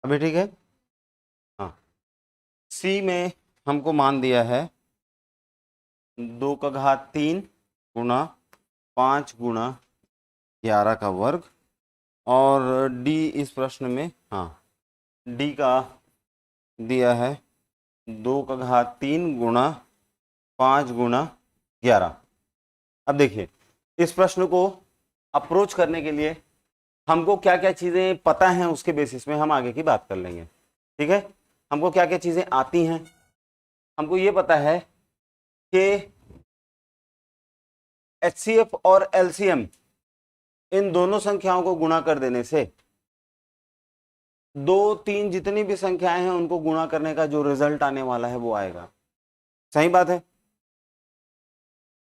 अभी ठीक है। हाँ, सी में हमको मान दिया है 2 का घात 3 गुणा 5 गुणा 11 का वर्ग, और डी इस प्रश्न में, हाँ, डी का दिया है 2 का घात 3 गुणा 5 गुणा 11। अब देखिए, इस प्रश्न को अप्रोच करने के लिए हमको क्या क्या चीजें पता हैं उसके बेसिस में हम आगे की बात कर लेंगे। ठीक है, हमको क्या क्या चीजें आती हैं। हमको ये पता है कि HCF और LCM इन दोनों संख्याओं को गुणा कर देने से 2 3 जितनी भी संख्याएं हैं उनको गुणा करने का जो रिजल्ट आने वाला है वो आएगा। सही बात है।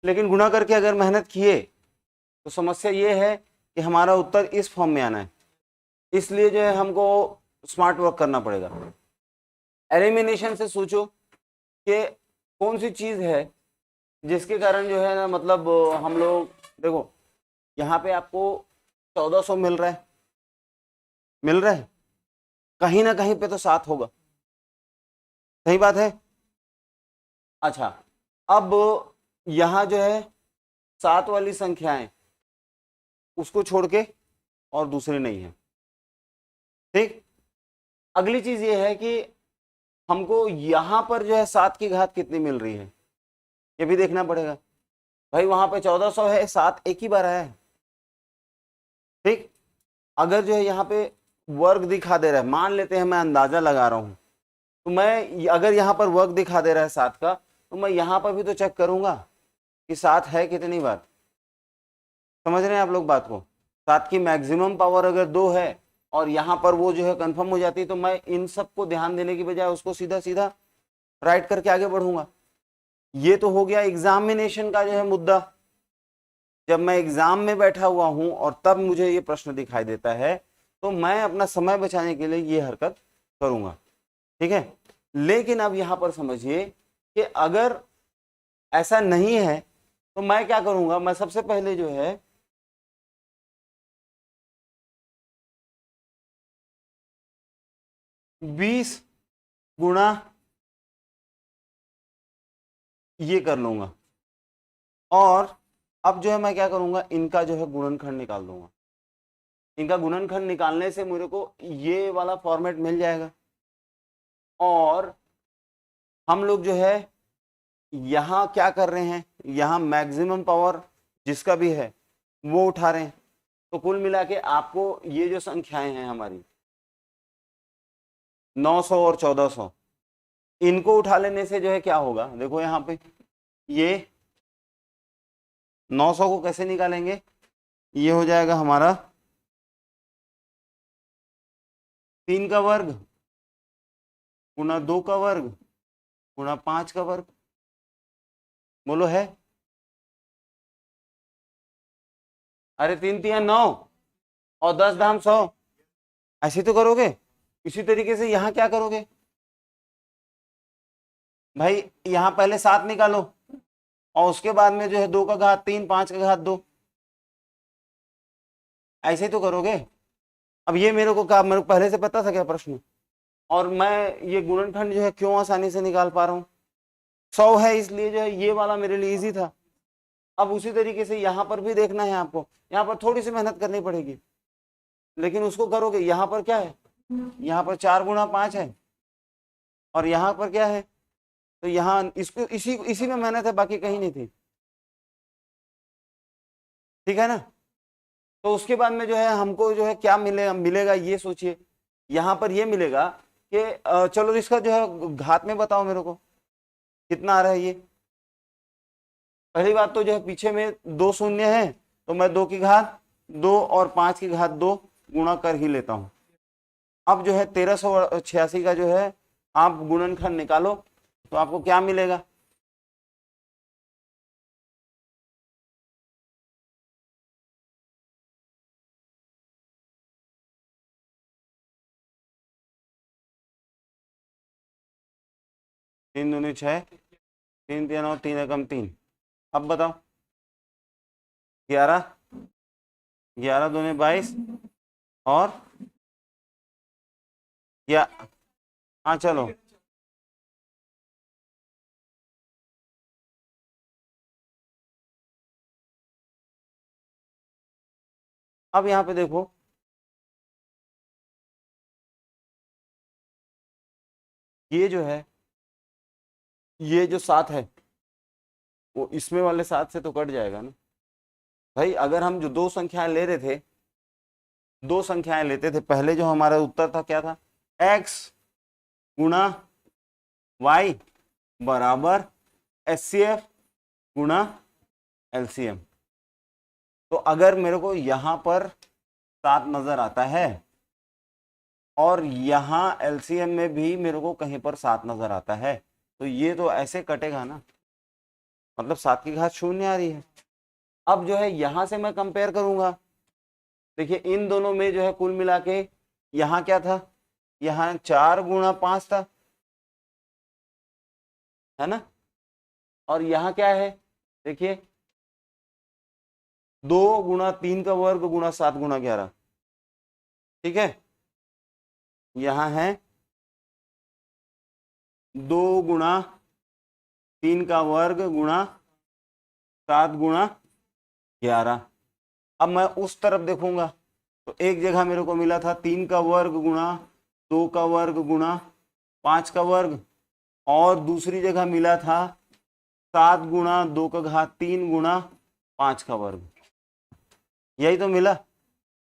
लेकिन गुणा करके अगर मेहनत किए तो समस्या ये है कि हमारा उत्तर इस फॉर्म में आना है, इसलिए जो है हमको स्मार्ट वर्क करना पड़ेगा। एलिमिनेशन से सोचो कि कौन सी चीज है जिसके कारण जो है ना, मतलब हम लोग देखो यहाँ पे आपको 1400 मिल रहा है, कहीं ना कहीं पे तो 7 होगा। सही बात है। अच्छा, अब यहाँ जो है 7 वाली संख्याएं उसको छोड़ के और दूसरी नहीं है। ठीक, अगली चीज ये है कि हमको यहां पर जो है 7 की घात कितनी मिल रही है ये भी देखना पड़ेगा। भाई वहां पे 1400 है, 7 एक ही बार आया है। ठीक, अगर जो है यहाँ पे वर्ग दिखा दे रहा है, मान लेते हैं मैं अंदाजा लगा रहा हूं, तो मैं अगर यहाँ पर वर्ग दिखा दे रहा है 7 का, तो मैं यहाँ पर भी तो चेक करूंगा कि 7 है कितनी बार। समझ रहे हैं आप लोग बात को। 7 की मैक्सिमम पावर अगर 2 है और यहाँ पर वो जो है कंफर्म हो जाती है, तो मैं इन सबको ध्यान देने की बजाय उसको सीधा सीधा राइट करके आगे बढ़ूंगा। ये तो हो गया एग्जामिनेशन का जो है मुद्दा। जब मैं एग्जाम में बैठा हुआ हूं और तब मुझे ये प्रश्न दिखाई देता है, तो मैं अपना समय बचाने के लिए ये हरकत करूंगा। ठीक है, लेकिन अब यहां पर समझिए कि अगर ऐसा नहीं है तो मैं क्या करूंगा। मैं सबसे पहले जो है 20 गुणा ये कर लूंगा, और अब जो है मैं क्या करूंगा, इनका जो है गुणनखंड निकाल दूंगा। इनका गुणनखंड निकालने से मेरे को ये वाला फॉर्मेट मिल जाएगा, और हम लोग जो है यहां क्या कर रहे हैं, यहां मैक्सिमम पावर जिसका भी है वो उठा रहे हैं। तो कुल मिला के आपको ये जो संख्याएं हैं हमारी 900 और 1400, इनको उठा लेने से जो है क्या होगा, देखो यहाँ पे ये 900 को कैसे निकालेंगे, ये हो जाएगा हमारा 3 का वर्ग गुणा 2 का वर्ग गुणा 5 का वर्ग। बोलो है। अरे 3 3 9 और 10 धाम 100, ऐसे तो करोगे। इसी तरीके से यहां क्या करोगे भाई, यहां पहले 7 निकालो और उसके बाद में जो है 2 का घात 3 5 का घात 2, ऐसे तो करोगे। अब ये मेरे को पहले से पता था क्या प्रश्न, और मैं ये गुणनखंड जो है क्यों आसानी से निकाल पा रहा हूँ। 100 है इसलिए जो है ये वाला मेरे लिए इजी था। अब उसी तरीके से यहां पर भी देखना है आपको, यहाँ पर थोड़ी सी मेहनत करनी पड़ेगी, लेकिन उसको करोगे। यहाँ पर क्या है, यहाँ पर 4 गुणा 5 है, और यहाँ पर क्या है, तो यहाँ इसको इसी इसी में मेहनत है, बाकी कहीं नहीं थी। ठीक है ना। तो उसके बाद में जो है हमको जो है क्या मिलेगा मिलेगा ये सोचिए। यहाँ पर ये मिलेगा कि चलो इसका जो है घात में बताओ मेरे को कितना आ रहा है ये। पहली बात तो जो है पीछे में 2 शून्य है, तो मैं 2 की घात 2 और 5 की घात 2 गुणा कर ही लेता हूं। अब जो है 1386 का जो है आप गुणनखंड निकालो, तो आपको क्या मिलेगा, तीन दूनी 6, 3 3 और 3 एकम 3। अब बताओ 11, 11 दूनी 22 और या हाँ चलो अब यहाँ पे देखो, ये जो है, ये जो 7 है वो इसमें वाले 7 से तो कट जाएगा ना भाई। अगर हम जो दो संख्याएं ले रहे थे, दो संख्याएं लेते थे, पहले जो हमारा उत्तर था क्या था, x गुणा y बराबर HCF गुणा LCM। तो अगर मेरे को यहां पर 7 नजर आता है और यहां LCM में भी मेरे को कहीं पर 7 नजर आता है, तो ये तो ऐसे कटेगा ना, मतलब 7 की घात 0 आ रही है। अब जो है यहां से मैं कंपेयर करूंगा, देखिए इन दोनों में जो है कुल मिला के यहां क्या था, यहां 4 गुणा 5 था, है ना, और यहां क्या है, देखिए 2 गुणा 3 का वर्ग गुणा 7 गुणा 11, ठीक है, यहां है 2 गुणा 3 का वर्ग गुणा 7 गुणा 11। अब मैं उस तरफ देखूंगा तो एक जगह मेरे को मिला था 3 का वर्ग गुणा 2 का वर्ग गुणा 5 का वर्ग, और दूसरी जगह मिला था 7 गुणा 2 का घात 3 गुणा 5 का वर्ग, यही तो मिला।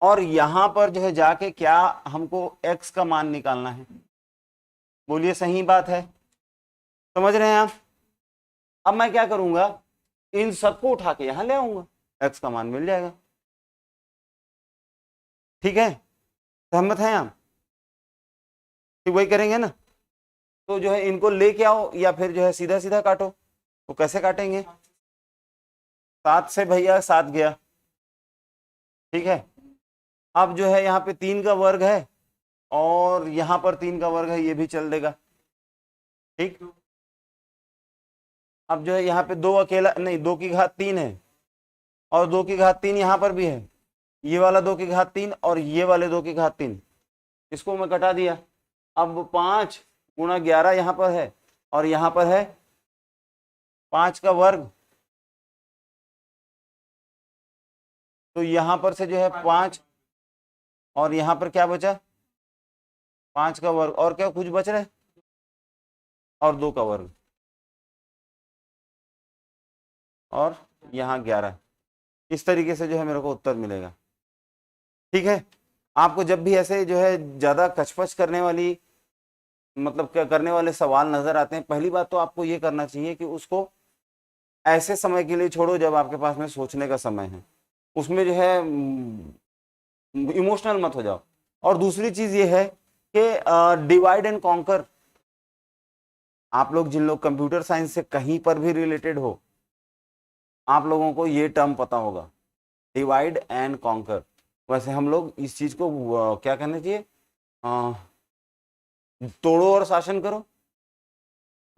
और यहां पर जो है जाके क्या हमको x का मान निकालना है, बोलिए सही बात है, समझ रहे हैं आप। अब मैं क्या करूंगा, इन सबको उठा के यहां ले आऊंगा, x का मान मिल जाएगा, ठीक है, सहमत हैं आप, ठीक वही करेंगे ना। तो जो है इनको लेके आओ या फिर जो है सीधा सीधा काटो, तो कैसे काटेंगे, 7 से भैया 7 गया, ठीक है। अब जो है यहाँ पे 3 का वर्ग है और यहाँ पर 3 का वर्ग है, ये भी चल देगा, ठीक। अब जो है यहाँ पे 2 अकेला नहीं, 2 की घात 3 है और 2 की घात 3 यहाँ पर भी है, ये वाला 2 की घात 3 और ये वाले 2 की घात 3, इसको मैं कटा दिया। अब 5 गुणा 11 यहाँ पर है और यहाँ पर है 5 का वर्ग, तो यहाँ पर से जो है 5 और यहाँ पर क्या बचा, 5 का वर्ग और क्या कुछ बच रहा है, और 2 का वर्ग और यहाँ 11, इस तरीके से जो है मेरे को उत्तर मिलेगा, ठीक है। आपको जब भी ऐसे जो है ज्यादा कचपच करने वाली मतलब क्या करने वाले सवाल नजर आते हैं, पहली बात तो आपको ये करना चाहिए कि उसको ऐसे समय के लिए छोड़ो जब आपके पास में सोचने का समय है, उसमें जो है इमोशनल मत हो जाओ। और दूसरी चीज ये है कि डिवाइड एंड कॉन्कर, आप लोग जिन लोग कंप्यूटर साइंस से कहीं पर भी रिलेटेड हो, आप लोगों को ये टर्म पता होगा, डिवाइड एंड कॉन्कर। वैसे हम लोग इस चीज को क्या कहना चाहिए, तोड़ो और शासन करो,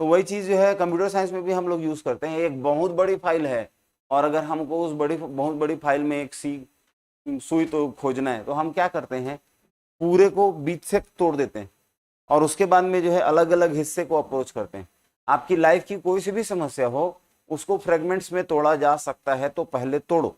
तो वही चीज जो है कंप्यूटर साइंस में भी हम लोग यूज करते हैं। एक बहुत बड़ी फाइल है और अगर हमको उस बहुत बड़ी फाइल में एक सुई तो खोजना है, तो हम क्या करते हैं, पूरे को बीच से तोड़ देते हैं और उसके बाद में जो है अलग अलग हिस्से को अप्रोच करते हैं। आपकी लाइफ की कोई सी भी समस्या हो, उसको फ्रेगमेंट्स में तोड़ा जा सकता है, तो पहले तोड़ो।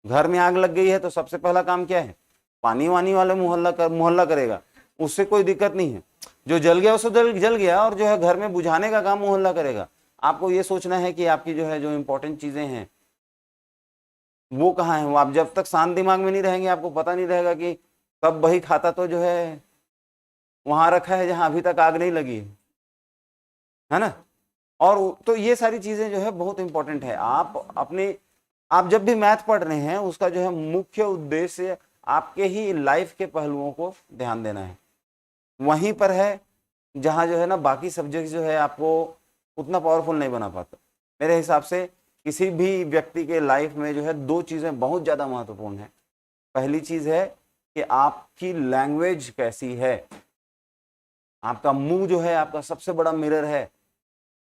घर में आग लग गई है तो सबसे पहला काम क्या है, पानी वानी वाले मोहल्ला करेगा, उससे कोई दिक्कत नहीं है, जो जल गया उसको जल गया, और जो है घर में बुझाने का काम मोहल्ला करेगा। आपको ये सोचना है कि आपकी जो है जो इंपॉर्टेंट चीजें हैं वो कहाँ है। वो आप जब तक शांत दिमाग में नहीं रहेंगे, आपको पता नहीं रहेगा कि कब बही खाता तो जो है वहां रखा है जहां अभी तक आग नहीं लगी है ना। और तो ये सारी चीजें जो है बहुत इंपॉर्टेंट है। आप जब भी मैथ पढ़ रहे हैं, उसका जो है मुख्य उद्देश्य आपके ही लाइफ के पहलुओं को ध्यान देना है, वहीं पर है जहां जो है ना बाकी सब्जेक्ट जो है आपको उतना पावरफुल नहीं बना पाता। मेरे हिसाब से किसी भी व्यक्ति के लाइफ में जो है 2 चीजें बहुत ज्यादा महत्वपूर्ण है। पहली चीज है कि आपकी लैंग्वेज कैसी है, आपका मुंह जो है आपका सबसे बड़ा मिरर है,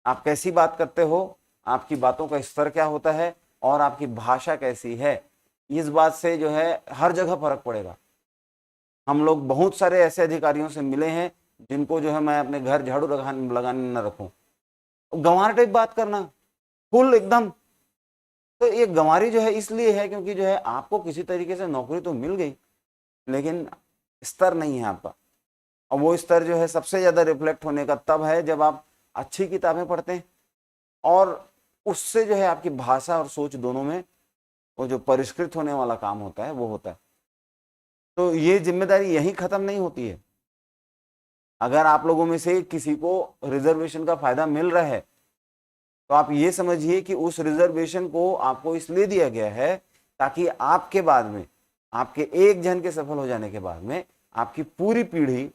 आप कैसी बात करते हो, आपकी बातों का स्तर क्या होता है और आपकी भाषा कैसी है, इस बात से जो है हर जगह फर्क पड़ेगा। हम लोग बहुत सारे ऐसे अधिकारियों से मिले हैं जिनको जो है मैं अपने घर झाड़ू लगाने न रखूं, गंवार टाइप बात करना फुल एकदम। तो ये गंवारी जो है इसलिए है क्योंकि जो है आपको किसी तरीके से नौकरी तो मिल गई लेकिन स्तर नहीं है आपका। और वो स्तर जो है सबसे ज्यादा रिफ्लेक्ट होने का तब है जब आप अच्छी किताबें पढ़ते हैं और उससे जो है आपकी भाषा और सोच दोनों में वो जो परिष्कृत होने वाला काम होता है वो होता है। तो ये जिम्मेदारी यहीं खत्म नहीं होती है। अगर आप लोगों में से किसी को रिजर्वेशन का फायदा मिल रहा है तो आप ये समझिए कि उस रिजर्वेशन को आपको इसलिए दिया गया है ताकि आपके बाद में, आपके एक जन के सफल हो जाने के बाद में आपकी पूरी पीढ़ी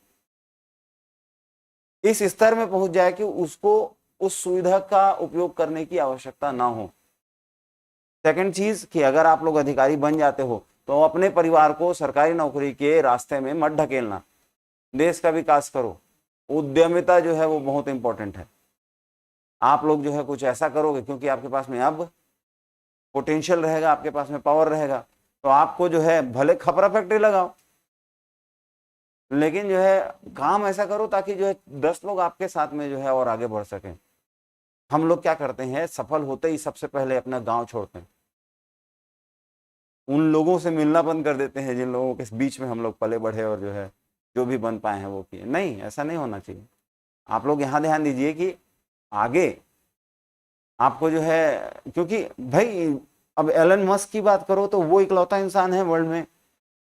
इस स्तर में पहुंच जाए कि उसको उस सुविधा का उपयोग करने की आवश्यकता ना हो। सेकंड चीज कि अगर आप लोग अधिकारी बन जाते हो तो अपने परिवार को सरकारी नौकरी के रास्ते में मत ढकेलना, देश का विकास करो। उद्यमिता जो है वो बहुत इंपॉर्टेंट है। आप लोग जो है कुछ ऐसा करोगे क्योंकि आपके पास में अब पोटेंशियल रहेगा, आपके पास में पावर रहेगा, तो आपको जो है भले खपरा फैक्ट्री लगाओ लेकिन जो है काम ऐसा करो ताकि जो है 10 लोग आपके साथ में जो है और आगे बढ़ सकें। हम लोग क्या करते हैं, सफल होते ही सबसे पहले अपना गांव छोड़ते हैं, उन लोगों से मिलना बंद कर देते हैं जिन लोगों के बीच में हम लोग पले बढ़े और जो है जो भी बन पाए हैं वो किए। नहीं, ऐसा नहीं होना चाहिए। आप लोग यहाँ ध्यान दीजिए कि आगे आपको जो है, क्योंकि भाई अब एलन मस्क की बात करो तो वो इकलौता इंसान है वर्ल्ड में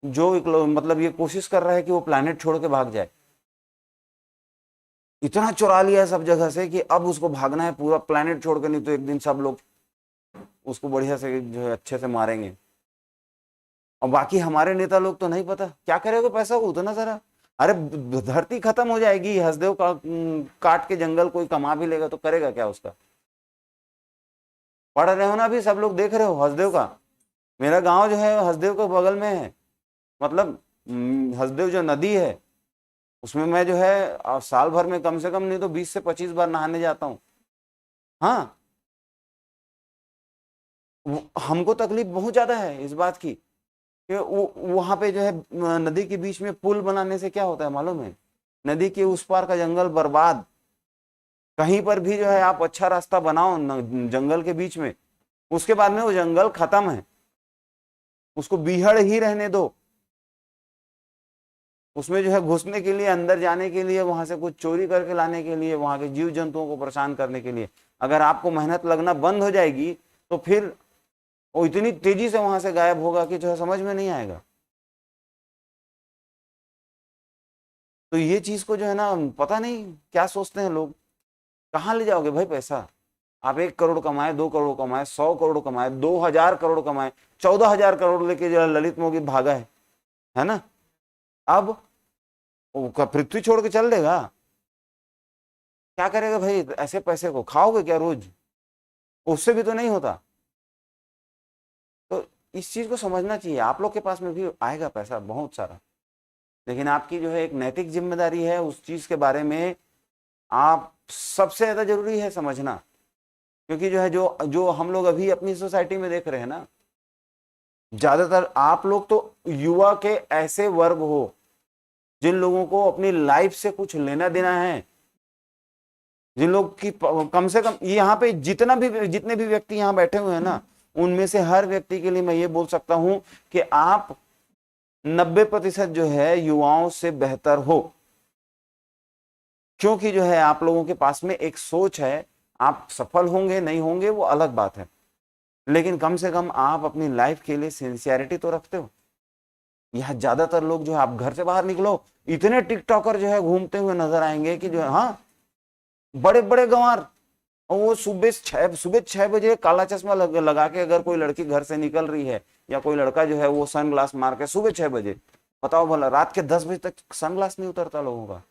जो मतलब ये कोशिश कर रहा है कि वो प्लैनेट छोड़ के भाग जाए। इतना चुरा लिया है सब जगह से कि अब उसको भागना है पूरा प्लैनेट छोड़ के, नहीं तो एक दिन सब लोग उसको बढ़िया से जो है अच्छे से मारेंगे। और बाकी हमारे नेता लोग तो नहीं पता क्या करेगा पैसा उतना सारा। अरे धरती खत्म हो जाएगी, हसदेव का काट के जंगल कोई कमा भी लेगा तो करेगा क्या उसका। पढ़ रहे हो ना, अभी सब लोग देख रहे हो हसदेव का। मेरा गांव जो है हसदेव के बगल में है, मतलब हसदेव जो नदी है उसमें मैं जो है साल भर में कम से कम नहीं तो 20 से 25 बार नहाने जाता हूँ। हाँ, हमको तकलीफ बहुत ज्यादा है इस बात की कि वहां पे जो है नदी के बीच में पुल बनाने से क्या होता है मालूम है, नदी के उस पार का जंगल बर्बाद। कहीं पर भी जो है आप अच्छा रास्ता बनाओ जंगल के बीच में, उसके बाद में वो जंगल खत्म है, उसको बीहड़ ही रहने दो। उसमें जो है घुसने के लिए, अंदर जाने के लिए, वहां से कुछ चोरी करके लाने के लिए, वहां के जीव जंतुओं को परेशान करने के लिए अगर आपको मेहनत लगना बंद हो जाएगी तो फिर वो इतनी तेजी से वहां से गायब होगा कि जो है समझ में नहीं आएगा। तो ये चीज को जो है ना, पता नहीं क्या सोचते हैं लोग, कहाँ ले जाओगे भाई पैसा। आप 1 करोड़ कमाए, 2 करोड़ कमाए, 100 करोड़ कमाए, 2000 करोड़ कमाए, 14,000 करोड़ लेके जो है ललित मोदी भागा है ना। अब वो पृथ्वी छोड़ के चल देगा, क्या करेगा भाई ऐसे पैसे को, खाओगे क्या रोज, उससे भी तो नहीं होता। तो इस चीज को समझना चाहिए। आप लोग के पास में भी आएगा पैसा बहुत सारा, लेकिन आपकी जो है एक नैतिक जिम्मेदारी है उस चीज के बारे में आप सबसे ज्यादा जरूरी है समझना। क्योंकि जो है जो जो हम लोग अभी अपनी सोसाइटी में देख रहे हैं ना, ज्यादातर आप लोग तो युवा के ऐसे वर्ग हो जिन लोगों को अपनी लाइफ से कुछ लेना देना है, जिन लोग की कम से कम यहाँ पे जितने भी व्यक्ति यहाँ बैठे हुए हैं ना, उनमें से हर व्यक्ति के लिए मैं ये बोल सकता हूं कि आप 90% जो है युवाओं से बेहतर हो। क्योंकि जो है आप लोगों के पास में एक सोच है, आप सफल होंगे नहीं होंगे वो अलग बात है, लेकिन कम से कम आप अपनी लाइफ के लिए सिंसियरिटी तो रखते हो। यह ज्यादातर लोग जो है, आप घर से बाहर निकलो इतने टिकटॉकर जो है घूमते हुए नजर आएंगे कि जो है, हाँ बड़े बड़े गंवार, और वो सुबह 6 बजे काला चश्मा लगा के अगर कोई लड़की घर से निकल रही है या कोई लड़का जो है वो सनग्लास मार के सुबह 6 बजे, बताओ भला रात के 10 बजे तक सनग्लास नहीं उतरता लोगों का।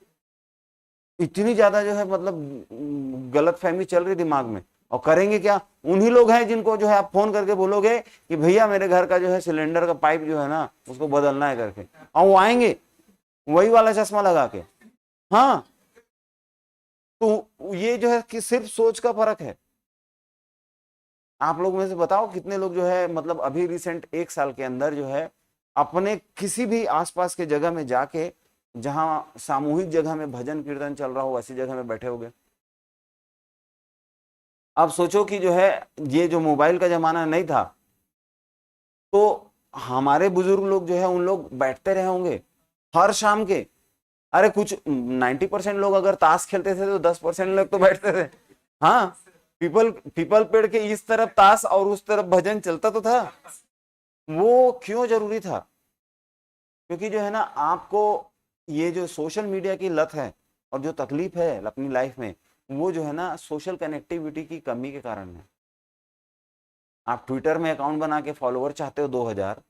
इतनी ज्यादा जो है मतलब गलत फहमी चल रही दिमाग में। और करेंगे क्या, उन्हीं लोग हैं जिनको जो है आप फोन करके बोलोगे कि भैया मेरे घर का जो है सिलेंडर का पाइप जो है ना उसको बदलना है करके, और वो आएंगे वही वाला चश्मा लगा के। हाँ, तो ये जो है कि सिर्फ सोच का फर्क है। आप लोग में से बताओ कितने लोग जो है मतलब अभी रिसेंट 1 साल के अंदर जो है अपने किसी भी आसपास के जगह में जाके, जहां सामूहिक जगह में भजन कीर्तन चल रहा हो, ऐसी जगह में बैठे होगे। अब सोचो कि जो है ये जो मोबाइल का जमाना नहीं था, तो हमारे बुजुर्ग लोग जो है उन लोग बैठते रहे होंगे हर शाम के। अरे कुछ 90% लोग अगर ताश खेलते थे तो 10% लोग तो बैठते थे। हाँ, पीपल पीपल पेड़ के इस तरफ ताश और उस तरफ भजन चलता तो था। वो क्यों जरूरी था? क्योंकि जो है ना, आपको ये जो सोशल मीडिया की लत है और जो तकलीफ है अपनी लाइफ में, वो जो है ना सोशल कनेक्टिविटी की कमी के कारण है। आप ट्विटर में अकाउंट बना के फॉलोअर चाहते हो 2000,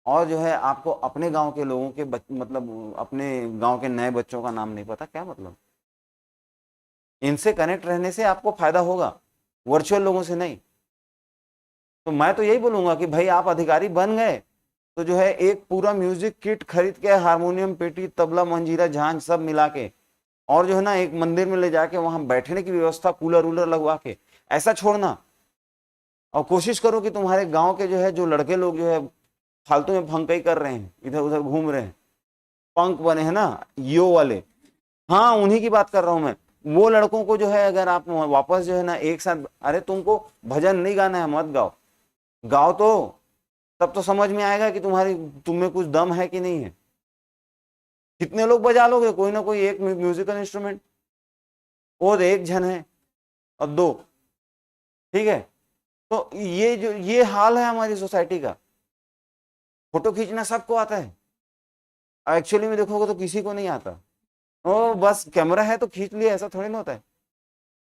और जो है आपको अपने गांव के लोगों के मतलब अपने गांव के नए बच्चों का नाम नहीं पता, क्या मतलब? इनसे कनेक्ट रहने से आपको फायदा होगा, वर्चुअल लोगों से नहीं। तो मैं तो यही बोलूंगा कि भाई आप अधिकारी बन गए तो जो है एक पूरा म्यूजिक किट खरीद के, हारमोनियम, पेटी, तबला, मंजीरा, झांझ सब मिला के, और जो है ना एक मंदिर में ले जाके वहां बैठने की व्यवस्था, कूलर वूलर लगवा के ऐसा छोड़ना। और कोशिश करो कि तुम्हारे गांव के जो है जो लड़के लोग जो है फालतू में फंकई कर रहे हैं, इधर उधर घूम रहे हैं, पंक बने हैं ना यो वाले, हाँ उन्हीं की बात कर रहा हूं मैं। वो लड़कों को जो है अगर आप वापस जो है ना एक साथ, अरे तुमको भजन नहीं गाना है मत गाओ, गाओ तो तब तो समझ में आएगा कि तुम्हें कुछ दम है कि नहीं है। कितने लोग बजा लोगे? कोई ना कोई एक म्यूजिकल इंस्ट्रूमेंट, और एक जन है और दो, ठीक है। तो ये हाल है हमारी सोसाइटी का। फोटो खींचना सबको आता है, एक्चुअली में देखोगे तो किसी को नहीं आता। ओ बस कैमरा है तो खींच लिया, ऐसा थोड़ी ना होता है।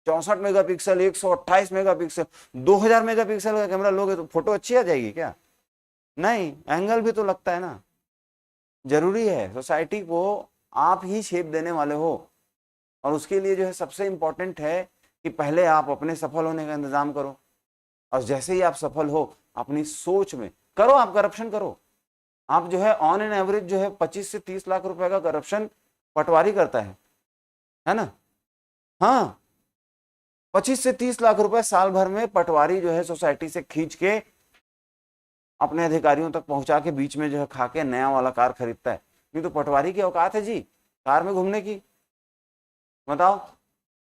64 मेगापिक्सल, 128 मेगापिक्सल, 2000 मेगापिक्सल का कैमरा लोगे तो फोटो अच्छी आ जाएगी क्या? नहीं, एंगल भी तो लगता है ना। जरूरी है, सोसाइटी को आप ही शेप देने वाले हो, और उसके लिए जो है सबसे इंपॉर्टेंट है कि पहले आप अपने सफल होने का इंतजाम करो, और जैसे ही आप सफल हो अपनी सोच में करो, आप करप्शन करो। आप जो है ऑन एन एवरेज जो है 25 से 30 लाख रुपए का करप्शन पटवारी करता है ना? हाँ, 25 से 30 लाख रुपए साल भर में पटवारी जो है सोसाइटी से खींच के अपने अधिकारियों तक पहुंचा के बीच में जो है खा के नया वाला कार खरीदता है। नहीं तो पटवारी की औकात है जी कार में घूमने की? बताओ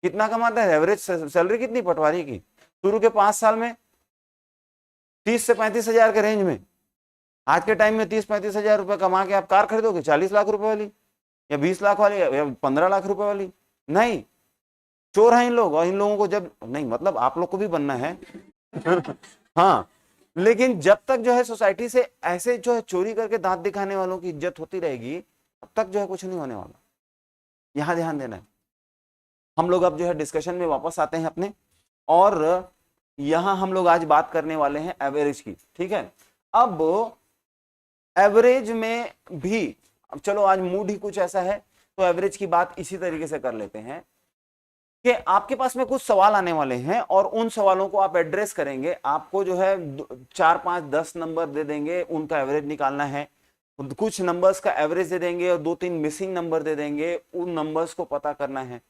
कितना कमाता है? एवरेज सैलरी कितनी पटवारी की शुरू के 5 साल में? 30 से 35 हजार के रेंज में। आज के टाइम में 30-35 हजार रुपए कमा के आप कार खरीदोगे 40 लाख रुपए वाली, या 20 लाख वाली, या 15 लाख रुपए वाली? नहीं, चोर हैं इन लोग। और इन लोगों को जब नहीं, मतलब आप लोग को भी बनना है हाँ, लेकिन जब तक जो है सोसाइटी से ऐसे जो है चोरी करके दांत दिखाने वालों की इज्जत होती रहेगी, तब तक जो है कुछ नहीं होने वाला। यहां ध्यान देना है। हम लोग अब जो है डिस्कशन में वापस आते हैं अपने, और यहां हम लोग आज बात करने वाले हैं एवरेज की, ठीक है। अब एवरेज में भी, अब चलो आज मूड ही कुछ ऐसा है तो एवरेज की बात इसी तरीके से कर लेते हैं कि आपके पास में कुछ सवाल आने वाले हैं और उन सवालों को आप एड्रेस करेंगे। आपको जो है 4, 5, 10 नंबर दे देंगे, उनका एवरेज निकालना है। कुछ नंबर्स का एवरेज दे देंगे और 2-3 मिसिंग नंबर दे देंगे, उन नंबर्स को पता करना है।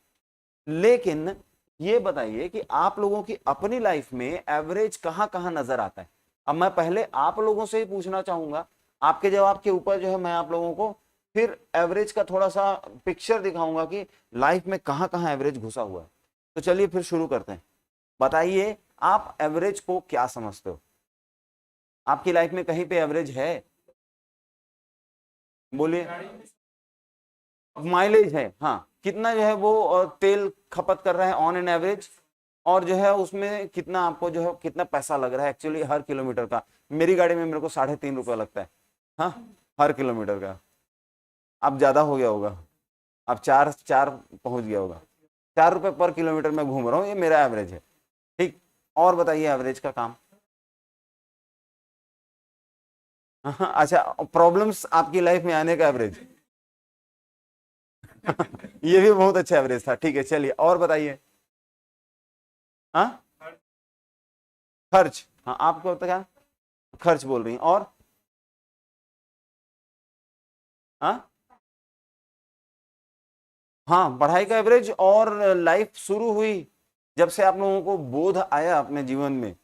लेकिन ये बताइए कि आप लोगों की अपनी लाइफ में एवरेज कहां कहां नजर आता है? अब मैं पहले आप लोगों से ही पूछना चाहूंगा, आपके जवाब के ऊपर जो है मैं आप लोगों को फिर एवरेज का थोड़ा सा पिक्चर दिखाऊंगा कि लाइफ में कहां कहां एवरेज घुसा हुआ है। तो चलिए फिर शुरू करते हैं। बताइए आप एवरेज को क्या समझते हो? आपकी लाइफ में कहीं पे एवरेज है? बोलिए। माइलेज है, हाँ, कितना जो है वो तेल खपत कर रहा है ऑन एन एवरेज, और जो है उसमें कितना आपको जो है कितना पैसा लग रहा है एक्चुअली हर किलोमीटर का। मेरी गाड़ी में मेरे को 3.5 रुपया लगता है, हाँ, हर किलोमीटर का। अब ज्यादा हो गया होगा, अब 4 पहुंच गया होगा। 4 रुपए पर किलोमीटर में घूम रहा हूँ, ये मेरा एवरेज है, ठीक। और बताइए एवरेज का काम अच्छा, प्रॉब्लम्स आपकी लाइफ में आने का एवरेज ये भी बहुत अच्छा एवरेज था, ठीक है। चलिए और बताइए। हाँ, खर्च, हाँ आपको तो क्या खर्च बोल रही हैं, और हाँ, हाँ पढ़ाई का एवरेज। और लाइफ शुरू हुई जब से आप लोगों को बोध आया अपने जीवन में,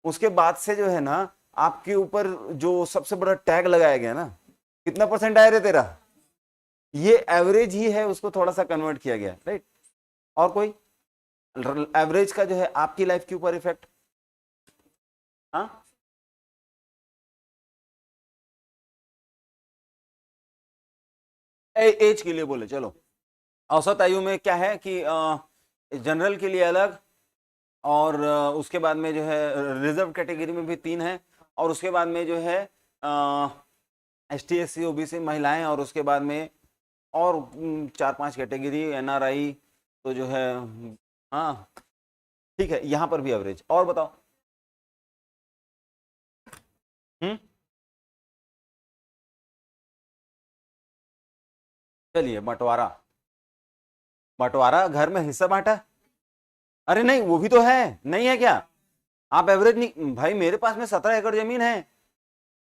उसके बाद से जो है ना आपके ऊपर जो सबसे बड़ा टैग लगाया गया ना, कितना परसेंट आया रे तेरा, ये एवरेज ही है, उसको थोड़ा सा कन्वर्ट किया गया, राइट। और कोई एवरेज का जो है आपकी लाइफ के ऊपर इफेक्ट? हाँ, एज के लिए बोले, चलो औसत आयु में क्या है कि जनरल के लिए अलग, और उसके बाद में जो है रिजर्व कैटेगरी में भी 3 है, और उसके बाद में जो है ST SC OBC महिलाएं, और उसके बाद में और 4-5 कैटेगरी NRI, तो जो है हाँ ठीक है, यहां पर भी एवरेज। और बताओ। हम्म, चलिए बंटवारा, बंटवारा घर में हिस्सा बांटा, अरे नहीं वो भी तो है, नहीं है क्या? आप एवरेज नहीं भाई, मेरे पास में 17 एकड़ जमीन है,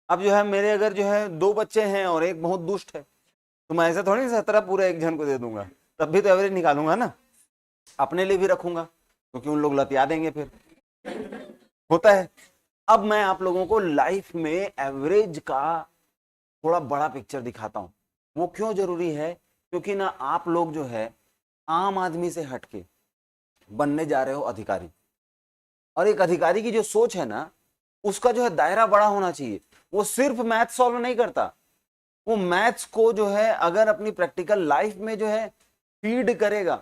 अब जो है मेरे अगर जो है 2 बच्चे हैं और एक बहुत दुष्ट है, तो मैं ऐसा थोड़ी 17 पूरा एक जन को दे दूंगा, तब भी तो एवरेज निकालूंगा ना, अपने लिए भी रखूंगा, क्योंकि उन लोग लतिया देंगे फिर, होता है। अब मैं आप लोगों को लाइफ में एवरेज का थोड़ा बड़ा पिक्चर दिखाता हूं। वो क्यों जरूरी है? क्योंकि ना आप लोग जो है आम आदमी से हटके बनने जा रहे हो अधिकारी, और एक अधिकारी की जो सोच है ना, उसका जो है दायरा बड़ा होना चाहिए। वो सिर्फ मैथ सॉल्व नहीं करता, वो मैथ्स को जो है अगर अपनी प्रैक्टिकल लाइफ में जो है फीड करेगा,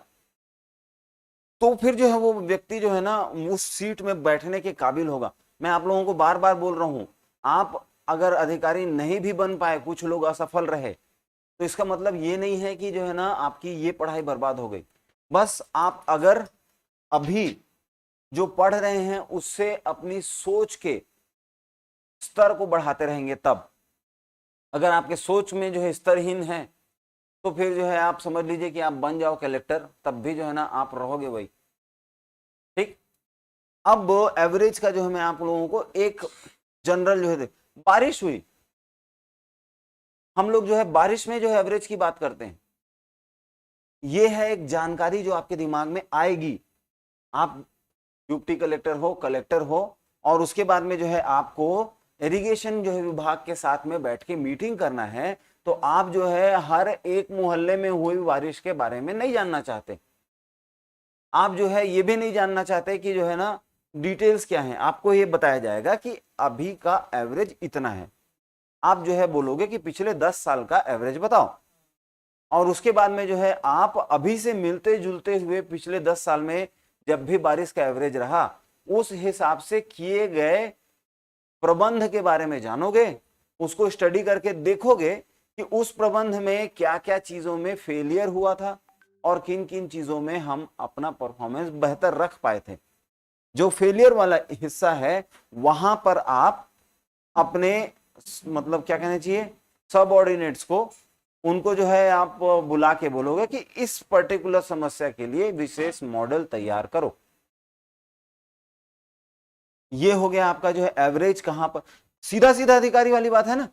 तो फिर जो है वो व्यक्ति जो है ना उस सीट में बैठने के काबिल होगा। मैं आप लोगों को बार बार बोल रहा हूं, आप अगर अधिकारी नहीं भी बन पाए, कुछ लोग असफल रहे, तो इसका मतलब ये नहीं है कि जो है ना आपकी ये पढ़ाई बर्बाद हो गई। बस आप अगर अभी जो पढ़ रहे हैं उससे अपनी सोच के स्तर को बढ़ाते रहेंगे, तब अगर आपके सोच में जो है स्तरहीन है, तो फिर जो है आप समझ लीजिए कि आप बन जाओ कलेक्टर, तब भी जो है ना आप रहोगे वही, ठीक। अब एवरेज का जो है मैं आप लोगों को एक जनरल जो है बारिश हुई, हम लोग जो है बारिश में जो है एवरेज की बात करते हैं, ये है एक जानकारी जो आपके दिमाग में आएगी। आप डिप्टी कलेक्टर हो, और उसके बाद में जो है आपको इरिगेशन जो है विभाग के साथ में बैठ के मीटिंग करना है, तो आप जो है हर एक मोहल्ले में हुई बारिश के बारे में नहीं जानना चाहते, आप जो है ये भी नहीं जानना चाहते कि जो है ना डिटेल्स क्या है, आपको ये बताया जाएगा कि अभी का एवरेज इतना है, आप जो है बोलोगे कि पिछले 10 साल का एवरेज बताओ, और उसके बाद में जो है आप अभी से मिलते जुलते हुए पिछले 10 साल में जब भी बारिश का एवरेज रहा, उस हिसाब से किए गए प्रबंध के बारे में जानोगे, उसको स्टडी करके देखोगे कि उस प्रबंध में क्या क्या चीजों में फेलियर हुआ था, और किन किन चीजों में हम अपना परफॉर्मेंस बेहतर रख पाए थे। जो फेलियर वाला हिस्सा है, वहां पर आप अपने मतलब क्या कहना चाहिए, सबऑर्डिनेट्स को, उनको जो है आप बुला के बोलोगे कि इस पर्टिकुलर समस्या के लिए विशेष मॉडल तैयार करो। ये हो गया आपका जो है एवरेज कहां पर, सीधा सीधा अधिकारी वाली बात है ना।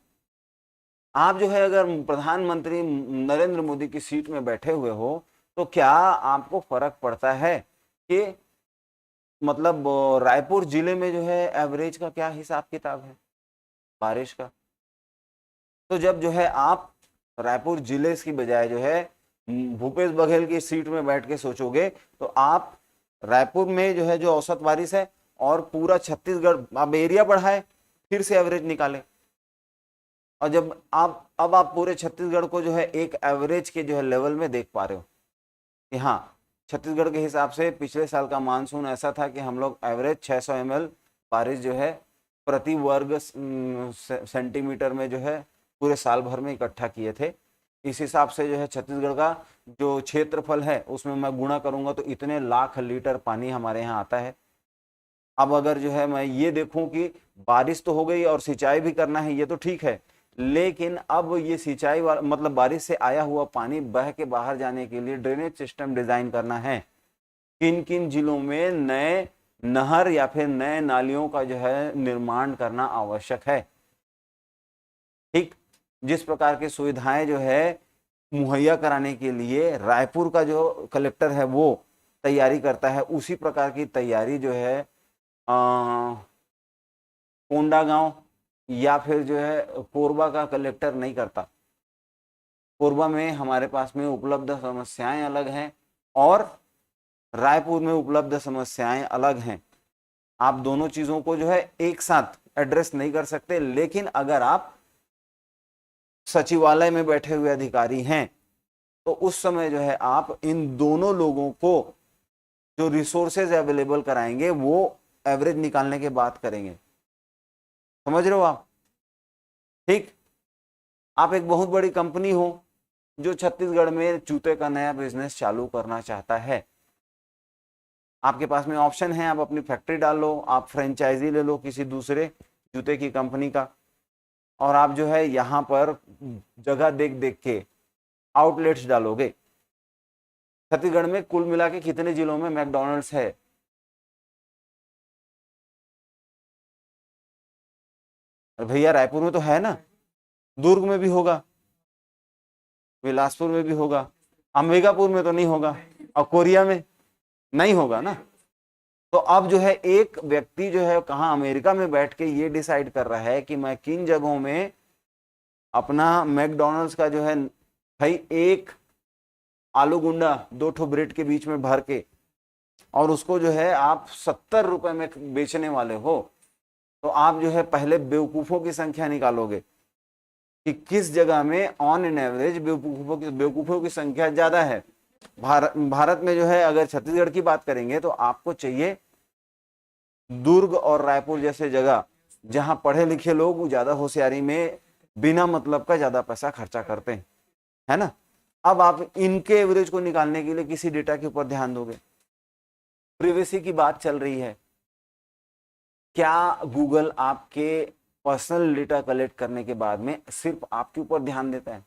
आप जो है अगर प्रधानमंत्री नरेंद्र मोदी की सीट में बैठे हुए हो, तो क्या आपको फर्क पड़ता है कि मतलब रायपुर जिले में जो है एवरेज का क्या हिसाब किताब है बारिश का? तो जब जो है आप रायपुर जिले की बजाय जो है भूपेश बघेल की सीट में बैठ के सोचोगे, तो आप रायपुर में जो है जो औसत बारिश है और पूरा छत्तीसगढ़, आप एरिया बढ़ाए फिर से एवरेज निकाले, और जब आप अब आप पूरे छत्तीसगढ़ को जो है एक एवरेज के जो है लेवल में देख पा रहे हो कि हाँ, छत्तीसगढ़ के हिसाब से पिछले साल का मानसून ऐसा था कि हम लोग एवरेज 600 ml बारिश जो है प्रति वर्ग सेंटीमीटर में जो है पूरे साल भर में इकट्ठा किए थे। इस हिसाब से जो है छत्तीसगढ़ का जो क्षेत्रफल है उसमें मैं गुणा करूंगा तो इतने लाख लीटर पानी हमारे यहाँ आता है। अब अगर जो है मैं ये देखूं कि बारिश तो हो गई और सिंचाई भी करना है, ये तो ठीक है, लेकिन अब ये सिंचाई वाला मतलब बारिश से आया हुआ पानी बह के बाहर जाने के लिए ड्रेनेज सिस्टम डिजाइन करना है। किन किन जिलों में नए नहर या फिर नए नालियों का जो है निर्माण करना आवश्यक है, ठीक। जिस प्रकार की सुविधाएं जो है मुहैया कराने के लिए रायपुर का जो कलेक्टर है वो तैयारी करता है, उसी प्रकार की तैयारी जो है कोंडागांव या फिर जो है कोरबा का कलेक्टर नहीं करता। कोरबा में हमारे पास में उपलब्ध समस्याएं अलग हैं और रायपुर में उपलब्ध समस्याएं अलग हैं। आप दोनों चीजों को जो है एक साथ एड्रेस नहीं कर सकते, लेकिन अगर आप सचिवालय में बैठे हुए अधिकारी हैं तो उस समय जो है आप इन दोनों लोगों को जो रिसोर्सेज अवेलेबल कराएंगे वो एवरेज निकालने के बाद करेंगे। समझ रहे हो आप? ठीक। आप एक बहुत बड़ी कंपनी हो जो छत्तीसगढ़ में जूते का नया बिजनेस चालू करना चाहता है। आपके पास में ऑप्शन है, आप अपनी फैक्ट्री डाल लो, आप फ्रेंचाइजी ले लो किसी दूसरे जूते की कंपनी का, और आप जो है यहाँ पर जगह देख देख के आउटलेट्स डालोगे। छत्तीसगढ़ में कुल मिला के कितने जिलों में मैकडॉनल्ड्स है? भैया रायपुर में तो है ना, दुर्ग में भी होगा, बिलासपुर में भी होगा, अंबिकापुर में तो नहीं होगा, और कोरिया में नहीं होगा ना। तो अब जो है एक व्यक्ति जो है कहाँ अमेरिका में बैठ के ये डिसाइड कर रहा है कि मैं किन जगहों में अपना मैकडॉनल्ड्स का जो है भाई एक आलू गुंडा 2 ठो ब्रेड के बीच में भर के, और उसको जो है आप 70 रुपए में बेचने वाले हो, तो आप जो है पहले बेवकूफों की संख्या निकालोगे कि किस जगह में ऑन एन एवरेज बेवकूफों की संख्या ज्यादा है। भारत में जो है अगर छत्तीसगढ़ की बात करेंगे तो आपको चाहिए दुर्ग और रायपुर जैसे जगह जहां पढ़े लिखे लोग ज्यादा होशियारी में बिना मतलब का ज्यादा पैसा खर्चा करते हैं, है ना। अब आप इनके एवरेज को निकालने के लिए किसी डेटा के ऊपर ध्यान दोगे। प्रिवेसी की बात चल रही है, क्या गूगल आपके पर्सनल डेटा कलेक्ट करने के बाद में सिर्फ आपके ऊपर ध्यान देता है?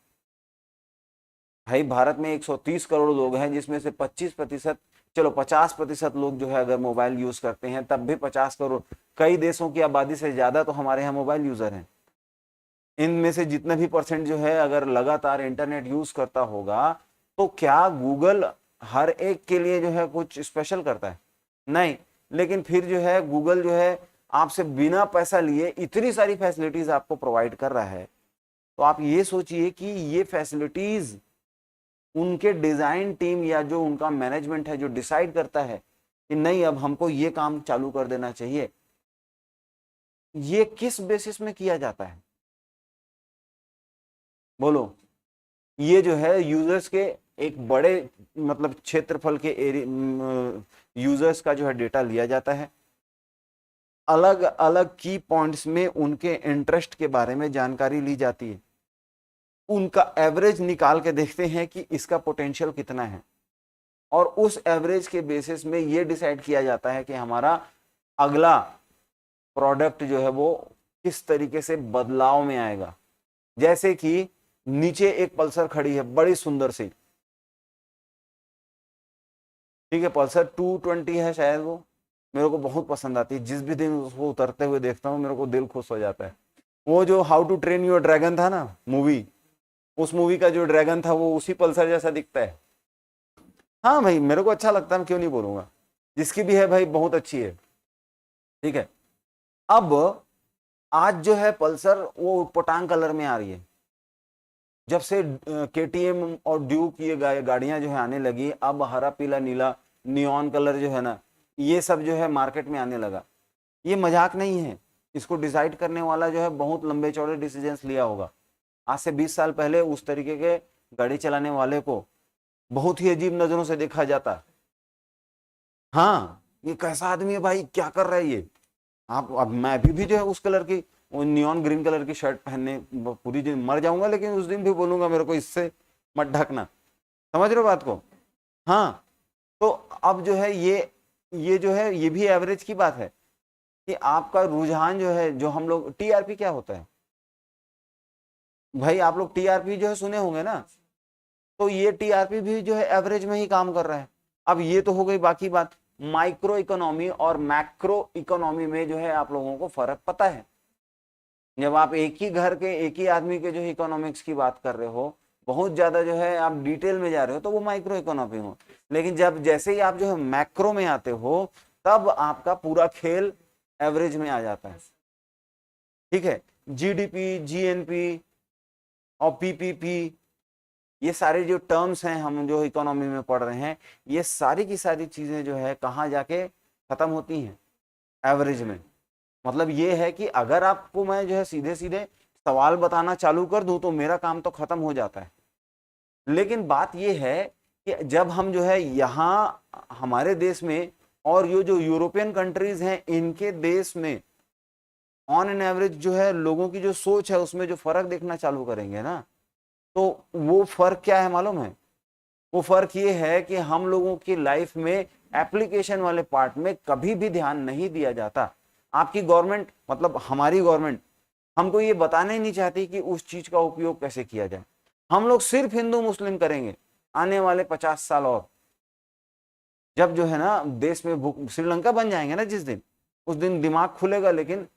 भाई भारत में 130 करोड़ लोग हैं, जिसमें से 25%, चलो 50% लोग जो है अगर मोबाइल यूज करते हैं तब भी 50 करोड़, कई देशों की आबादी से ज्यादा तो हमारे यहाँ मोबाइल यूजर हैं। इनमें से जितने भी परसेंट जो है अगर लगातार इंटरनेट यूज करता होगा तो क्या गूगल हर एक के लिए जो है कुछ स्पेशल करता है? नहीं। लेकिन फिर जो है गूगल जो है आपसे बिना पैसा लिए इतनी सारी फैसिलिटीज आपको प्रोवाइड कर रहा है, तो आप ये सोचिए कि ये फैसिलिटीज उनके डिजाइन टीम या जो उनका मैनेजमेंट है जो डिसाइड करता है कि नहीं अब हमको ये काम चालू कर देना चाहिए, ये किस बेसिस में किया जाता है? बोलो। ये जो है यूजर्स के एक बड़े मतलब क्षेत्रफल के यूजर्स का जो है डेटा लिया जाता है, अलग अलग की पॉइंट्स में उनके इंटरेस्ट के बारे में जानकारी ली जाती है, उनका एवरेज निकाल के देखते हैं कि इसका पोटेंशियल कितना है, और उस एवरेज के बेसिस में ये डिसाइड किया जाता है कि हमारा अगला प्रोडक्ट जो है वो किस तरीके से बदलाव में आएगा। जैसे कि नीचे एक पल्सर खड़ी है बड़ी सुंदर सी, ठीक है, पल्सर 220 है शायद, वो मेरे को बहुत पसंद आती है, जिस भी दिन उसको उतरते हुए देखता हूँ मेरे को दिल खुश हो जाता है। वो जो how to train your dragon था ना मूवी, उस मूवी का जो ड्रैगन था वो उसी पल्सर जैसा दिखता है। हाँ भाई मेरे को अच्छा लगता है, मैं क्यों नहीं बोलूंगा, जिसकी भी है भाई बहुत अच्छी है, ठीक है। अब आज जो है पल्सर वो पटांग कलर में आ रही है, जब से KTM और ड्यूक ये गाड़ियां जो है आने लगी, अब हरा पीला नीला नियॉन कलर जो है ना ये सब जो है मार्केट में आने लगा। ये मजाक नहीं है, इसको डिसाइड करने वाला जो है बहुत लंबे चौड़े डिसीजंस लिया होगा। आज से 20 साल पहले उस तरीके के गाड़ी चलाने वाले को बहुत ही अजीब नजरों से देखा जाता। हाँ ये कैसा आदमी है भाई, क्या कर रहा है ये। आप अब मैं भी जो है उस कलर की वो नियॉन ग्रीन कलर की शर्ट पहनने पूरी दिन मर जाऊंगा, लेकिन उस दिन भी बोलूंगा मेरे को इससे मत ढकना। समझ रहे हो बात को? हाँ। तो अब जो है ये जो है ये भी एवरेज की बात है कि आपका रुझान जो है, जो हम लोग TRP क्या होता है भाई, आप लोग TRP जो है सुने होंगे ना, तो ये TRP भी जो है एवरेज में ही काम कर रहा है। अब ये तो हो गई बाकी बात, माइक्रो इकोनॉमी और मैक्रो इकोनॉमी में जो है आप लोगों को फर्क पता है। जब आप एक ही घर के एक ही आदमी के जो है इकोनॉमिक्स की बात कर रहे हो, बहुत ज्यादा जो है आप डिटेल में जा रहे हो, तो वो माइक्रो इकोनॉमी हो। लेकिन जब जैसे ही आप जो है मैक्रो में आते हो तब आपका पूरा खेल एवरेज में आ जाता है, ठीक है। जीडीपी, जीएनपी और पीपीपी, ये सारे जो टर्म्स हैं हम जो इकोनॉमी में पढ़ रहे हैं, ये सारी की सारी चीजें जो है कहाँ जाके खत्म होती हैं? एवरेज में। मतलब ये है कि अगर आपको मैं जो है सीधे सीधे सवाल बताना चालू कर दूं तो मेरा काम तो खत्म हो जाता है। लेकिन बात ये है कि जब हम जो है यहाँ हमारे देश में और ये जो यूरोपियन कंट्रीज हैं इनके देश में ऑन एन एवरेज जो है लोगों की जो सोच है उसमें जो फर्क देखना चालू करेंगे ना, तो वो फर्क क्या है मालूम है? वो फर्क ये है कि हम लोगों की लाइफ में एप्लीकेशन वाले पार्ट में कभी भी ध्यान नहीं दिया जाता। आपकी गवर्नमेंट, मतलब हमारी गवर्नमेंट, हमको ये बताना ही नहीं चाहती कि उस चीज का उपयोग कैसे किया जाए। हम लोग सिर्फ हिंदू मुस्लिम करेंगे आने वाले 50 साल, और जब जो है ना देश में श्रीलंका बन जाएंगे ना जिस दिन, उस दिन दिमाग खुलेगा। लेकिन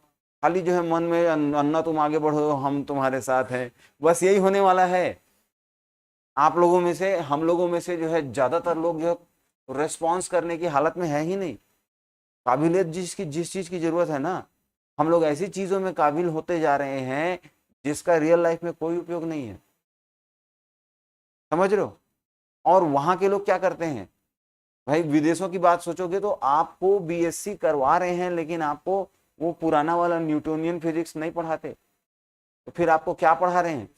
खाली जो है मन में अन्ना तुम आगे बढ़ो, हम तुम्हारे साथ हैं, बस यही होने वाला है। आप लोगों में से, हम लोगों में से जो है ज्यादातर लोग जो है रेस्पॉन्स करने की हालत में है ही नहीं। काबिलियत जिस चीज की जरूरत है ना, हम लोग ऐसी चीजों में काबिल होते जा रहे हैं जिसका रियल लाइफ में कोई उपयोग नहीं है। समझ रहे हो? और वहां के लोग क्या करते हैं भाई, विदेशों की बात सोचोगे तो आपको बीएससी करवा रहे हैं लेकिन आपको वो पुराना वाला न्यूटोनियन फिजिक्स नहीं पढ़ाते, तो फिर आपको क्या पढ़ा रहे हैं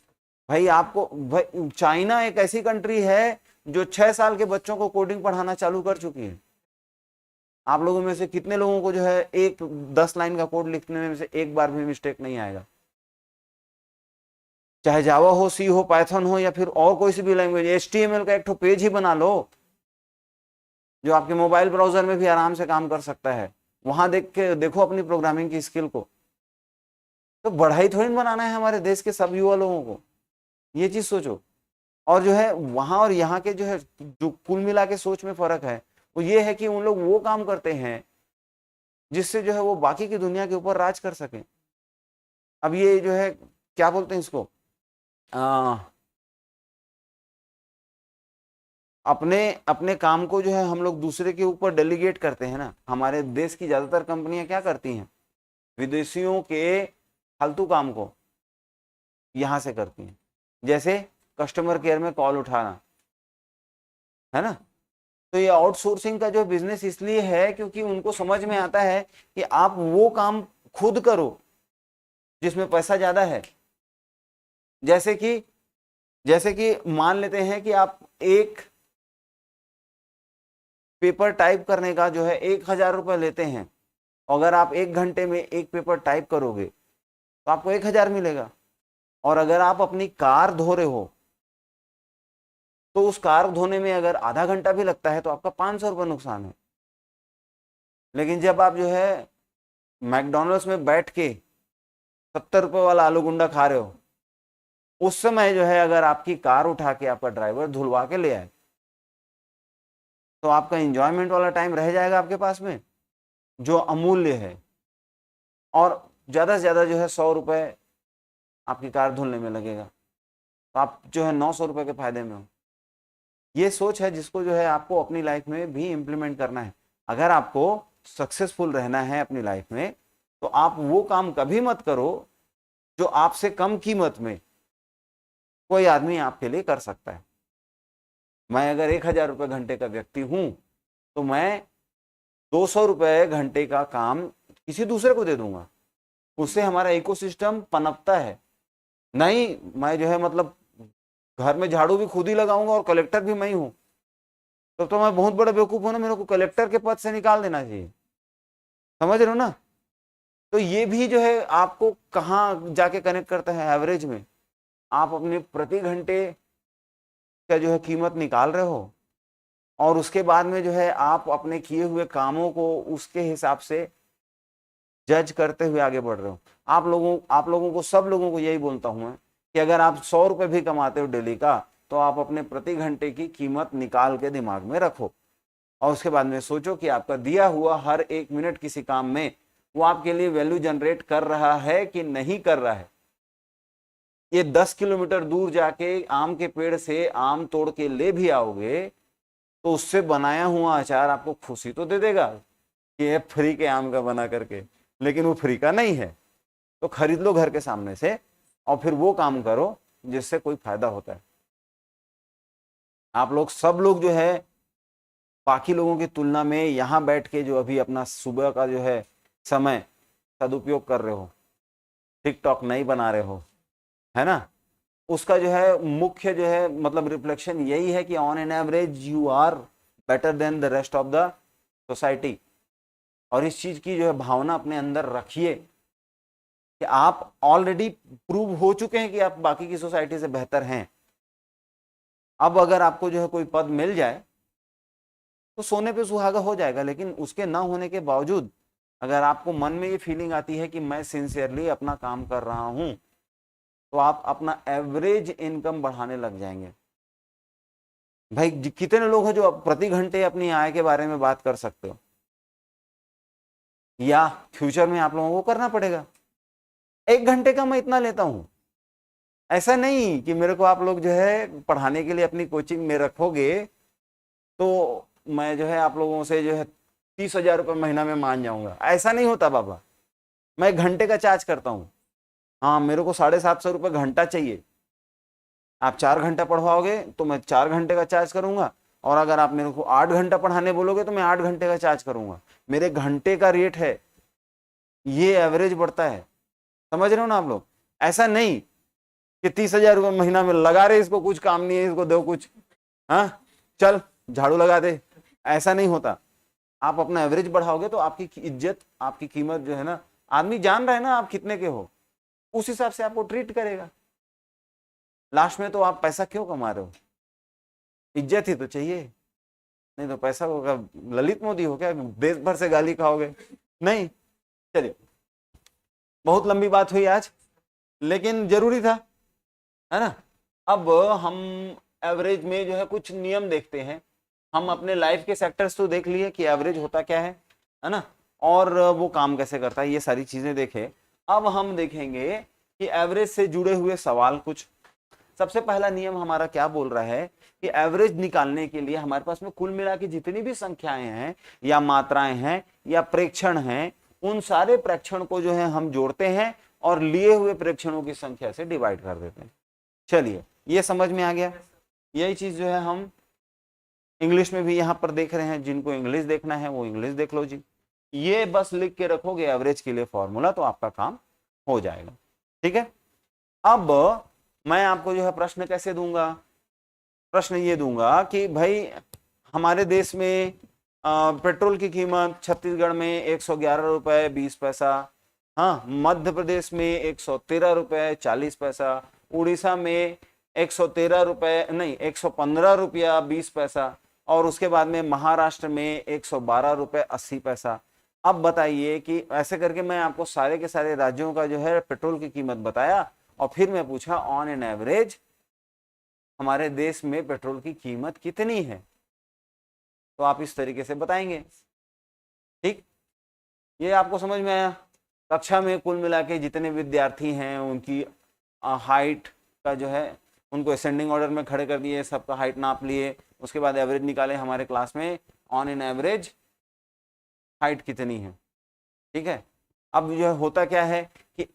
भाई? आपको भाई, चाइना एक ऐसी कंट्री है जो 6 साल के बच्चों को कोडिंग पढ़ाना चालू कर चुकी है। आप लोगों में से कितने लोगों को जो है एक 10 लाइन का कोड लिखने में से एक बार भी मिस्टेक नहीं आएगा? चाहे जावा हो, सी हो, पाइथन हो, या फिर और कोई सी भी लैंग्वेज, एचटीएमएल का एक तो पेज ही बना लो जो आपके मोबाइल ब्राउजर में भी आराम से काम कर सकता है। वहां देख के देखो अपनी प्रोग्रामिंग की स्किल को। तो बढ़ाई थोड़ी बनाना है हमारे देश के सब युवा लोगों को, ये चीज सोचो। और जो है वहां और यहाँ के जो है जो कुल मिला के सोच में फर्क है वो ये है कि उन लोग वो काम करते हैं जिससे जो है वो बाकी की दुनिया के ऊपर राज कर सके। अब ये जो है क्या बोलते हैं इसको, अपने अपने काम को जो है हम लोग दूसरे के ऊपर डेलीगेट करते हैं ना। हमारे देश की ज्यादातर कंपनियां क्या करती हैं, विदेशियों के फालतू काम को यहां से करती हैं। जैसे कस्टमर केयर में कॉल उठाना, है ना। तो ये आउटसोर्सिंग का जो बिजनेस इसलिए है क्योंकि उनको समझ में आता है कि आप वो काम खुद करो जिसमें पैसा ज्यादा है। जैसे कि मान लेते हैं कि आप एक पेपर टाइप करने का जो है 1000 रुपये लेते हैं, अगर आप 1 घंटे में एक पेपर टाइप करोगे तो आपको 1000 मिलेगा। और अगर आप अपनी कार धो रहे हो तो उस कार धोने में अगर आधा घंटा भी लगता है तो आपका 500 रुपये नुकसान है। लेकिन जब आप जो है मैकडोनल्ड्स में बैठ के 70 रुपये वाला आलू गुंडा खा रहे हो, उस समय जो है अगर आपकी कार उठा के आपका ड्राइवर धुलवा के ले आए तो आपका एंजॉयमेंट वाला टाइम रह जाएगा आपके पास में जो अमूल्य है। और ज्यादा से ज्यादा जो है 100 रुपये आपकी कार धुलने में लगेगा, तो आप जो है 900 रुपये के फायदे में हो। ये सोच है जिसको जो है आपको अपनी लाइफ में भी इम्प्लीमेंट करना है। अगर आपको सक्सेसफुल रहना है अपनी लाइफ में तो आप वो काम कभी मत करो जो आपसे कम कीमत में कोई आदमी आपके लिए कर सकता है। मैं अगर 1000 रुपये घंटे का व्यक्ति हूं तो मैं 200 रुपये घंटे का काम किसी दूसरे को दे दूंगा, उससे हमारा इकोसिस्टम पनपता है। नहीं, मैं जो है मतलब घर में झाड़ू भी खुद ही लगाऊंगा और कलेक्टर भी मैं ही हूं, तो मैं बहुत बड़ा बेवकूफ हूं ना, मेरे को कलेक्टर के पद से निकाल देना चाहिए। समझ रहे हो ना। तो ये भी जो है आपको कहाँ जाके कनेक्ट करता है, एवरेज में। आप अपने प्रति घंटे का जो है कीमत निकाल रहे हो और उसके बाद में जो है आप अपने किए हुए कामों को उसके हिसाब से जज करते हुए आगे बढ़ रहे हो। आप लोगों को, सब लोगों को यही बोलता हूं मैं कि अगर आप 100 रुपये भी कमाते हो डेली का तो आप अपने प्रति घंटे की कीमत निकाल के दिमाग में रखो और उसके बाद में सोचो कि आपका दिया हुआ हर 1 मिनट किसी काम में वो आपके लिए वैल्यू जनरेट कर रहा है कि नहीं कर रहा है। ये 10 किलोमीटर दूर जाके आम के पेड़ से आम तोड़ के ले भी आओगे तो उससे बनाया हुआ अचार आपको खुशी तो दे देगा कि ये फ्री के आम का बना करके, लेकिन वो फ्री का नहीं है, तो खरीद लो घर के सामने से और फिर वो काम करो जिससे कोई फायदा होता है। आप लोग सब लोग जो है बाकी लोगों की तुलना में यहाँ बैठ के जो अभी अपना सुबह का जो है समय सदुपयोग कर रहे हो, टिकटॉक नहीं बना रहे हो, है ना, उसका जो है मुख्य जो है मतलब रिफ्लेक्शन यही है कि on an average you are better than the rest of the society. और इस चीज की जो है भावना अपने अंदर रखिए कि आप ऑलरेडी प्रूव हो चुके हैं कि आप बाकी की सोसाइटी से बेहतर हैं। अब अगर आपको जो है कोई पद मिल जाए तो सोने पे सुहागा हो जाएगा, लेकिन उसके ना होने के बावजूद अगर आपको मन में ये फीलिंग आती है कि मैं सिंसियरली अपना काम कर रहा हूं, तो आप अपना एवरेज इनकम बढ़ाने लग जाएंगे। भाई कितने लोग हैं जो प्रति घंटे अपनी आय के बारे में बात कर सकते हो, या फ्यूचर में आप लोगों को करना पड़ेगा। 1 घंटे का मैं इतना लेता हूं, ऐसा नहीं कि मेरे को आप लोग जो है पढ़ाने के लिए अपनी कोचिंग में रखोगे तो मैं जो है आप लोगों से जो है 30,000 रुपये महीना में मान जाऊंगा, ऐसा नहीं होता बाबा। मैं 1 घंटे का चार्ज करता हूँ। हाँ, मेरे को 750 रुपये घंटा चाहिए। आप 4 घंटा पढ़वाओगे तो मैं 4 घंटे का चार्ज करूंगा, और अगर आप मेरे को 8 घंटा पढ़ाने बोलोगे तो मैं 8 घंटे का चार्ज करूंगा। मेरे घंटे का रेट है, ये एवरेज बढ़ता है। समझ रहे हो ना आप लोग? ऐसा नहीं कि 30,000 रुपये महीना में लगा रहे, इसको कुछ काम नहीं है, इसको दो कुछ, हाँ चल झाड़ू लगा दे, ऐसा नहीं होता। आप अपना एवरेज बढ़ाओगे तो आपकी इज्जत, आपकी कीमत जो है ना, आदमी जान रहा है ना आप कितने के हो, उस हिसाब से आपको ट्रीट करेगा। लास्ट में तो आप पैसा क्यों कमा रहे हो? इज्जत ही तो चाहिए, नहीं तो पैसा होगा। ललित मोदी हो क्या, देश भर से गाली खाओगे? नहीं। चलिए, बहुत लंबी बात हुई आज, लेकिन जरूरी था, है ना। अब हम एवरेज में जो है कुछ नियम देखते हैं। हम अपने लाइफ के सेक्टर्स तो देख लिए कि एवरेज होता क्या है ना, और वो काम कैसे करता है, ये सारी चीजें देखे। अब हम देखेंगे कि एवरेज से जुड़े हुए सवाल कुछ। सबसे पहला नियम हमारा क्या बोल रहा है कि एवरेज निकालने के लिए हमारे पास में कुल मिला के जितनी भी संख्याएं हैं या मात्राएं हैं या प्रेक्षण हैं, उन सारे प्रेक्षण को जो है हम जोड़ते हैं और लिए हुए प्रेक्षणों की संख्या से डिवाइड कर देते हैं। चलिए, ये समझ में आ गया। यही चीज जो है हम इंग्लिश में भी यहां पर देख रहे हैं। जिनको इंग्लिश देखना है वो इंग्लिश देख लो जी। ये बस लिख के रखोगे एवरेज के लिए फॉर्मूला, तो आपका काम हो जाएगा। ठीक है। अब मैं आपको जो है प्रश्न कैसे दूंगा? प्रश्न ये दूंगा कि भाई हमारे देश में पेट्रोल की कीमत छत्तीसगढ़ में 111 रुपए 20 पैसा, हाँ, मध्य प्रदेश में 113 रुपए 40 पैसा, उड़ीसा में 113 रुपए नहीं 115 रुपया 20 पैसा, और उसके बाद में महाराष्ट्र में 112 रुपए 80 पैसा। अब बताइए कि ऐसे करके मैं आपको सारे के सारे राज्यों का जो है पेट्रोल की कीमत बताया, और फिर मैं पूछा ऑन एन एवरेज हमारे देश में पेट्रोल की कीमत कितनी है, तो आप इस तरीके से बताएंगे। ठीक, ये आपको समझ में आया? कक्षा में कुल मिला के जितने विद्यार्थी हैं उनकी हाइट का जो है, उनको असेंडिंग ऑर्डर में खड़े कर दिए, सबका हाइट नाप लिए, उसके बाद एवरेज निकाले हमारे क्लास में ऑन एन एवरेज हाइट कितनी है। ठीक है। अब जो होता क्या है कि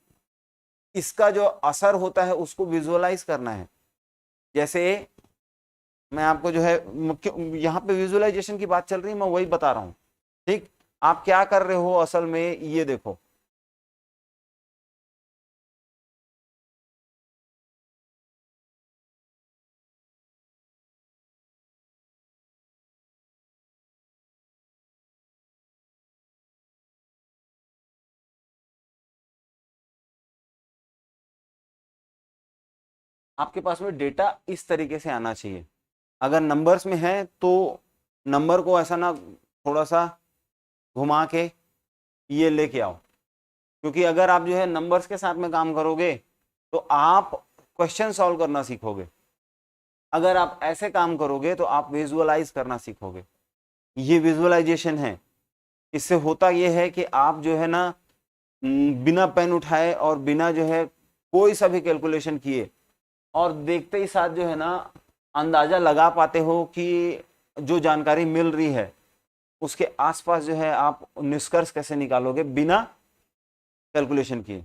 इसका जो असर होता है उसको विजुअलाइज करना है। जैसे मैं आपको जो है यहाँ पे विजुअलाइजेशन की बात चल रही है, मैं वही बता रहा हूँ। ठीक, आप क्या कर रहे हो असल में, ये देखो। आपके पास में डेटा इस तरीके से आना चाहिए। अगर नंबर्स में है तो नंबर को ऐसा ना थोड़ा सा घुमा के ये लेके आओ, क्योंकि अगर आप जो है नंबर्स के साथ में काम करोगे तो आप क्वेश्चन सॉल्व करना सीखोगे। अगर आप ऐसे काम करोगे तो आप विजुअलाइज करना सीखोगे। ये विजुअलाइजेशन है। इससे होता ये है कि आप जो है ना बिना पेन उठाए और बिना जो है कोई सा भी कैलकुलेशन किए और देखते ही साथ जो है ना अंदाजा लगा पाते हो कि जो जानकारी मिल रही है उसके आसपास जो है आप निष्कर्ष कैसे निकालोगे बिना कैलकुलेशन किए।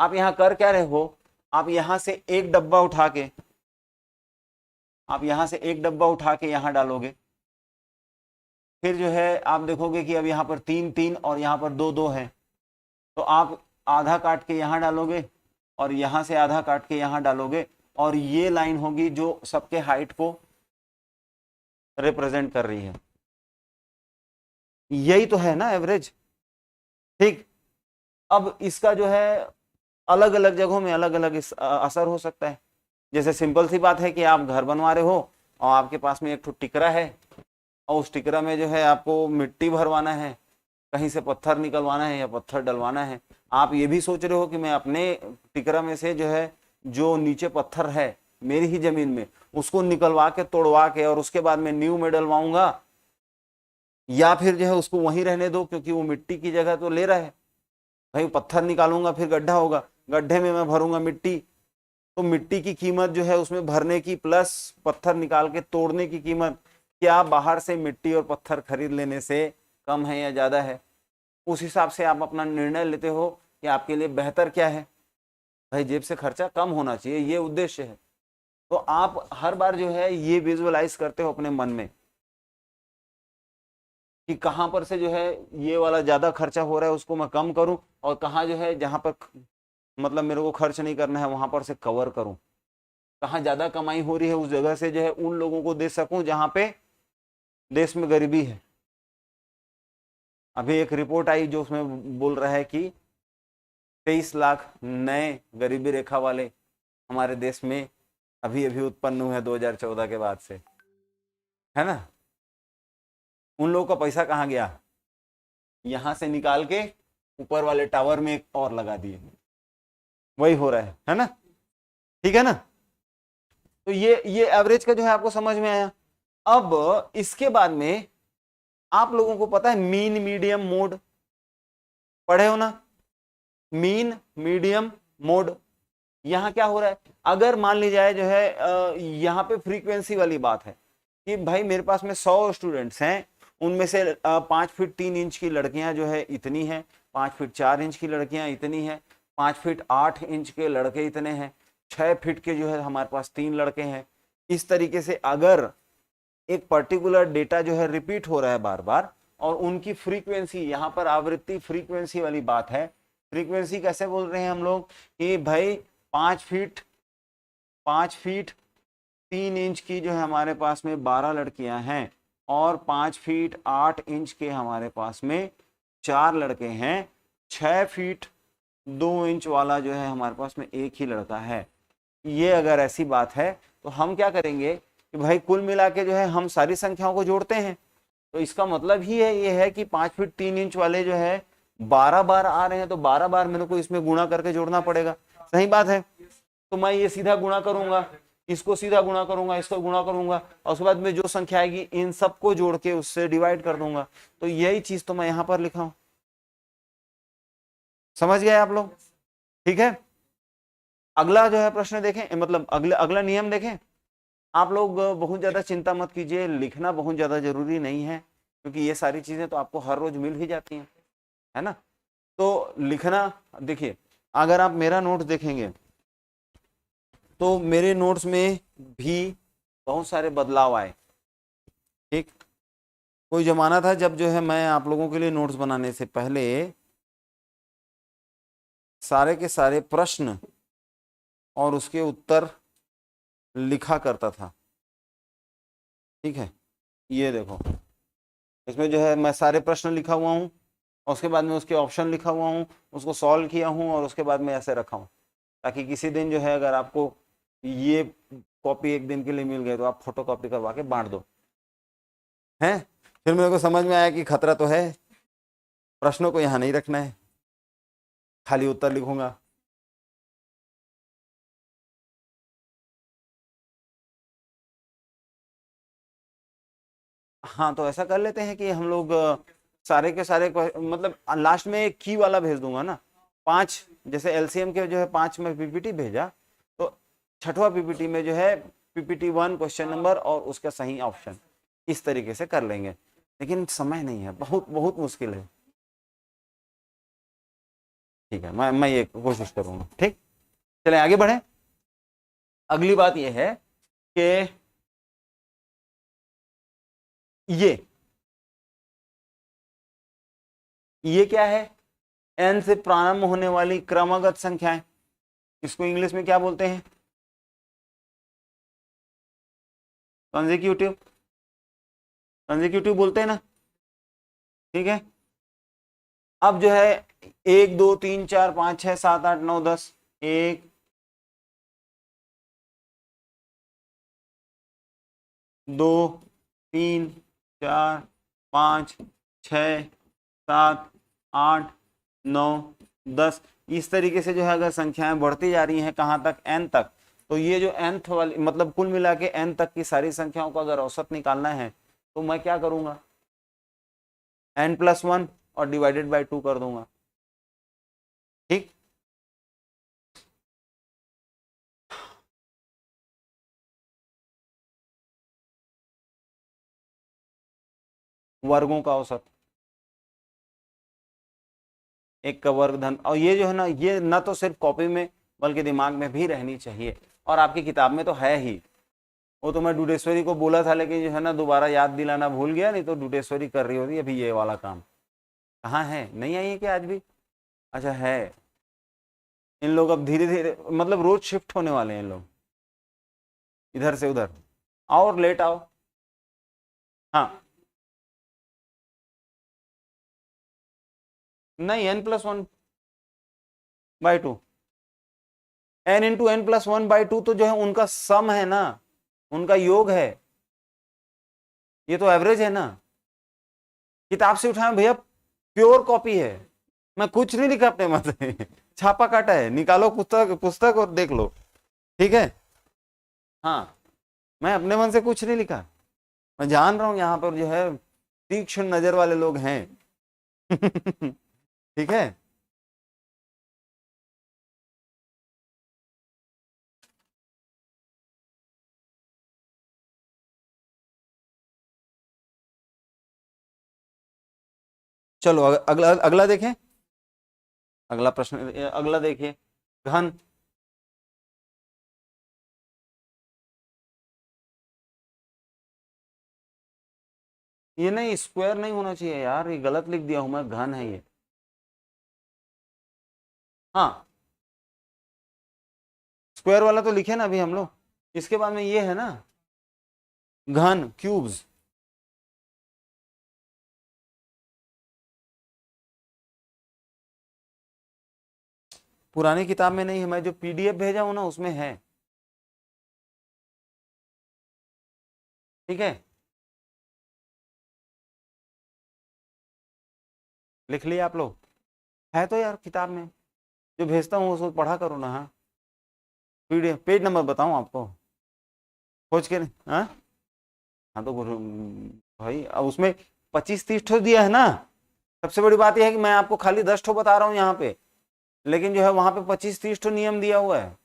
आप यहाँ कर क्या रहे हो, आप यहाँ से एक डब्बा उठा के, आप यहाँ से एक डब्बा उठा के यहाँ डालोगे, फिर जो है आप देखोगे कि अब यहाँ पर 3 3 और यहाँ पर 2 2 है, तो आप आधा काट के यहाँ डालोगे और यहाँ से आधा काट के यहाँ डालोगे, और ये लाइन होगी जो सबके हाइट को रिप्रेजेंट कर रही है। यही तो है ना एवरेज, ठीक। अब इसका जो है अलग अलग जगहों में अलग अलग असर हो सकता है। जैसे सिंपल सी बात है कि आप घर बनवा रहे हो और आपके पास में एक ठो टिकरा है, और उस टिकरा में जो है आपको मिट्टी भरवाना है, कहीं से पत्थर निकलवाना है या पत्थर डलवाना है। आप ये भी सोच रहे हो कि मैं अपने टिकरा में से जो है जो नीचे पत्थर है मेरी ही जमीन में, उसको निकलवा के तोड़वा के और उसके बाद मैं न्यू में डलवाऊंगा, या फिर जो है उसको वहीं रहने दो क्योंकि वो मिट्टी की जगह तो ले रहा है। भाई पत्थर निकालूंगा फिर गड्ढा होगा, गड्ढे में मैं भरूंगा मिट्टी, तो मिट्टी की कीमत जो है उसमें भरने की प्लस पत्थर निकाल के तोड़ने की कीमत क्या बाहर से मिट्टी और पत्थर खरीद लेने से कम है या ज्यादा है? उस हिसाब से आप अपना निर्णय लेते हो कि आपके लिए बेहतर क्या है। भाई जेब से खर्चा कम होना चाहिए, ये उद्देश्य है। तो आप हर बार जो है ये विजुअलाइज करते हो अपने मन में कि कहां पर से जो है ये वाला ज्यादा खर्चा हो रहा है उसको मैं कम करूं, और कहां जो है जहां पर मतलब मेरे को खर्च नहीं करना है वहां पर से कवर करूं, कहां ज्यादा कमाई हो रही है उस जगह से जो है उन लोगों को दे सकूं जहां पे देश में गरीबी है। अभी एक रिपोर्ट आई जो उसमें बोल रहा है कि 23 लाख नए गरीबी रेखा वाले हमारे देश में अभी अभी उत्पन्न हुए हैं 2014 के बाद से, है ना। उन लोगों का पैसा कहाँ गया? यहां से निकाल के ऊपर वाले टावर में एक और लगा दिए, वही हो रहा है ना, ठीक है ना। तो ये एवरेज का जो है आपको समझ में आया। अब इसके बाद में आप लोगों को पता है मीन मीडियम मोड, पढ़े हो ना, मीन मीडियम मोड। यहां क्या हो रहा है, अगर मान ली जाए जो है यहाँ पे फ्रीक्वेंसी वाली बात है कि भाई मेरे पास में 100 स्टूडेंट्स हैं, उनमें से 5 फीट 3 इंच की लड़कियां जो है इतनी है, 5 फीट 4 इंच की लड़कियां इतनी है, 5 फीट 8 इंच के लड़के इतने हैं, 6 फीट के जो है हमारे पास 3 लड़के हैं। इस तरीके से अगर एक पर्टिकुलर डेटा जो है रिपीट हो रहा है बार बार, और उनकी फ्रीक्वेंसी, यहाँ पर आवृत्ति फ्रीक्वेंसी वाली बात है। फ्रीक्वेंसी कैसे बोल रहे हैं हम लोग कि भाई 5 फीट 3 इंच की जो है हमारे पास में 12 लड़कियां हैं, और 5 फीट 8 इंच के हमारे पास में 4 लड़के हैं, 6 फीट 2 इंच वाला जो है हमारे पास में एक ही लड़का है। ये अगर ऐसी बात है तो हम क्या करेंगे कि भाई कुल मिला के जो है हम सारी संख्याओं को जोड़ते हैं। तो इसका मतलब ही है ये है कि 5 फीट 3 इंच वाले जो है 12 बार आ रहे हैं, तो 12 बार मेरे को इसमें गुणा करके जोड़ना पड़ेगा। सही बात है। तो मैं ये सीधा गुणा करूंगा, इसको सीधा गुणा करूंगा, इसको गुणा करूंगा, और उसके बाद में जो संख्या आएगी इन सबको जोड़ के उससे डिवाइड कर दूंगा। तो यही चीज तो मैं यहां पर लिखा हूं। समझ गए आप लोग? ठीक है। अगला जो है प्रश्न देखें, मतलब अगला नियम देखें। आप लोग बहुत ज्यादा चिंता मत कीजिए, लिखना बहुत ज्यादा जरूरी नहीं है क्योंकि ये सारी चीजें तो आपको हर रोज मिल ही जाती हैं, है ना। तो लिखना, देखिए अगर आप मेरा नोट्स देखेंगे तो मेरे नोट्स में भी बहुत सारे बदलाव आए। ठीक, कोई जमाना था जब जो है मैं आप लोगों के लिए नोट्स बनाने से पहले सारे के सारे प्रश्न और उसके उत्तर लिखा करता था। ठीक है, ये देखो इसमें जो है मैं सारे प्रश्न लिखा हुआ हूँ और उसके बाद में उसके ऑप्शन लिखा हुआ हूँ, उसको सॉल्व किया हूँ और उसके बाद में ऐसे रखा हूँ, ताकि किसी दिन जो है अगर आपको ये कॉपी एक दिन के लिए मिल गए तो आप फोटो कॉपी करवा के बांट दो। हैं, फिर मेरे को समझ में आया कि खतरा तो है, प्रश्नों को यहाँ नहीं रखना है, खाली उत्तर लिखूंगा। हाँ, तो ऐसा कर लेते हैं कि हम लोग सारे के सारे मतलब लास्ट में एक की वाला भेज दूंगा ना, 5 जैसे एलसीएम के जो है 5 में पीपीटी भेजा, तो 6वां पीपीटी में जो है पीपीटी 1 क्वेश्चन नंबर और उसका सही ऑप्शन, इस तरीके से कर लेंगे। लेकिन समय नहीं है, बहुत बहुत मुश्किल है। ठीक है, मैं ये कोशिश करूंगा। ठीक, चले आगे बढ़े। अगली बात ये है कि ये क्या है? n से प्रारंभ होने वाली क्रमगत संख्याएं, इसको इंग्लिश में क्या बोलते हैं? कंसेक्यूटिव, कंसेक्यूटिव बोलते हैं ना। ठीक है, अब जो है 1 2 3 4 5 6 7 8 9 10, 1 2 3 4 5 6 7 8 9 10, इस तरीके से जो है अगर संख्याएं बढ़ती जा रही हैं कहां तक? n तक। तो ये जो nth वाली मतलब कुल मिला के n तक की सारी संख्याओं का अगर औसत निकालना है तो मैं क्या करूंगा? n+1 और डिवाइडेड बाय 2 कर दूंगा। ठीक, वर्गों का औसत, एक का वर्ग धन। और ये जो है ना, ये ना तो सिर्फ कॉपी में बल्कि दिमाग में भी रहनी चाहिए, और आपकी किताब में तो है ही। वो तो मैं डुडेश्वरी को बोला था, लेकिन जो है ना दोबारा याद दिलाना भूल गया, नहीं तो डुडेश्वरी कर रही होती अभी ये वाला काम। कहाँ है? नहीं आई है क्या आज भी? अच्छा है। इन लोग अब धीरे धीरे मतलब रोज शिफ्ट होने वाले हैं इन लोग इधर से उधर। आओ और लेट आओ। हाँ, नहीं, n+1/2, n×n+1/2 तो जो है उनका सम है ना, उनका योग है। ये तो एवरेज है ना। किताब से उठाए भैया, प्योर कॉपी है, मैं कुछ नहीं लिखा अपने मन से छापा काटा है, निकालो पुस्तक पुस्तक और देख लो। ठीक है, हाँ, मैं अपने मन से कुछ नहीं लिखा। मैं जान रहा हूं यहाँ पर जो है तीक्ष्ण नजर वाले लोग हैं ठीक है, चलो अगला अगला देखें। अगला प्रश्न, अगला देखिए, घन। ये नहीं, स्क्वायर नहीं होना चाहिए यार, ये गलत लिख दिया हूं मैं, घन है ये। हाँ, स्क्वायर वाला तो लिखे ना अभी हम लोग, इसके बाद में ये है ना घन, क्यूब्स। पुरानी किताब में नहीं है, मैं जो पीडीएफ भेजा हूं ना उसमें है। ठीक है, लिख लिया आप लोग? है तो यार किताब में, जो भेजता हूँ उसको पढ़ा करो ना। हाँ, पीडीएफ पेज नंबर बताऊं आपको? खोज के हाँ, हाँ तो भाई अब उसमें 25-30 ठो दिया है ना। सबसे बड़ी बात यह है कि मैं आपको खाली 10 ठो बता रहा हूँ यहाँ पे, लेकिन जो है वहां पे 25-30 ठो नियम दिया हुआ है।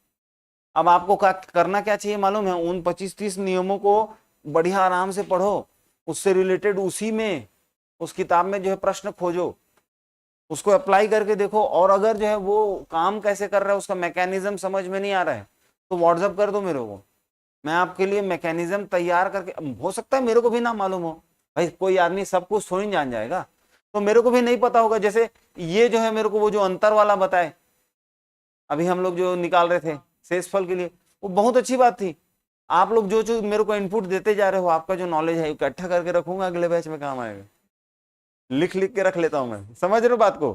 अब आपको करना क्या चाहिए मालूम है? उन 25-30 नियमों को बढ़िया आराम से पढ़ो, उससे रिलेटेड उसी में उस किताब में जो है प्रश्न खोजो, उसको अप्लाई करके देखो, और अगर जो है वो काम कैसे कर रहा है उसका मैकेनिज्म समझ में नहीं आ रहा है तो व्हाट्सअप कर दो मेरे को, मैं आपके लिए मैकेनिज्म तैयार करके, हो सकता है मेरे को भी ना मालूम हो भाई, कोई आदमी सब कुछ थोड़ी जान जाएगा, तो मेरे को भी नहीं पता होगा। जैसे ये जो है मेरे को वो जो अंतर वाला बताए अभी हम लोग जो निकाल रहे थे शेषफल के लिए, वो बहुत अच्छी बात थी। आप लोग जो जो मेरे को इनपुट देते जा रहे हो, आपका जो नॉलेज है इकट्ठा करके रखूंगा, अगले बैच में काम आएगा। लिख लिख के रख लेता हूं मैं, समझ रहे हो बात को?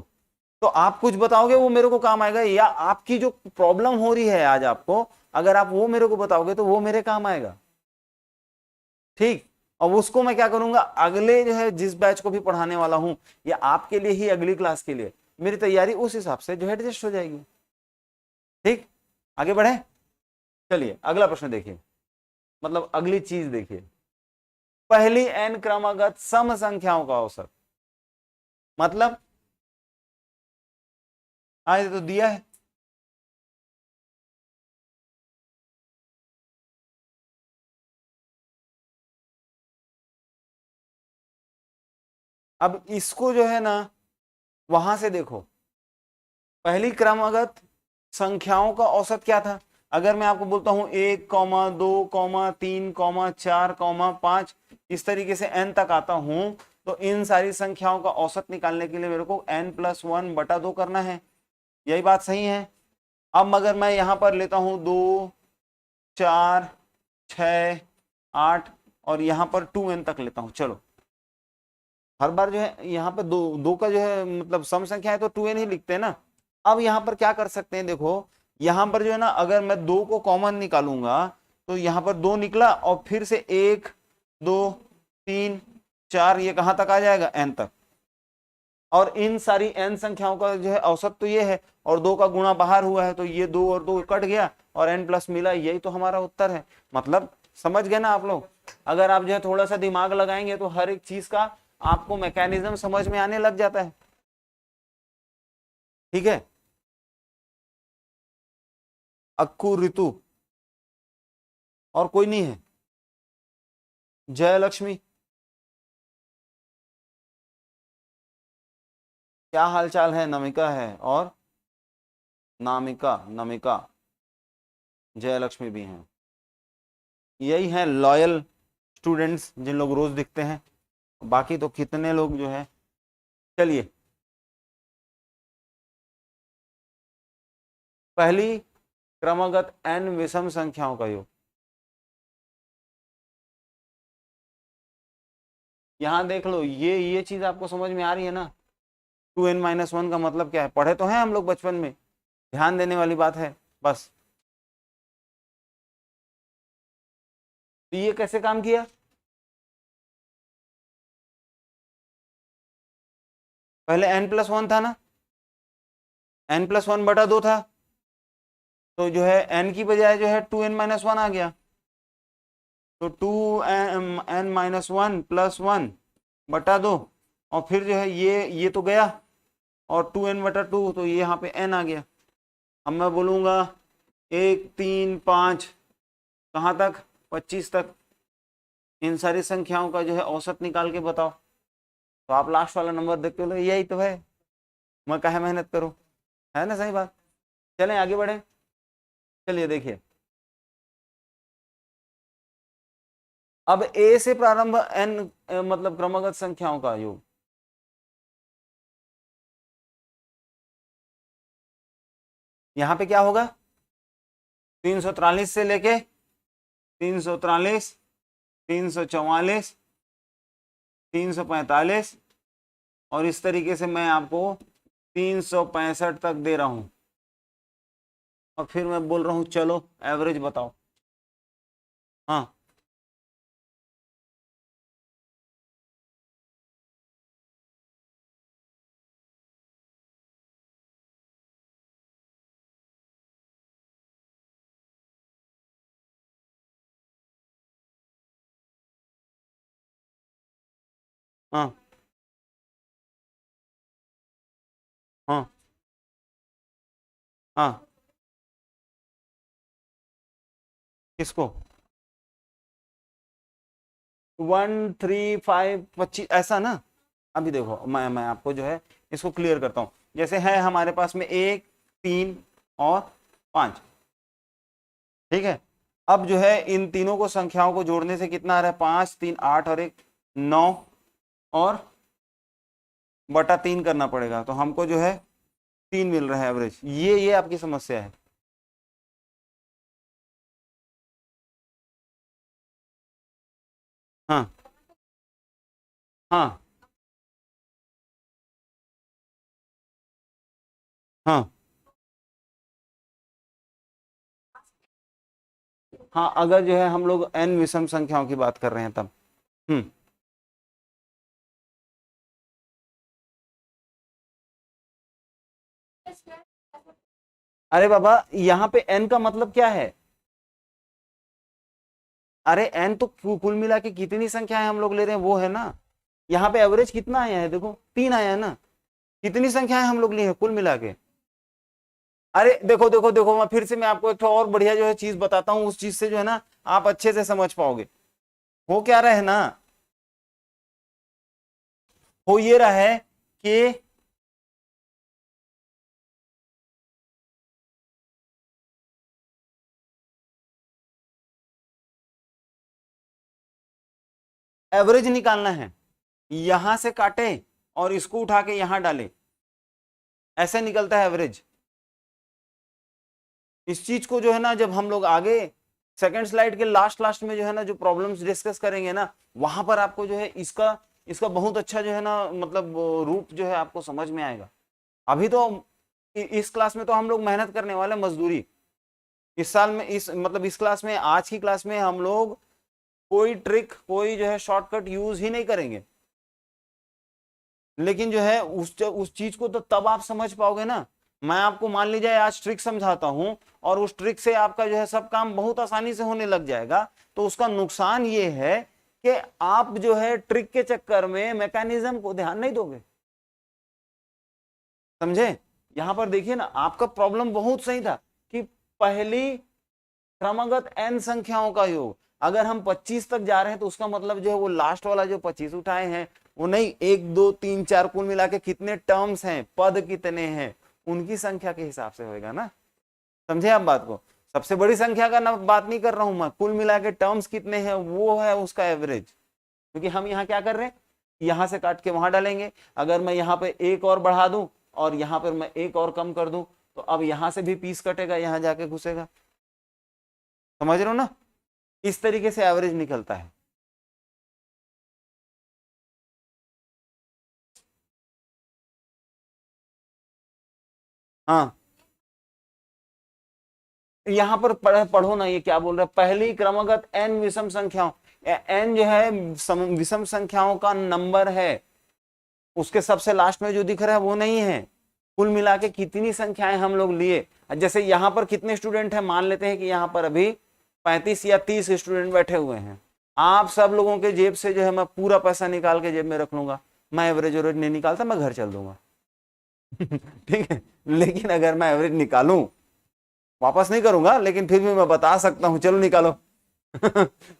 तो आप कुछ बताओगे वो मेरे को काम आएगा, या आपकी जो प्रॉब्लम हो रही है आज आपको, अगर आप वो मेरे को बताओगे तो वो मेरे काम आएगा। ठीक, और उसको मैं क्या करूंगा, अगले जो है जिस बैच को भी पढ़ाने वाला हूं या आपके लिए ही अगली क्लास के लिए मेरी तैयारी उस हिसाब से जो है एडजस्ट हो जाएगी। ठीक, आगे बढ़े। चलिए अगला प्रश्न देखिए, मतलब अगली चीज देखिए, पहली n क्रमागत सम संख्याओं का औसत। मतलब आज तो दिया है, अब इसको जो है ना वहां से देखो, पहली क्रमागत संख्याओं का औसत क्या था? अगर मैं आपको बोलता हूं 1, 2, 3, 4, 5, इस तरीके से n तक आता हूं, तो इन सारी संख्याओं का औसत निकालने के लिए मेरे को n+1/2 करना है। यही बात सही है। अब अगर मैं यहां पर लेता हूं 2, 4, 6, 8 और यहां पर 2n तक लेता हूं, चलो हर बार जो है यहाँ पे दो का जो है मतलब सम संख्या है तो 2n ही लिखते हैं ना। अब यहाँ पर क्या कर सकते हैं, देखो यहाँ पर जो है ना, अगर मैं 2 को कॉमन निकालूंगा तो यहाँ पर 2 निकला और फिर से 1, 2, 3, 4, ये कहां तक आ जाएगा? n तक। और इन सारी n संख्याओं का जो है औसत तो ये है, और 2 का गुणा बाहर हुआ है तो ये 2 और 2 कट गया और n प्लस मिला, यही तो हमारा उत्तर है। मतलब समझ गए ना आप लोग? अगर आप जो है थोड़ा सा दिमाग लगाएंगे तो हर एक चीज का आपको मैकेनिज्म समझ में आने लग जाता है। ठीक है। अक्कू, ऋतु और कोई नहीं है? जयलक्ष्मी, क्या हालचाल है? नमिका है और नामिका, नमिका, जयलक्ष्मी भी हैं। यही है लॉयल स्टूडेंट्स जिन लोग रोज दिखते हैं, बाकी तो कितने लोग जो है। चलिए, पहली क्रमागत n विषम संख्याओं का योग। यहां देख लो, ये चीज आपको समझ में आ रही है ना? 2n-1 का मतलब क्या है? पढ़े तो हैं हम लोग बचपन में, ध्यान देने वाली बात है बस। तो ये कैसे काम किया? पहले n+1 था ना, n+1/2 था, तो जो है n की बजाय जो है 2n-1 आ गया, तो 2n-1 + 1/2, और फिर जो है ये तो गया, और 2n/2, तो ये यहाँ पे n आ गया। अब मैं बोलूंगा 1, 3, 5, कहाँ तक? 25 तक। इन सारी संख्याओं का जो है औसत निकाल के बताओ। तो आप लास्ट वाला नंबर देखते हो, यही तो है, मैं कहे मेहनत करो, है ना? सही बात। चलें आगे बढ़े। चलिए देखिए, अब a से प्रारंभ n मतलब क्रमागत संख्याओं का योग। यहां पे क्या होगा? 343 से लेके 343, 344, 345, और इस तरीके से मैं आपको 365 तक दे रहा हूं, और फिर मैं बोल रहा हूं चलो एवरेज बताओ। हाँ, हाँ, हाँ, हाँ, किसको? 1, 3, 5, 25 ऐसा ना? अभी देखो, मैं आपको जो है इसको क्लियर करता हूं। जैसे है हमारे पास में 1, 3 और 5, ठीक है। अब जो है इन तीनों को संख्याओं को जोड़ने से कितना आ रहा है? 5, 3, 8 और 1, 9, और बटा 3 करना पड़ेगा, तो हमको जो है 3 मिल रहा है एवरेज। ये आपकी समस्या है। हाँ, हाँ, हाँ, हाँ, अगर जो है हम लोग n विषम संख्याओं की बात कर रहे हैं तब। हम्म। अरे बाबा, यहाँ पे n का मतलब क्या है? अरे n तो कुल मिला के कितनी संख्याएं हम लोग ले रहे हैं वो है ना। यहाँ पे एवरेज कितना आया है? देखो 3 आया है ना। कितनी संख्याएं हम लोग लिए हैं कुल मिला के? अरे देखो देखो देखो, मैं आपको एक और बढ़िया जो है चीज बताता हूँ, उस चीज से जो है ना आप अच्छे से समझ पाओगे। हो क्या रहा है ना, हो ये रहा है कि एवरेज निकालना है, यहां से काटे और इसको उठा के यहां डाले, ऐसे निकलता है एवरेज। इस चीज को जो है ना, जब हम लोग आगे सेकंड स्लाइड के लास्ट में जो है ना, जो प्रॉब्लम्स डिस्कस करेंगे ना, वहां पर आपको जो है इसका इसका बहुत अच्छा जो है ना, मतलब रूप जो है आपको समझ में आएगा। अभी तो इस क्लास में तो हम लोग मेहनत करने वाले, मजदूरी। इस साल में, इस मतलब इस क्लास में, आज की क्लास में हम लोग कोई ट्रिक, कोई जो है शॉर्टकट यूज ही नहीं करेंगे। लेकिन जो है उस चीज को तो तब आप समझ पाओगे ना। मैं आपको मान लीजिए आज ट्रिक समझाता हूं और उस ट्रिक से आपका जो है सब काम बहुत आसानी से होने लग जाएगा, तो उसका नुकसान ये है कि आप जो है ट्रिक के चक्कर में मैकेनिज्म को ध्यान नहीं दोगे। समझे? यहां पर देखिए ना, आपका प्रॉब्लम बहुत सही था कि पहली क्रमगत n संख्याओं का योग, अगर हम 25 तक जा रहे हैं तो उसका मतलब जो है वो लास्ट वाला जो 25 उठाए हैं वो नहीं, 1 2 3 4 कुल मिला के कितने टर्म्स हैं, पद कितने हैं, उनकी संख्या के हिसाब से होएगा ना। समझे आप बात को? सबसे बड़ी संख्या का ना बात नहीं कर रहा हूं मैं, कुल मिला के टर्म्स कितने हैं वो है उसका एवरेज। क्योंकि हम यहाँ क्या कर रहे हैं, यहां से काट के वहां डालेंगे। अगर मैं यहाँ पे एक और बढ़ा दूं और यहाँ पर मैं एक और कम कर दूं, तो अब यहां से भी पीस कटेगा, यहां जाके घुसेगा। समझ रहे हो ना? इस तरीके से एवरेज निकलता है। हाँ, यहां पर पढ़ो ना, ये क्या बोल रहा है, पहली क्रमगत n विषम संख्याओं, n जो है विषम संख्याओं का नंबर है, उसके सबसे लास्ट में जो दिख रहा है वो नहीं है। कुल मिला के कितनी संख्याएं हम लोग लिए, जैसे यहां पर कितने स्टूडेंट हैं, मान लेते हैं कि यहां पर अभी 35 या 30 स्टूडेंट बैठे हुए हैं। आप सब लोगों के जेब से जो है मैं पूरा पैसा निकाल के जेब में रख लूंगा, मैं एवरेज एवरेज नहीं निकालता, मैं घर चल दूंगा। ठीक है, लेकिन अगर मैं एवरेज निकालूं, वापस नहीं करूंगा लेकिन फिर भी मैं बता सकता हूं, चलो निकालो।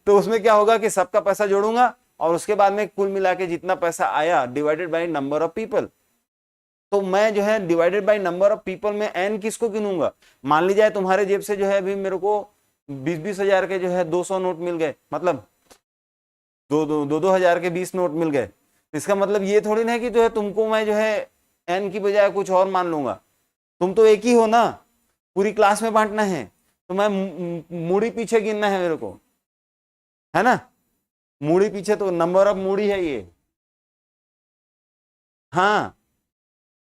तो उसमें क्या होगा कि सबका पैसा जोड़ूंगा और उसके बाद में कुल मिला के जितना पैसा आया divided by number of people. तो मैं जो है divided by number of people में एन किसको गिनूंगा। मान लीजिए तुम्हारे जेब से जो है अभी मेरे को 20-20 हजार के जो है 200 नोट मिल गए, मतलब 2-2 हजार के 20 नोट मिल गए। इसका मतलब ये थोड़ी ना है कि जो है तुमको मैं जो है एन की बजाय कुछ और मान लूंगा। तुम तो एक ही हो ना, पूरी क्लास में बांटना है, तो मैं मूड़ी पीछे गिनना है मेरे को, है ना? मूड़ी पीछे तो नंबर ऑफ मूड़ी है ये। हाँ,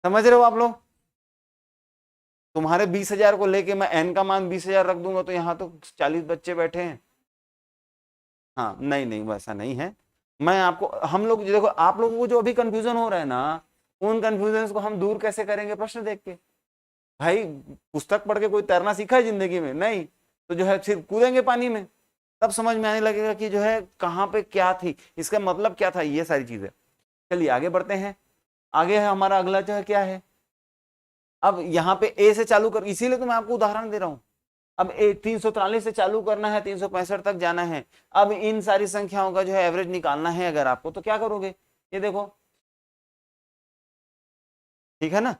समझ रहे हो आप लोग? तुम्हारे 20 हजार को लेके मैं एन का मान 20 हजार रख दूंगा तो यहाँ तो 40 बच्चे बैठे हैं। हाँ, नहीं नहीं वैसा नहीं है। मैं आपको, हम लोग देखो, आप लोगों को जो अभी कंफ्यूजन हो रहा है ना, उन कंफ्यूजन को हम दूर कैसे करेंगे, प्रश्न देख के। भाई पुस्तक पढ़ के कोई तैरना सीखा है जिंदगी में? नहीं। तो जो है सिर्फ कूदेंगे पानी में, तब समझ में आने लगेगा कि जो है कहाँ पे क्या थी, इसका मतलब क्या था, ये सारी चीजें। चलिए आगे बढ़ते हैं। आगे है हमारा अगला जो है क्या है, अब यहाँ पे ए से चालू कर, इसीलिए तो मैं आपको उदाहरण दे रहा हूं। अब 343 से चालू करना है, 365 तक जाना है। अब इन सारी संख्याओं का जो है एवरेज निकालना है अगर आपको, तो क्या करोगे, ये देखो, ठीक है ना?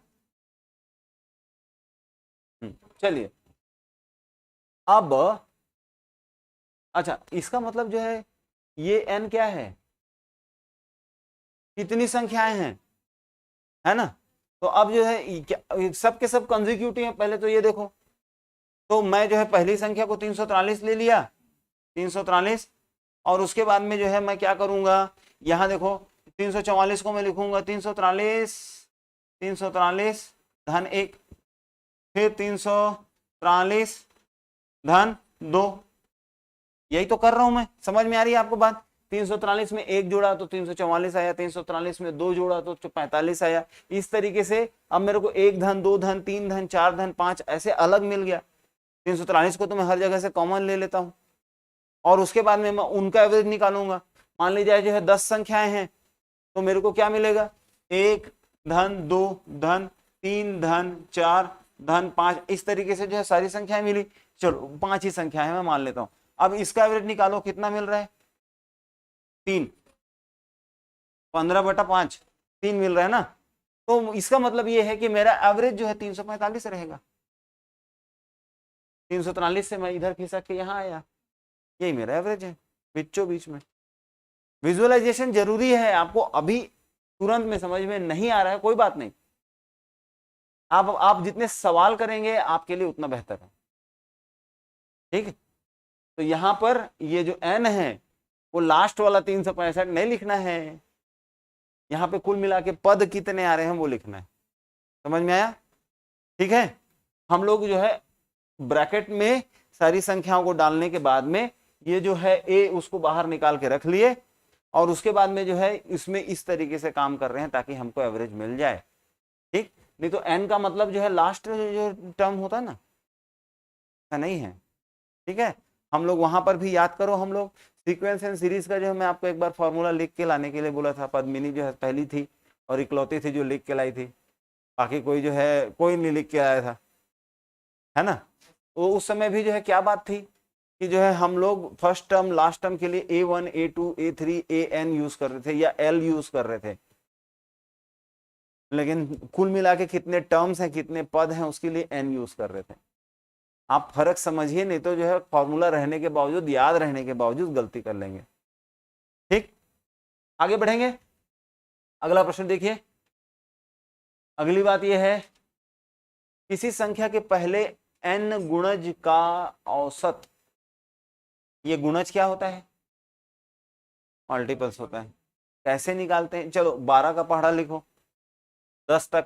चलिए अब, अच्छा इसका मतलब जो है ये n क्या है, कितनी संख्याएं हैं, है ना? तो अब जो है सब के सब कंजिक्यूटिव है। पहले तो ये देखो, तो मैं जो है पहली संख्या को 343 ले लिया, 343, और उसके बाद में जो है मैं क्या करूंगा, यहां देखो 344 को मैं लिखूंगा 343, 343 धन 1, फिर 343 धन 2। यही तो कर रहा हूं मैं, समझ में आ रही है आपको बात? 343 में 1 जोड़ा तो 344 आया, 343 में 2 जोड़ा तो 45 आया। इस तरीके से अब मेरे को 1 धन 2 धन 3 धन 4 धन 5 ऐसे अलग मिल गया। 343 को तो मैं हर जगह से कॉमन ले लेता हूं और उसके बाद में मैं उनका एवरेज निकालूंगा। मान लीजिए जो है 10 संख्याएं हैं, तो मेरे को क्या मिलेगा, 1 धन 2 धन 3 धन 4 धन 5, इस तरीके से जो है सारी संख्याएं मिली। चलो 5 ही संख्याएं मैं मान लेता हूं। अब इसका एवरेज निकालो, कितना मिल रहा है, 3, 15/5, 3 मिल रहा है ना? तो इसका मतलब ये है कि मेरा एवरेज जो है 345 रहेगा। 343 से मैं इधर खिसक के यहाँ आया, यही मेरा एवरेज है बीचों बीच में। विजुअलाइजेशन जरूरी है, आपको अभी तुरंत में समझ में नहीं आ रहा है कोई बात नहीं, आप जितने सवाल करेंगे आपके लिए उतना बेहतर है, ठीक है। तो यहां पर ये जो n है वो लास्ट वाला 365 नहीं लिखना है, यहां पे कुल मिला के पद कितने आ रहे हैं वो लिखना है, समझ में आया, ठीक है। हम लोग जो है ब्रैकेट में सारी संख्याओं को डालने के बाद में ये जो है a उसको बाहर निकाल के रख लिए, और उसके बाद में जो है इसमें इस तरीके से काम कर रहे हैं ताकि हमको एवरेज मिल जाए, ठीक। नहीं तो n का मतलब जो है लास्ट जो टर्म होता है ना, ऐसा नहीं है, ठीक है। हम लोग वहां पर भी याद करो, हम लोग सीक्वेंस एंड सीरीज का जो है मैं आपको एक बार फॉर्मूला लिख के लाने के लिए बोला था, पद्मिनी जो है पहली थी और इकलौती थी जो लिख के लाई थी, बाकी कोई जो है कोई नहीं लिख के आया था, है ना। तो उस समय भी जो है क्या बात थी कि जो है हम लोग फर्स्ट टर्म लास्ट टर्म के लिए A1 A2 A3 AN use कर रहे थे या L यूज कर रहे थे, लेकिन कुल मिला के कितने टर्म्स हैं कितने पद हैं उसके लिए n यूज कर रहे थे। आप फर्क समझिए, नहीं तो जो है फॉर्मूला रहने के बावजूद, याद रहने के बावजूद गलती कर लेंगे, ठीक। आगे बढ़ेंगे, अगला प्रश्न देखिए। अगली बात यह है, किसी संख्या के पहले n गुणज का औसत, ये गुणज क्या होता है, मल्टीपल्स होता है, कैसे निकालते हैं, चलो 12 का पहाड़ा लिखो 10 तक,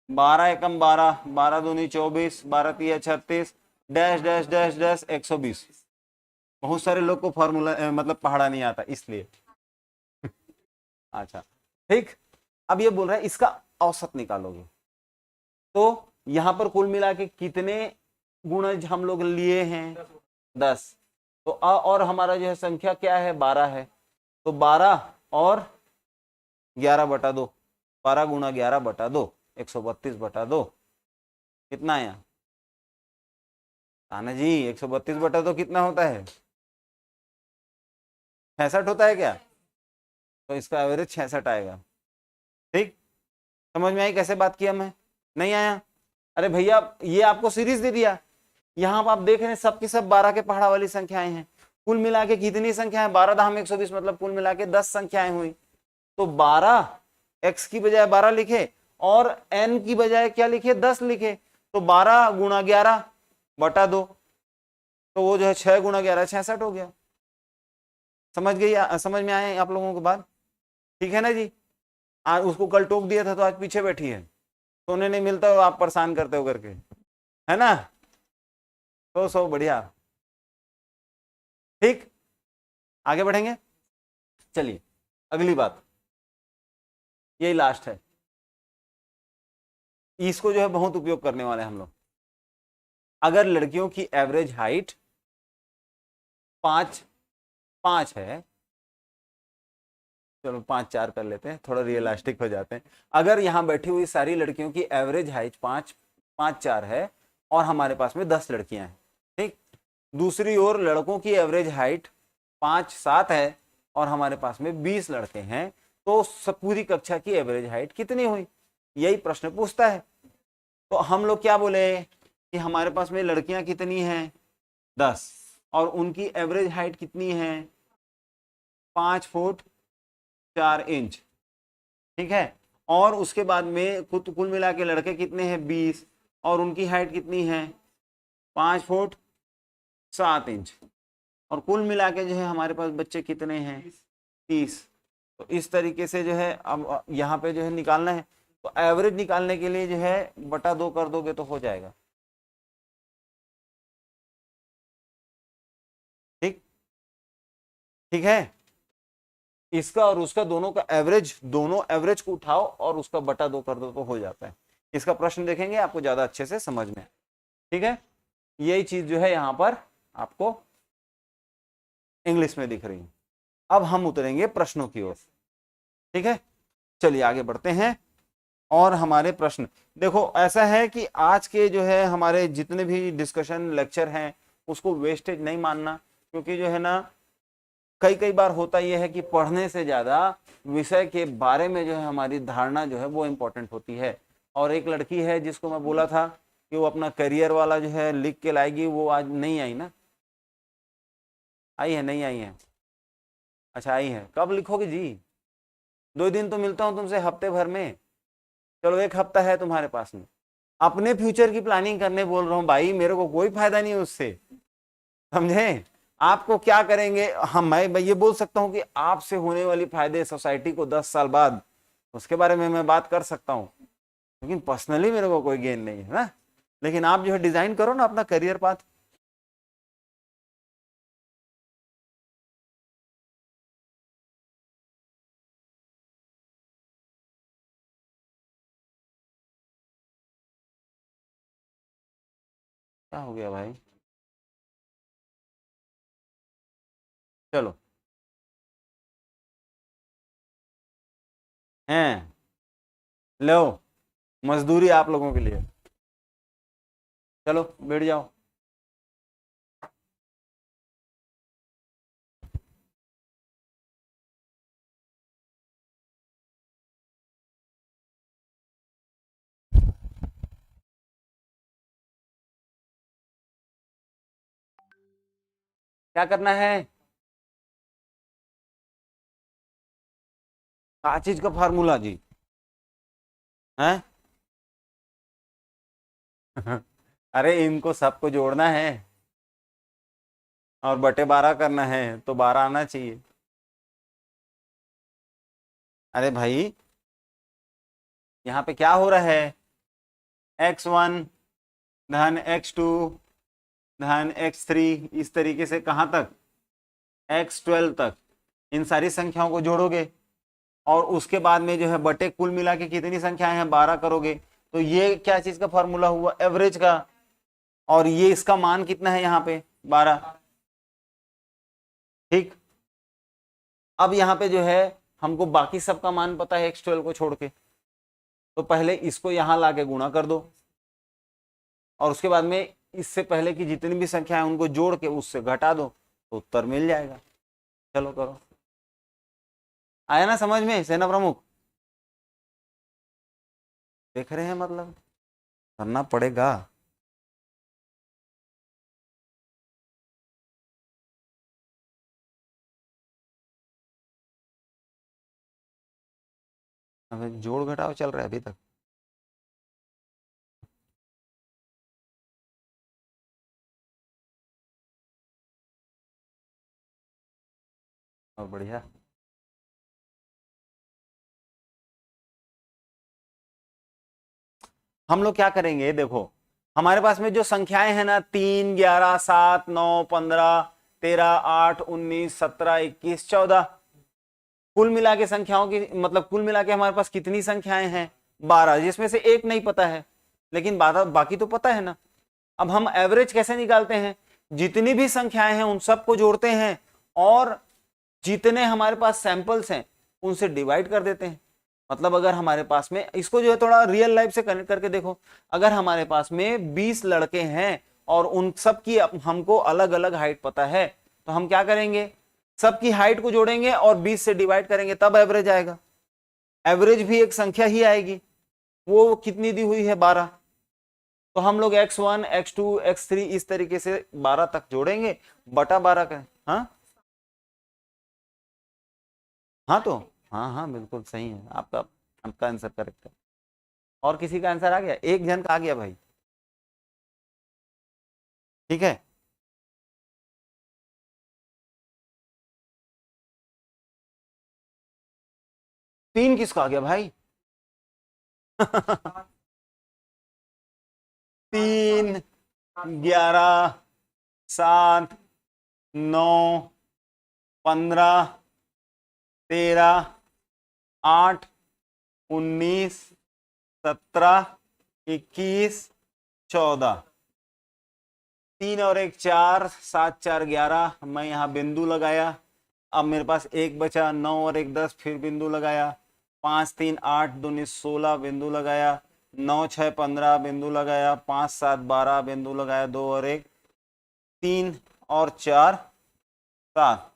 12 एकम 12, 12 दूनी 24, 12 तिया 36, डैश डैश डैश डैश 120। बहुत सारे लोग को फॉर्मूला मतलब पहाड़ा नहीं आता इसलिए अच्छा, ठीक। अब ये बोल रहा है इसका औसत निकालोगे, तो यहां पर कुल मिला के कितने गुणज हम लोग लिए हैं, 10। तो और हमारा जो है संख्या क्या है, 12 है, तो 12 और 11/2, 12 गुणा 11/2, 132/2, कितना आया ताना जी, 132/2 कितना होता है, 66 होता है क्या, तो इसका एवरेज 66 आएगा, ठीक। समझ में आई कैसे बात किया मैं, नहीं आया, अरे भैया ये आपको सीरीज दे दिया, यहाँ पर आप देख रहे हैं सबकी सब 12 के पहाड़ा वाली संख्याएं हैं, कुल मिला के कितनी संख्याएं, 12 धाम 120, मतलब कुल मिला के 10 संख्याएं हुई, तो 12 x की बजाय 12 लिखे और n की बजाय क्या लिखे, 10 लिखे, तो 12 गुणा 11/2, तो वो जो है 6 गुणा 11 66 हो गया। समझ गई, समझ में आए आप लोगों को बात, ठीक है ना जी। आज उसको कल टोक दिया था तो आज पीछे बैठी है, सोने नहीं मिलता हो आप परेशान करते हो करके, है ना, तो सो बढ़िया, ठीक। आगे बढ़ेंगे, चलिए अगली बात, यही लास्ट है, इसको जो है बहुत उपयोग करने वाले हैं हम लोग। अगर लड़कियों की एवरेज हाइट 5 है, चलो 5-4 कर लेते हैं, थोड़ा रियलिस्टिक हो जाते हैं। अगर यहाँ बैठी हुई सारी लड़कियों की एवरेज हाइट 5-4 है और हमारे पास में 10 लड़कियां हैं, ठीक। दूसरी ओर लड़कों की एवरेज हाइट 5-7 है और हमारे पास में 20 लड़के हैं, तो पूरी कक्षा की एवरेज हाइट कितनी हुई, यही प्रश्न पूछता है। तो हम लोग क्या बोले कि हमारे पास में लड़कियां कितनी हैं, 10, और उनकी एवरेज हाइट कितनी है, 5 फुट 4 इंच, ठीक है। और उसके बाद में कुल मिला के लड़के कितने हैं, 20, और उनकी हाइट कितनी है, 5 फुट 7 इंच, और कुल मिला के जो है हमारे पास बच्चे कितने हैं, 30। तो इस तरीके से जो है अब यहाँ पे जो है निकालना है, तो एवरेज निकालने के लिए जो है बटा 2 कर दोगे तो हो जाएगा, ठीक, ठीक है। इसका और उसका दोनों का एवरेज, दोनों एवरेज को उठाओ और उसका बटा 2 कर दो तो हो जाता है। इसका प्रश्न देखेंगे आपको ज्यादा अच्छे से समझ में, ठीक है। यही चीज जो है यहाँ पर आपको इंग्लिश में दिख रही है। अब हम उतरेंगे प्रश्नों की ओर, ठीक है। चलिए आगे बढ़ते हैं, और हमारे प्रश्न देखो, ऐसा है कि आज के जो है हमारे जितने भी डिस्कशन लेक्चर हैं उसको वेस्टेज नहीं मानना, क्योंकि जो है ना कई बार होता यह है कि पढ़ने से ज्यादा विषय के बारे में जो है हमारी धारणा जो है वो इम्पोर्टेंट होती है। और एक लड़की है जिसको मैं बोला था कि वो अपना करियर वाला जो है लिख के लाएगी, वो आज नहीं आई ना, आई है नहीं आई है, अच्छा आई है, कब लिखोगे जी? 2 दिन तो मिलता हूं तुमसे हफ्ते भर में, चलो 1 हफ्ता है तुम्हारे पास में। अपने फ्यूचर की प्लानिंग करने बोल रहा हूं भाई, मेरे को कोई फायदा नहीं है उससे, समझे? आपको क्या करेंगे हम, मैं ये बोल सकता हूं कि आपसे होने वाली फायदे सोसाइटी को 10 साल बाद, उसके बारे में मैं बात कर सकता हूं, लेकिन पर्सनली मेरे को कोई गेन नहीं है ना। लेकिन आप जो है डिजाइन करो ना अपना करियर पाथ। क्या हो गया भाई? चलो हैं, लो मजदूरी आप लोगों के लिए, चलो बैठ जाओ। क्या करना है? क्या चीज का फार्मूला जी? हैं? अरे इनको सबको जोड़ना है और बटे 12 करना है, तो 12 आना चाहिए। अरे भाई यहाँ पे क्या हो रहा है? x1 धन x2 धन x3, इस तरीके से कहां तक? x12 तक। इन सारी संख्याओं को जोड़ोगे और उसके बाद में जो है बटे कुल मिला के कितनी संख्याएं हैं 12 करोगे, तो ये क्या चीज का फॉर्मूला हुआ? एवरेज का। और ये इसका मान कितना है यहाँ पे? 12। ठीक। अब यहाँ पे जो है हमको बाकी सबका मान पता है x12 को छोड़ के, तो पहले इसको यहां लाके गुणा कर दो और उसके बाद में इससे पहले की जितनी भी संख्या है उनको जोड़ के उससे घटा दो, तो उत्तर मिल जाएगा। चलो करो। आया ना समझ में सेना प्रमुख? देख रहे हैं, मतलब करना पड़ेगा। हमें जोड़ घटाव चल रहा है अभी तक। और बढ़िया। हम लोग क्या करेंगे, देखो हमारे पास में जो संख्याएं हैं ना, 3, 11, 7, 9, 15, 13, 8, 19, 17, 21, 14, कुल मिला के संख्याओं की मतलब कुल मिला के हमारे पास कितनी संख्याएं हैं? 12, जिसमें से एक नहीं पता है, लेकिन बाकी तो पता है ना। अब हम एवरेज कैसे निकालते हैं? जितनी भी संख्याएं हैं उन सबको जोड़ते हैं और जितने हमारे पास सैंपल्स हैं उनसे डिवाइड कर देते हैं। मतलब अगर हमारे पास में, इसको जो है थोड़ा रियल लाइफ से कनेक्ट करके देखो, अगर हमारे पास में 20 लड़के हैं और उन सब की हमको अलग अलग हाइट पता है, तो हम क्या करेंगे? सबकी हाइट को जोड़ेंगे और 20 से डिवाइड करेंगे, तब एवरेज आएगा। एवरेज भी एक संख्या ही आएगी, वो कितनी दी हुई है? 12। तो हम लोग x1 x2 x3 इस तरीके से 12 तक जोड़ेंगे, बटा 12 करें। हाँ हाँ, तो हाँ हाँ बिल्कुल सही है आपका, आपका आंसर करेक्ट है। और किसी का आंसर आ गया? एक जन का आ गया भाई, ठीक है। तीन किसका आ गया भाई? 3, 11, 7, 9, 15, 13, 8, 19, 17, 21, 14, 3 और 1 4, 7 4 11, मैं यहाँ बिंदु लगाया। अब मेरे पास एक बचा, 9 और 1 10, फिर बिंदु लगाया। 5 3 8 2 9 16, बिंदु लगाया। 9 6 15, बिंदु लगाया। 5 7 12, बिंदु लगाया। 2 और 1 3 और 4 7।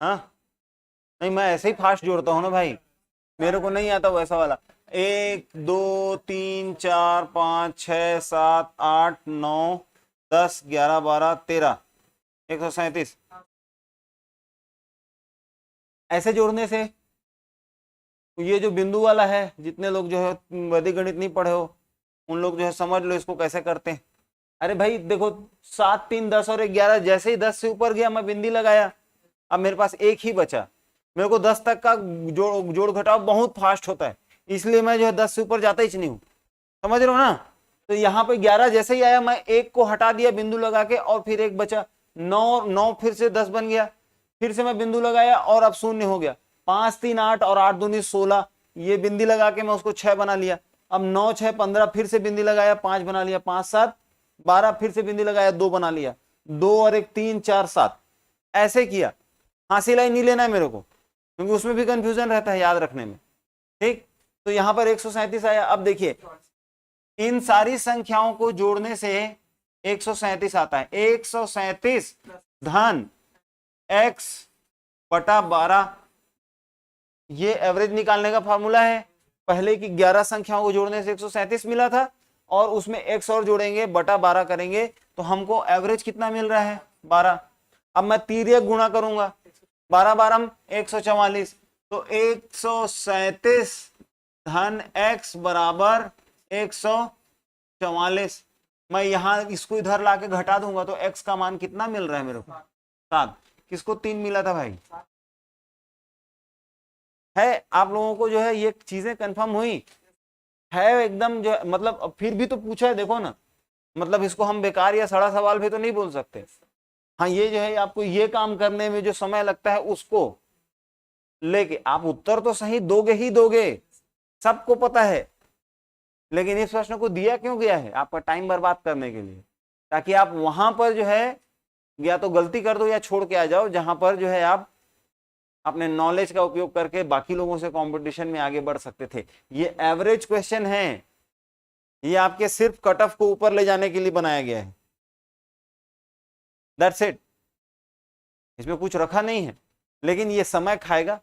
हाँ नहीं, मैं ऐसे ही फास्ट जोड़ता हूँ ना भाई, मेरे को नहीं आता वैसा वाला। 1 2 3 4 5 6 7 8 9 10 11 12 13, 137। ऐसे जोड़ने से ये जो बिंदु वाला है, जितने लोग जो है वैदिक गणित नहीं पढ़े हो उन लोग जो है समझ लो इसको कैसे करते हैं। अरे भाई देखो 7 3 10 और 11, जैसे ही 10 से ऊपर गया मैं बिंदी लगाया, अब मेरे पास एक ही बचा। मेरे को 10 तक का जोड़ घटाव बहुत फास्ट होता है, इसलिए मैं जो है 10 से ऊपर जाता ही नहीं हूँ, समझ रहे हो ना। तो यहाँ पे 11 जैसे ही आया मैं एक को हटा दिया बिंदु लगा के, और फिर एक बचा 9 फिर से 10 बन गया, फिर से मैं बिंदु लगाया और अब शून्य हो गया। 5 3 8 और 8 दूनी 16, ये बिंदी लगा के मैं उसको 6 बना लिया। अब 9 6 15, फिर से बिंदी लगाया 5 बना लिया, 5 7 12, फिर से बिंदी लगाया 2 बना लिया, 2 और 1 3 4 7, ऐसे किया। हासिल ही नहीं लेना है मेरे को, क्योंकि उसमें भी कंफ्यूजन रहता है याद रखने में, ठीक। तो यहाँ पर 137 आया। अब देखिए इन सारी संख्याओं को जोड़ने से 137 आता है। 137 धन x बटा 12, ये एवरेज निकालने का फॉर्मूला है। पहले की 11 संख्याओं को जोड़ने से 137 मिला था, और उसमें x और जोड़ेंगे बटा 12 करेंगे तो हमको एवरेज कितना मिल रहा है 12। अब मैं तिर्यक गुणा करूंगा, 12 12 144, तो 137 धन x बराबर 144। मैं यहां इसको इधर लाके घटा दूंगा तो x का मान कितना मिल रहा है मेरे को 7। किसको 3 मिला था भाई? है आप लोगों को जो है ये चीजें कंफर्म हुई है एकदम, जो मतलब फिर भी तो पूछा है देखो ना, मतलब इसको हम बेकार या सड़ा सवाल भी तो नहीं बोल सकते। हाँ ये जो है आपको ये काम करने में जो समय लगता है उसको लेके आप उत्तर तो सही दोगे ही दोगे, सबको पता है, लेकिन इस प्रश्न को दिया क्यों गया है? आपका टाइम बर्बाद करने के लिए, ताकि आप वहां पर जो है या तो गलती कर दो या छोड़ के आ जाओ, जहां पर जो है आप अपने नॉलेज का उपयोग करके बाकी लोगों से कंपटीशन में आगे बढ़ सकते थे। ये एवरेज क्वेश्चन है, ये आपके सिर्फ कट ऑफ को ऊपर ले जाने के लिए बनाया गया है, दैट्स इट। इसमें कुछ रखा नहीं है, लेकिन ये समय खाएगा,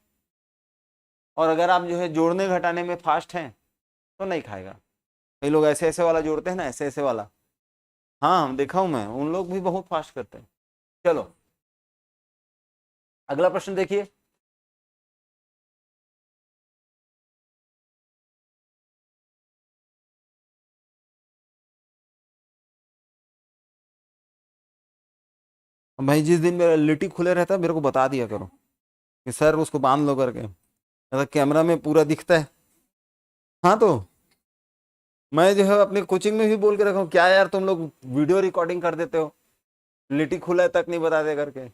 और अगर आप जो है जोड़ने घटाने में फास्ट हैं तो नहीं खाएगा। कई लोग ऐसे ऐसे वाला जोड़ते हैं ना, ऐसे ऐसे वाला, हाँ देखा हूं मैं, उन लोग भी बहुत फास्ट करते हैं। चलो अगला प्रश्न देखिए। भाई जिस दिन मेरा लिटी खुले रहता है मेरे को बता दिया करो कि सर उसको बांध लो करके, ऐसा कैमरा में पूरा दिखता है। हाँ तो मैं जो है अपने कोचिंग में भी बोल के रखा हूँ, क्या यार तुम लोग वीडियो रिकॉर्डिंग कर देते हो, लिटी खुला है तक नहीं बताते करके,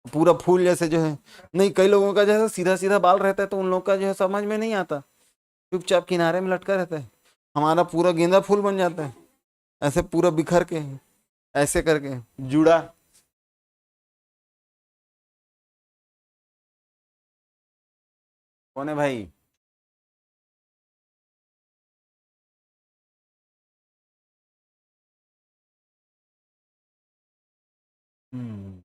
पूरा फूल जैसे जो है। नहीं कई लोगों का जैसे सीधा सीधा बाल रहता है तो उन लोग का जो है समझ में नहीं आता, चुपचाप किनारे में लटका रहता है, हमारा पूरा गेंदा फूल बन जाता है ऐसे पूरा बिखर के, ऐसे करके जुड़ा। कौन है भाई? हम्म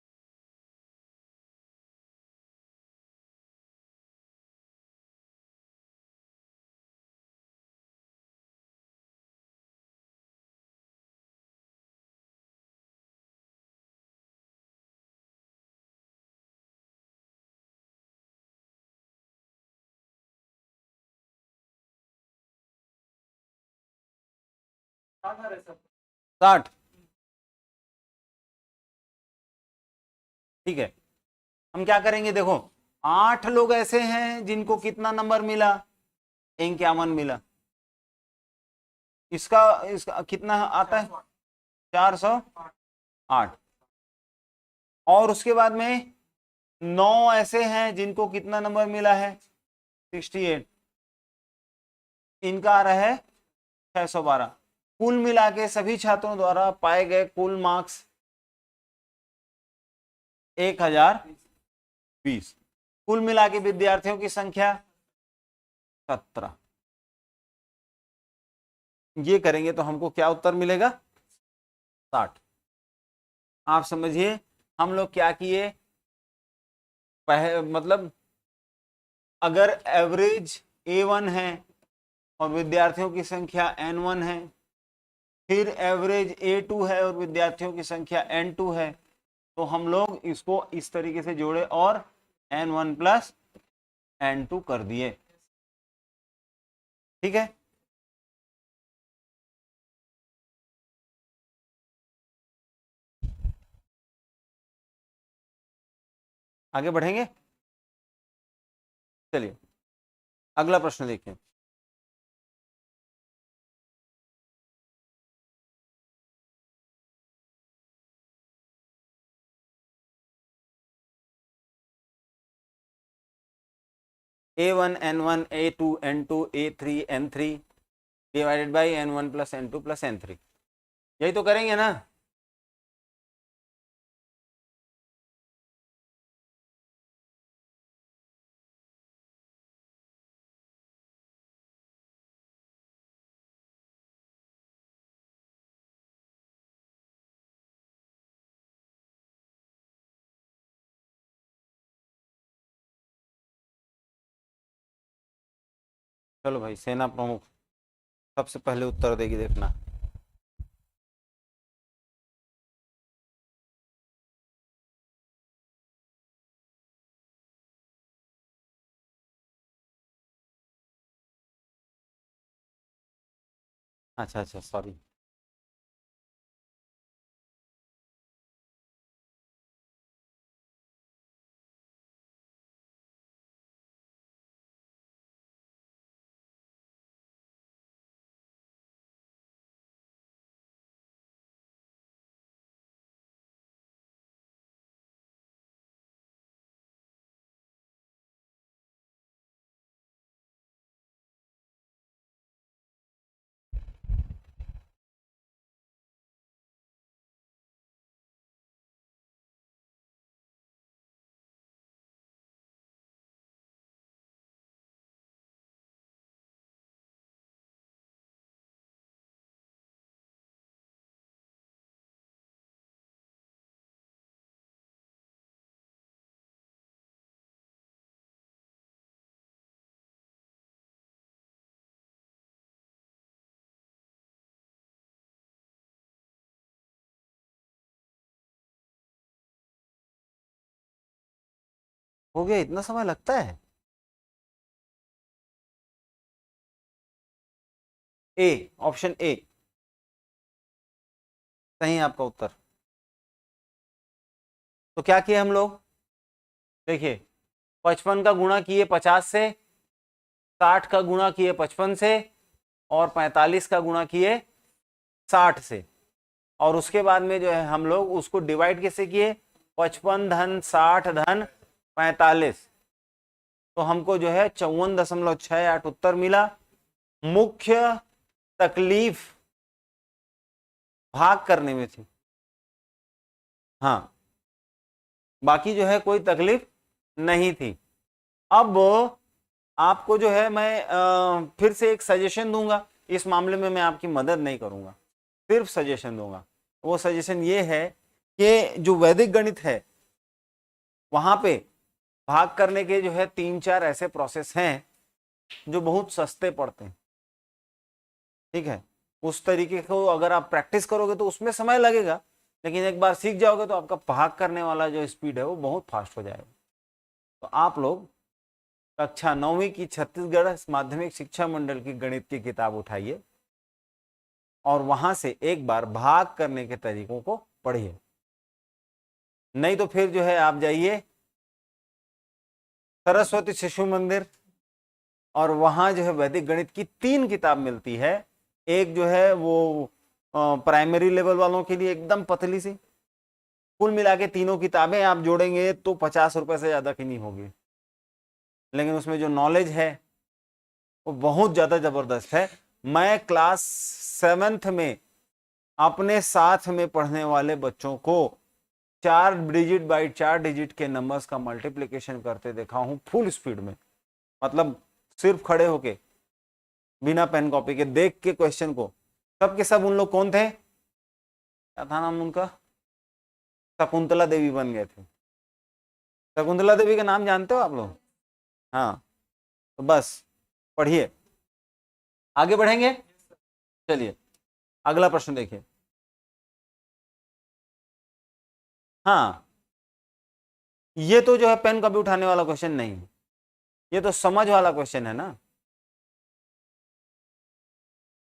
साठ, ठीक है। हम क्या करेंगे देखो, 8 लोग ऐसे हैं जिनको कितना नंबर मिला 51 मिला, इसका इसका कितना आता है 408। और उसके बाद में 9 ऐसे हैं जिनको कितना नंबर मिला है 68, इनका आ रहा है 612। कुल मिला के सभी छात्रों द्वारा पाए गए कुल मार्क्स 1020। कुल मिला के विद्यार्थियों की संख्या 17। ये करेंगे तो हमको क्या उत्तर मिलेगा 60। आप समझिए हम लोग क्या किए, मतलब अगर एवरेज A1 है और विद्यार्थियों की संख्या N1 है, फिर एवरेज A2 है और विद्यार्थियों की संख्या N2 है, तो हम लोग इसको इस तरीके से जोड़े और N1 प्लस N2 कर दिए, ठीक है। आगे बढ़ेंगे, चलिए अगला प्रश्न देखिए। A1 N1 A2 N2 A3 N3 divided by N1 plus N2 plus N3, यही तो करेंगे ना। चलो भाई, सेना प्रमुख सबसे पहले उत्तर देगी, देखना। अच्छा अच्छा, सॉरी। हो गया, इतना समय लगता है? ए, ऑप्शन ए सही है आपका उत्तर। तो क्या किए हम लोग, देखिए 55 का गुणा किए 50 से, 60 का गुणा किए 55 से, और 45 का गुणा किए 60 से, और उसके बाद में जो है हम लोग उसको डिवाइड कैसे किए, 55 धन 60 धन 45, तो हमको जो है 54.68 उत्तर मिला। मुख्य तकलीफ भाग करने में थी, हाँ, बाकी जो है कोई तकलीफ नहीं थी। अब आपको जो है मैं फिर से एक सजेशन दूंगा, इस मामले में मैं आपकी मदद नहीं करूंगा, सिर्फ सजेशन दूंगा। वो सजेशन ये है कि जो वैदिक गणित है वहां पे भाग करने के जो है 3-4 ऐसे प्रोसेस हैं जो बहुत सस्ते पड़ते हैं, ठीक है। उस तरीके को अगर आप प्रैक्टिस करोगे तो उसमें समय लगेगा, लेकिन एक बार सीख जाओगे तो आपका भाग करने वाला जो स्पीड है वो बहुत फास्ट हो जाएगा। तो आप लोग कक्षा 9वीं की छत्तीसगढ़ माध्यमिक शिक्षा मंडल की गणित की किताब उठाइए और वहां से एक बार भाग करने के तरीकों को पढ़िए। नहीं तो फिर जो है आप जाइए सरस्वती शिशु मंदिर, और वहां जो है वैदिक गणित की 3 किताब मिलती है। एक जो है वो प्राइमरी लेवल वालों के लिए एकदम पतली सी, कुल मिला के तीनों किताबें आप जोड़ेंगे तो 50 रुपए से ज्यादा की नहीं होगी, लेकिन उसमें जो नॉलेज है वो बहुत ज्यादा जबरदस्त है। मैं क्लास 7th में अपने साथ में पढ़ने वाले बच्चों को 4 डिजिट बाई 4 डिजिट के नंबर्स का मल्टीप्लिकेशन करते देखा हूं फुल स्पीड में, मतलब सिर्फ खड़े होके बिना पेन कॉपी के देख के क्वेश्चन को। सब के सब उन लोग कौन थे, क्या था नाम उनका, शकुंतला देवी बन गए थे। शकुंतला देवी का नाम जानते हो आप लोग? हाँ, तो बस पढ़िए, आगे बढ़ेंगे। चलिए अगला प्रश्न देखिए। हाँ, ये तो जो है पेन कॉपी उठाने वाला क्वेश्चन नहीं है, ये तो समझ वाला क्वेश्चन है ना।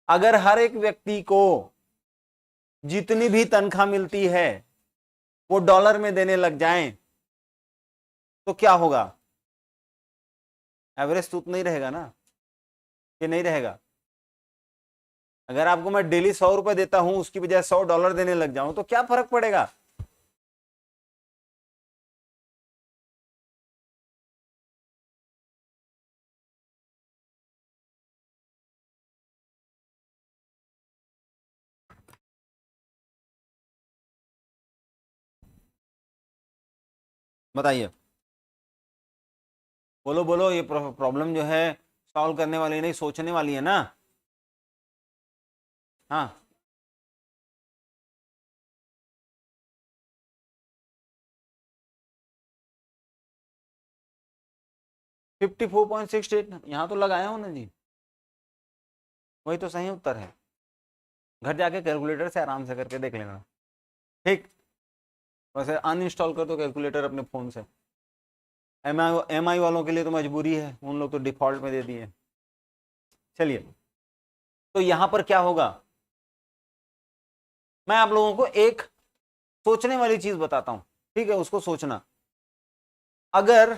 अगर हर एक व्यक्ति को जितनी भी तनख्वाह मिलती है वो डॉलर में देने लग जाएं तो क्या होगा? एवरेज तो उतना ही रहेगा ना, कि नहीं रहेगा? अगर आपको मैं डेली 100 रुपए देता हूं, उसकी बजाय $100 देने लग जाऊं तो क्या फर्क पड़ेगा? बताइए, बोलो बोलो। ये प्रॉब्लम जो है सॉल्व करने वाली नहीं, सोचने वाली है ना। हाँ, 54.68 यहाँ तो लगाया हूं ना जी, वही तो सही उत्तर है। घर जाके कैलकुलेटर से आराम से करके देख लेना, ठीक। वैसे अनइंस्टॉल कर दो कैलकुलेटर अपने फोन से। एमआई वालों के लिए तो मजबूरी है, उन लोग तो डिफॉल्ट में दे दिए। चलिए, तो यहां पर क्या होगा, मैं आप लोगों को एक सोचने वाली चीज बताता हूं, ठीक है? उसको सोचना। अगर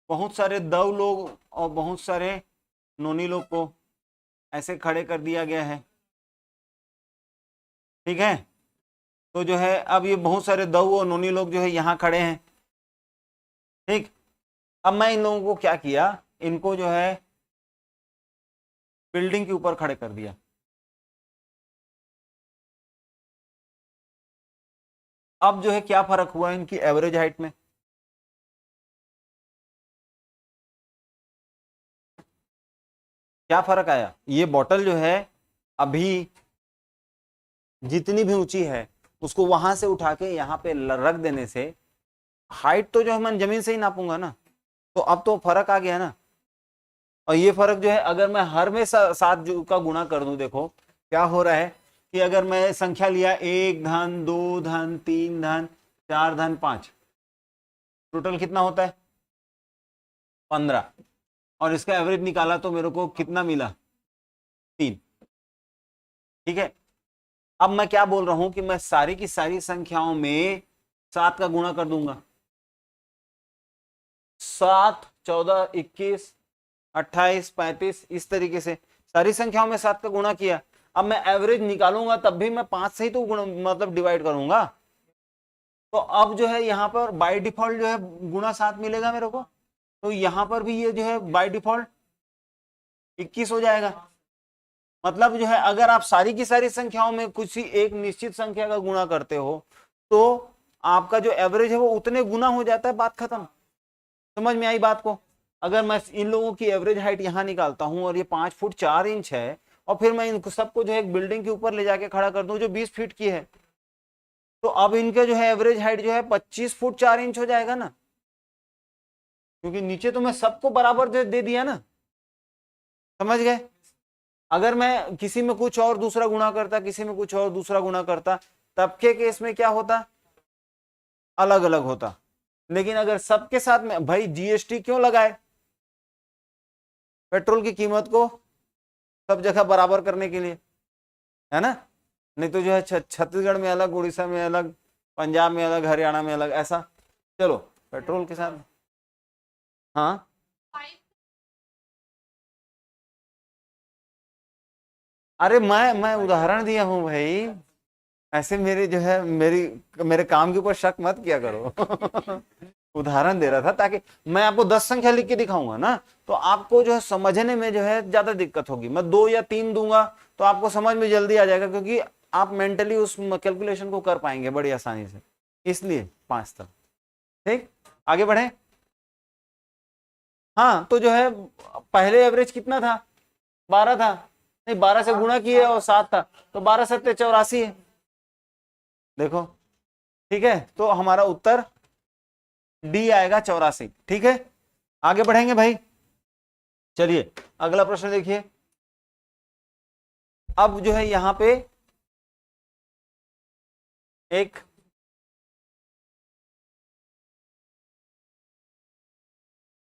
बहुत सारे दव लोग और बहुत सारे नोनी लोग को ऐसे खड़े कर दिया गया है, ठीक है? तो जो है अब ये बहुत सारे दव और नोनी लोग जो है यहां खड़े हैं, ठीक। अब मैं इन लोगों को क्या किया, इनको जो है बिल्डिंग के ऊपर खड़े कर दिया। अब जो है क्या फर्क हुआ इनकी एवरेज हाइट में? क्या फर्क आया? ये बॉटल जो है अभी जितनी भी ऊंची है उसको वहां से उठा के यहाँ पे रख देने से हाइट तो जो है मैं जमीन से ही नापूंगा ना, तो अब तो फर्क आ गया ना। और ये फर्क जो है अगर मैं हर में 7 का गुणा कर दूं, देखो क्या हो रहा है कि अगर मैं संख्या लिया 1 धन 2 धन 3 धन 4 धन 5, टोटल कितना होता है? 15। और इसका एवरेज निकाला तो मेरे को कितना मिला? 3, ठीक है। अब मैं क्या बोल रहा हूं कि मैं सारी की सारी संख्याओं में 7 का गुणा कर दूंगा। 7, 14, 21, 28, 35, इस तरीके से सारी संख्याओं में 7 का गुणा किया। अब मैं एवरेज निकालूंगा तब भी मैं 5 से ही तो गुणा मतलब डिवाइड करूंगा। तो अब जो है यहाँ पर बाय डिफॉल्ट जो है गुणा 7 मिलेगा मेरे को, तो यहाँ पर भी ये जो है बाय डिफॉल्ट 21 हो जाएगा। मतलब जो है अगर आप सारी की सारी संख्याओं में कुछ ही एक निश्चित संख्या का गुणा करते हो तो आपका जो एवरेज है वो उतने गुना हो जाता है, बात खत्म। समझ में आई बात को? अगर मैं इन लोगों की एवरेज हाइट यहां निकालता हूं और ये 5 फुट 4 इंच है, और फिर मैं इन सबको जो है एक बिल्डिंग के ऊपर ले जाके खड़ा कर दूं जो 20 फीट की है, तो अब इनके जो है एवरेज हाइट जो है 25 फुट 4 इंच हो जाएगा ना, क्योंकि नीचे तो मैं सबको बराबर दे दिया ना। समझ गए? अगर मैं किसी में कुछ और दूसरा गुणा करता, किसी में कुछ और दूसरा गुणा करता, तब के केस में क्या होता? अलग अलग होता। लेकिन अगर सबके साथ में, भाई जीएसटी क्यों लगाए? पेट्रोल की कीमत को सब जगह बराबर करने के लिए, है ना? नहीं तो जो है छत्तीसगढ़ में अलग, उड़ीसा में अलग, पंजाब में अलग, हरियाणा में अलग, ऐसा। चलो पेट्रोल के साथ, हाँ अरे मैं उदाहरण दिया हूं भाई, ऐसे मेरे जो है मेरे काम के ऊपर शक मत किया करो। उदाहरण दे रहा था ताकि मैं आपको 10 संख्या लिख के दिखाऊंगा ना, तो आपको जो है समझने में जो है ज्यादा दिक्कत होगी। मैं 2 या 3 दूंगा तो आपको समझ में जल्दी आ जाएगा, क्योंकि आप मेंटली उस कैलकुलेशन को कर पाएंगे बड़ी आसानी से, इसलिए 5 तक। ठीक, आगे बढ़े। हाँ, तो जो है पहले एवरेज कितना था? 12 था, नहीं 12 से गुणा किए और 7 था, तो 12 7 84 है। देखो, ठीक है, तो हमारा उत्तर डी आएगा 84। ठीक है, आगे बढ़ेंगे भाई। चलिए अगला प्रश्न देखिए। अब जो है यहां पे एक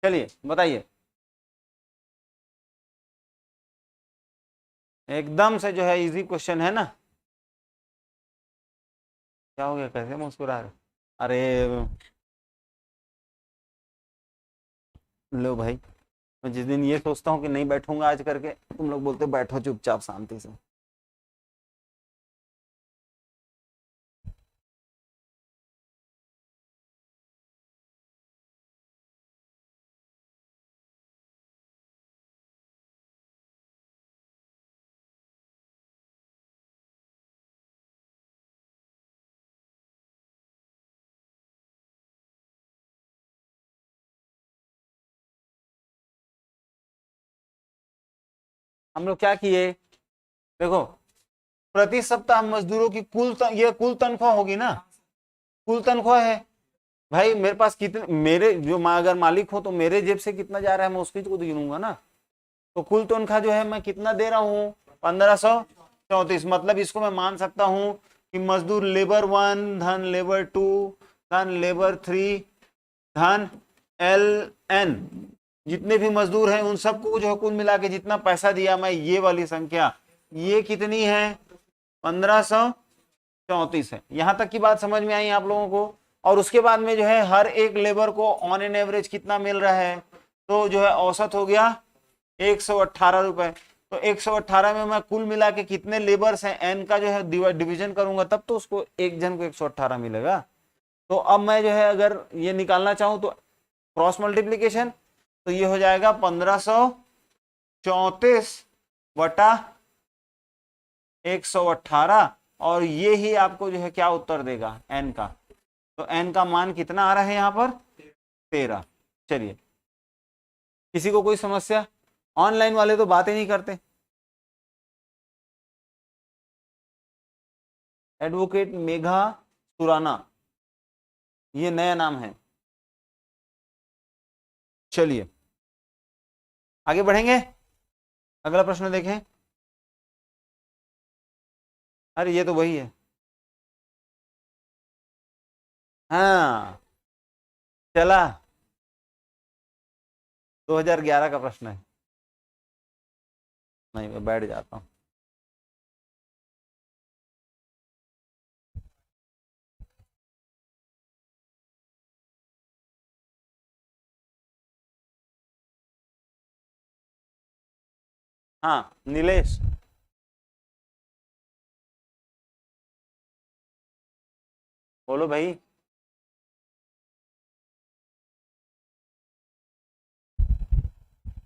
चलिए बताइए, एकदम से जो है इजी क्वेश्चन है ना। क्या हो गया, कैसे मुस्कुरा रहे? अरे लो भाई, मैं जिस दिन ये सोचता हूँ कि नहीं बैठूंगा आज करके, तुम लोग बोलते हो बैठो चुपचाप शांति से। हम लोग क्या किए, देखो, प्रति सप्ताह मजदूरों की ये कुल तनख्वाह होगी ना, कुल तनख्वाह है। भाई मेरे पास कितने, मेरे जो अगर मालिक हो तो मेरे जेब से कितना जा रहा है मैं उसकी को गिनूंगा ना। तो कुल तनख्वाह जो है मैं कितना दे रहा हूँ, 1534। मतलब इसको मैं मान सकता हूँ कि मजदूर लेबर 1 धन लेबर 2 धन लेबर 3 धन LN, जितने भी मजदूर हैं उन सबको जो है कुल मिला के जितना पैसा दिया मैं, ये वाली संख्या, ये कितनी है, 1534 है। यहां तक की बात समझ में आई आप लोगों को। और उसके बाद में जो है हर एक लेबर को ऑन एन एवरेज कितना मिल रहा है, तो जो है औसत हो गया 118 रुपए। तो 118 में मैं कुल मिला के कितने लेबर्स हैं एन का जो है डिवीजन करूंगा, तब तो उसको एक जन को 118 मिलेगा। तो अब मैं जो है अगर ये निकालना चाहूं तो क्रॉस मल्टीप्लीकेशन, तो ये हो जाएगा 1534 बटा 118, और ये ही आपको जो है क्या उत्तर देगा, एन का। तो एन का मान कितना आ रहा है यहाँ पर, 13। चलिए, किसी को कोई समस्या? ऑनलाइन वाले तो बातें नहीं करते। एडवोकेट मेघा सुराना, ये नया नाम है। चलिए आगे बढ़ेंगे, अगला प्रश्न देखें। अरे ये तो वही है, हाँ चला, 2011 का प्रश्न है। नहीं मैं बैठ जाता हूँ। हाँ नीलेश, बोलो भाई।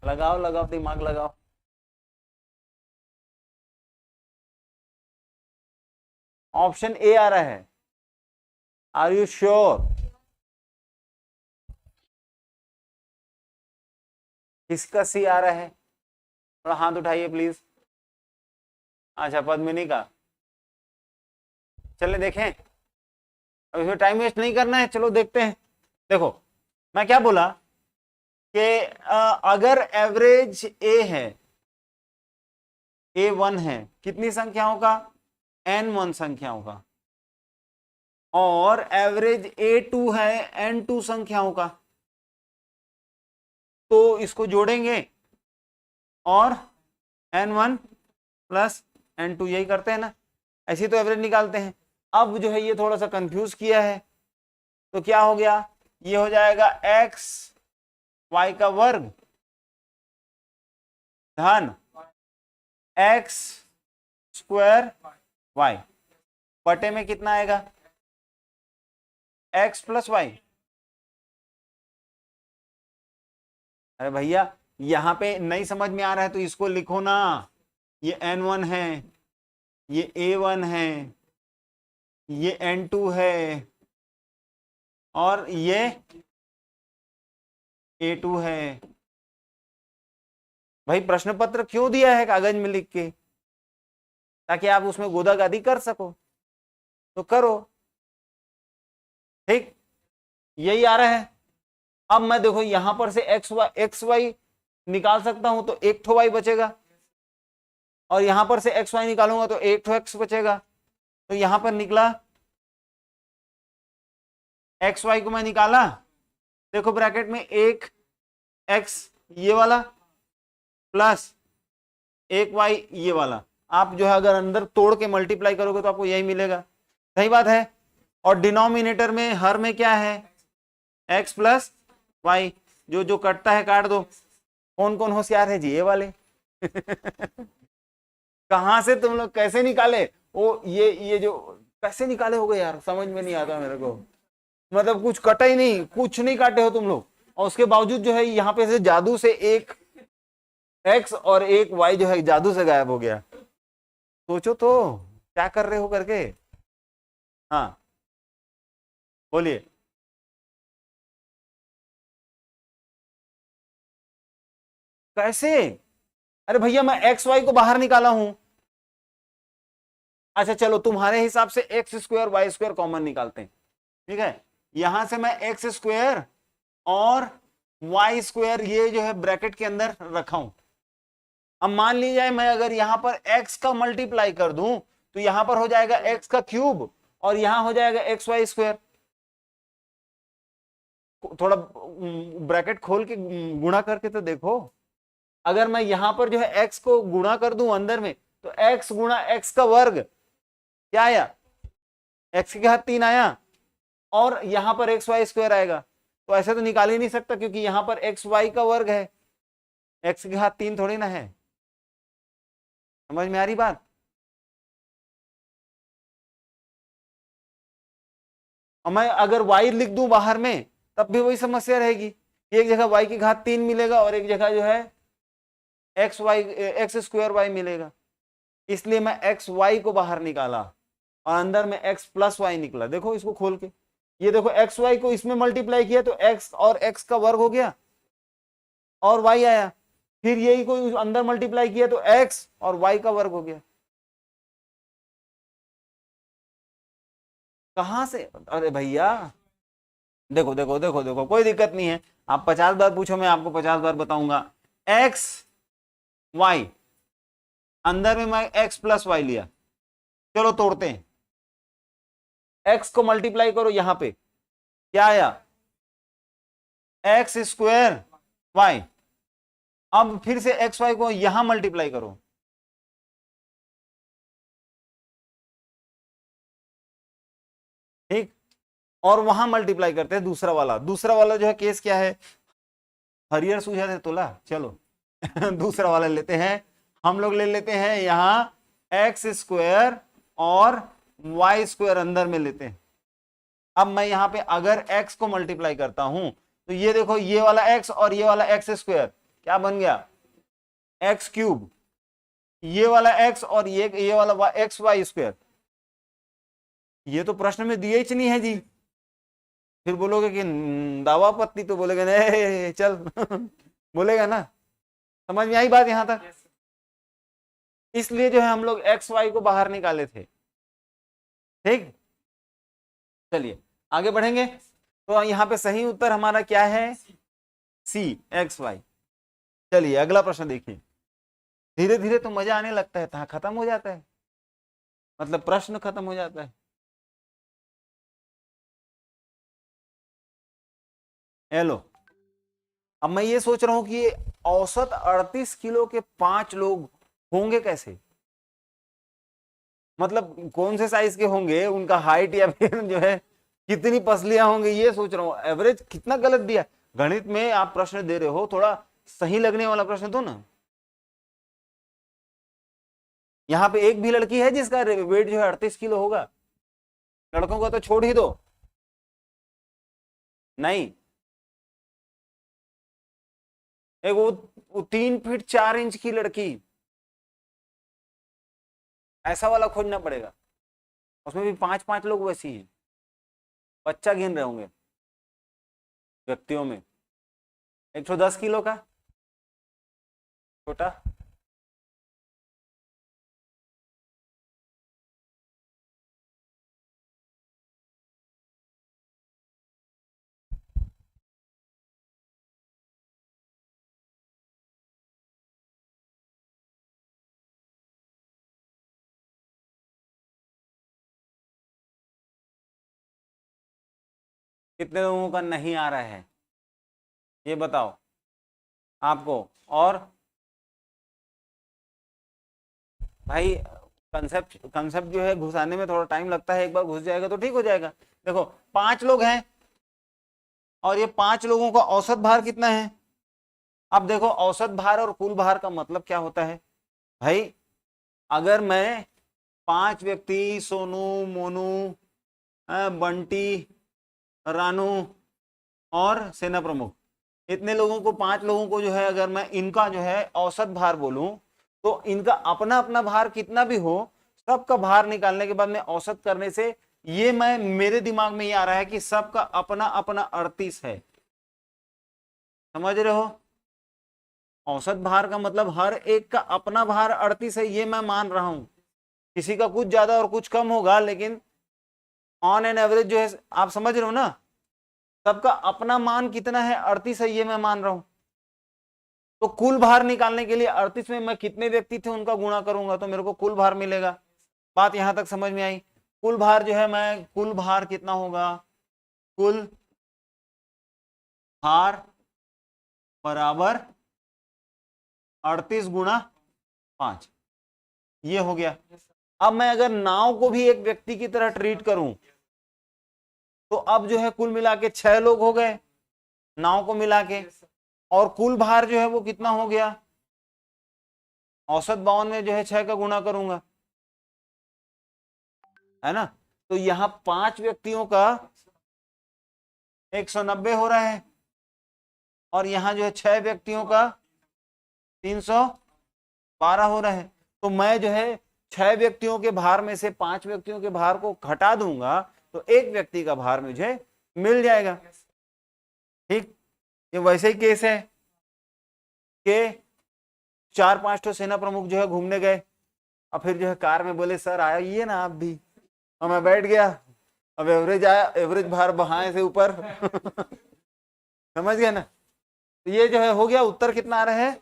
लगाओ लगाओ दिमाग लगाओ। ऑप्शन ए आ रहा है, आर यू श्योर? किसका सी आ रहा है, थोड़ा हाथ उठाइए प्लीज। अच्छा पद्मिनी का, चले देखें, अब इसमें टाइम वेस्ट नहीं करना है, चलो देखते हैं। देखो मैं क्या बोला कि अगर एवरेज ए है, A1 है कितनी संख्याओं का, N1 संख्याओं का, और एवरेज A2 है N2 संख्याओं का, तो इसको जोड़ेंगे और N1 प्लस N2, यही करते हैं ना, ऐसी तो एवरेज निकालते हैं। अब जो है ये थोड़ा सा कंफ्यूज किया है, तो क्या हो गया, ये हो जाएगा x y का वर्ग धन x स्क्वायर y, बटे में कितना आएगा, x प्लस वाई। अरे भैया यहां पे नहीं समझ में आ रहा है तो इसको लिखो ना, ये N1 है, ये A1 है, ये N2 है, और ये A2 है। भाई प्रश्न पत्र क्यों दिया है कागज में लिख के, ताकि आप उसमें गोदागादी कर सको, तो करो, ठीक, यही आ रहा है। अब मैं देखो यहां पर से एक्स वाई निकाल सकता हूं, तो एक ठो वाई बचेगा, और यहां पर से एक्स वाई निकालूंगा तो एक ठो एक्स बचेगा। तो यहां पर निकला एक्स वाई को मैं निकाला, देखो ब्रैकेट में एक x ये वाला प्लस 1y ये वाला, आप जो है अगर अंदर तोड़ के मल्टीप्लाई करोगे तो आपको यही मिलेगा, सही बात है। और डिनोमिनेटर में हर में क्या है, x प्लस वाई, जो जो कटता है काट दो। कौन कौन होशियार है जी, ये वाले कहां से तुम लोग कैसे निकाले, वो ये जो कैसे निकाले होगे यार, समझ में नहीं आता मेरे को। मतलब कुछ कटा ही नहीं, कुछ नहीं काटे हो तुम लोग, और उसके बावजूद जो है यहाँ पे से जादू से एक x और एक y जो है जादू से गायब हो गया। सोचो तो क्या कर रहे हो करके। हाँ बोलिए। कैसे, अरे भैया मैं एक्स वाई को बाहर निकाला हूं। अच्छा चलो तुम्हारे हिसाब से x square y square common निकालते हैं, ठीक है। यहां से मैं एक्स स्क्वायर और वाई स्क्वायर ये जो है ब्रैकेट के अंदर रखा हूं। अब मान लीजिए मैं अगर यहां पर x का मल्टीप्लाई कर दूं तो यहां पर हो जाएगा x का क्यूब और यहां हो जाएगा एक्स वाई स्क्वायर। थोड़ा ब्रैकेट खोल के गुणा करके तो देखो। अगर मैं यहां पर जो है x को गुणा कर दूं अंदर में, तो x गुणा x का वर्ग क्या आया, x के घात 3 आया, और यहां पर एक्स वाई स्क्वायर आएगा। तो ऐसे तो निकाल ही नहीं सकता क्योंकि यहां पर एक्स वाई का वर्ग है, x के घात 3 थोड़ी ना है। समझ में आ रही बात। और मैं अगर y लिख दूं बाहर में तब भी वही समस्या रहेगी, एक जगह y की घात 3 मिलेगा और एक जगह जो है एक्स स्क्वायर वाई मिलेगा। इसलिए मैं एक्स वाई को बाहर निकाला और अंदर में एक्स प्लस वाई निकला। देखो इसको खोल के, ये देखो एक्स वाई को इसमें मल्टीप्लाई किया तो एक्स और एक्स का वर्ग हो गया और वाई आया, फिर यही को अंदर मल्टीप्लाई किया तो एक्स और वाई का वर्ग हो गया। कहां से, अरे भैया देखो देखो देखो देखो, कोई दिक्कत नहीं है, आप 50 बार पूछो मैं आपको 50 बार बताऊंगा। एक्स वाई, अंदर में मैं एक्स प्लस वाई लिया, चलो तोड़ते हैं। एक्स को मल्टीप्लाई करो यहां पे, क्या आया, एक्स स्क्वायर वाई। अब फिर से एक्स वाई को यहां मल्टीप्लाई करो, ठीक, और वहां मल्टीप्लाई करते हैं दूसरा वाला। दूसरा वाला जो है केस क्या है, हरियर सूझा थे तोला, चलो दूसरा वाला लेते हैं। हम लोग ले लेते हैं यहां एक्स स्क्वायर और वाई स्क्वायर अंदर में लेते हैं। अब मैं यहां पे अगर x को मल्टीप्लाई करता हूं तो ये देखो, ये वाला x और ये वाला एक्स स्क्वायर क्या बन गया, एक्स क्यूब। ये वाला x और ये वाला एक्स वाई स्क्वायर, ये तो प्रश्न में दिए ही नहीं है जी। फिर बोलोगे कि दावा पत्नी, तो बोलेगा नहीं चल बोलेगा ना। समझ में आई बात यहां तक। इसलिए जो है हम लोग एक्स वाई को बाहर निकाले थे, ठीक। चलिए आगे बढ़ेंगे, तो यहाँ पे सही उत्तर हमारा क्या है, सी एक्स वाई। चलिए अगला प्रश्न देखिए। धीरे धीरे तो मजा आने लगता है, खत्म हो जाता है, मतलब प्रश्न खत्म हो जाता है। हेलो, अब मैं ये सोच रहा हूं कि औसत 38 किलो के 5 लोग होंगे कैसे, मतलब कौन से साइज के होंगे, उनका हाइट या फिर जो है कितनी पसलियां होंगी, ये सोच रहा हूँ। एवरेज कितना गलत दिया, गणित में आप प्रश्न दे रहे हो, थोड़ा सही लगने वाला प्रश्न दो ना। यहाँ पे एक भी लड़की है जिसका वेट जो है 38 किलो होगा, लड़कों का तो छोड़ ही दो। नहीं, एक वो 3 फीट 4 इंच की लड़की, ऐसा वाला खोजना पड़ेगा। उसमें भी 5 5 लोग वैसी हैं, बच्चा गिन रहे होंगे व्यक्तियों में। 110 किलो का छोटा, कितने लोगों का नहीं आ रहा है ये बताओ। आपको। और भाई कंसेप्ट जो है घुसाने में थोड़ा टाइम लगता है, एक बार घुस जाएगा तो ठीक हो जाएगा। देखो 5 लोग हैं और ये 5 लोगों का औसत भार कितना है। अब देखो औसत भार और कुल भार का मतलब क्या होता है भाई। अगर मैं 5 व्यक्ति सोनू, मोनू, बंटी, रानू और सेना प्रमुख, इतने लोगों को 5 लोगों को जो है अगर मैं इनका जो है औसत भार बोलूं, तो इनका अपना अपना भार कितना भी हो, सबका भार निकालने के बाद में औसत करने से ये मैं मेरे दिमाग में ये आ रहा है कि सबका अपना अपना 38 है। समझ रहे हो। औसत भार का मतलब हर एक का अपना भार 38 है, ये मैं मान रहा हूं। किसी का कुछ ज्यादा और कुछ कम होगा, लेकिन ऑन एन एवरेज जो है, आप समझ रहे हो ना, सबका अपना मान कितना है, 38 है, ये मैं मान रहा हूं। तो कुल भार निकालने के लिए 38 में मैं कितने व्यक्ति थे उनका गुणा करूंगा तो मेरे को कुल भार मिलेगा। बात यहां तक समझ में आई। कुल भार जो है, मैं कुल भार कितना होगा, कुल भार बराबर 38 गुणा 5, ये हो गया। अब मैं अगर नाव को भी एक व्यक्ति की तरह ट्रीट करूं, तो अब जो है कुल मिला के 6 लोग हो गए नाव को मिला के, और कुल भार जो है वो कितना हो गया, औसत 52 में जो है 6 का गुणा करूंगा, है ना। तो यहां 5 व्यक्तियों का 190 हो रहा है, और यहां जो है 6 व्यक्तियों का 312 हो रहा है। तो मैं जो है 6 व्यक्तियों के भार में से 5 व्यक्तियों के भार को घटा दूंगा, तो एक व्यक्ति का भार मुझे मिल जाएगा। ठीक, ये वैसे ही केस है कि 4-5 तो सेना प्रमुख जो है घूमने गए, और फिर जो है कार में बोले सर आइए ना आप भी, और मैं बैठ गया। अब एवरेज आया, एवरेज भार बहाए से ऊपर समझ गए ना। तो ये जो है हो गया। उत्तर कितना आ रहा है,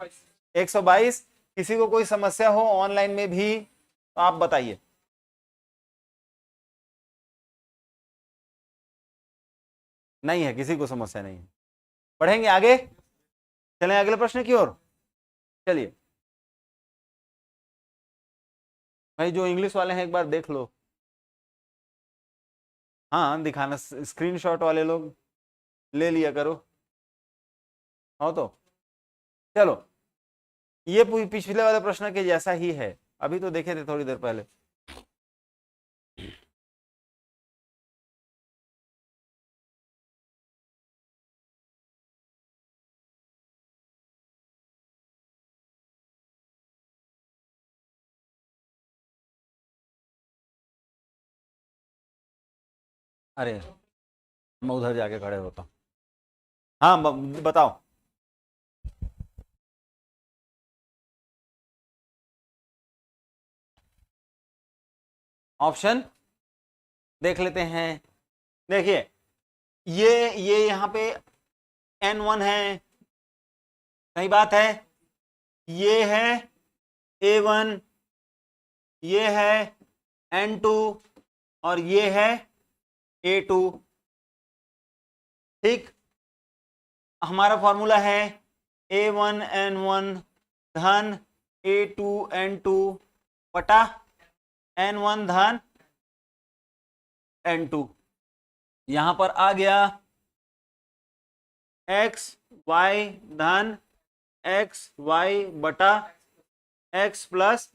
122। किसी को कोई समस्या हो ऑनलाइन में भी तो आप बताइए। नहीं है, किसी को समस्या नहीं है। पढ़ेंगे आगे, चलें अगले प्रश्न की ओर। चलिए भाई, जो इंग्लिश वाले हैं एक बार देख लो। हाँ दिखाना, स्क्रीनशॉट वाले लोग ले लिया करो। हो तो चलो, ये पिछले वाले प्रश्न के जैसा ही है, अभी तो देखे थे थोड़ी देर पहले। अरे मैं उधर जाके खड़े होता हूँ। हाँ बताओ। ऑप्शन देख लेते हैं। देखिए ये यहाँ पे N1 है, सही बात है। ये है A1, ये है N2, और ये है A2। ठीक, हमारा फॉर्मूला है A1N1 धन A2N2 बटा N1 धन N2। यहां पर आ गया एक्स वाई धन एक्स वाई बटा एक्स प्लस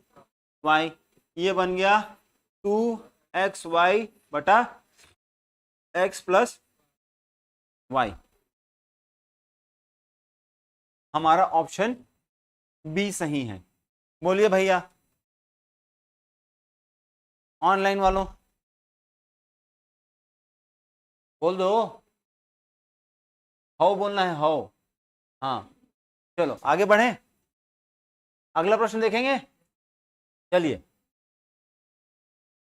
वाई, ये बन गया 2XY बटा एक्स प्लस वाई। हमारा ऑप्शन बी सही है। बोलिए भैया ऑनलाइन वालों, बोल दो। हाउ बोलना है, हाउ। हाँ चलो आगे बढ़े, अगला प्रश्न देखेंगे। चलिए,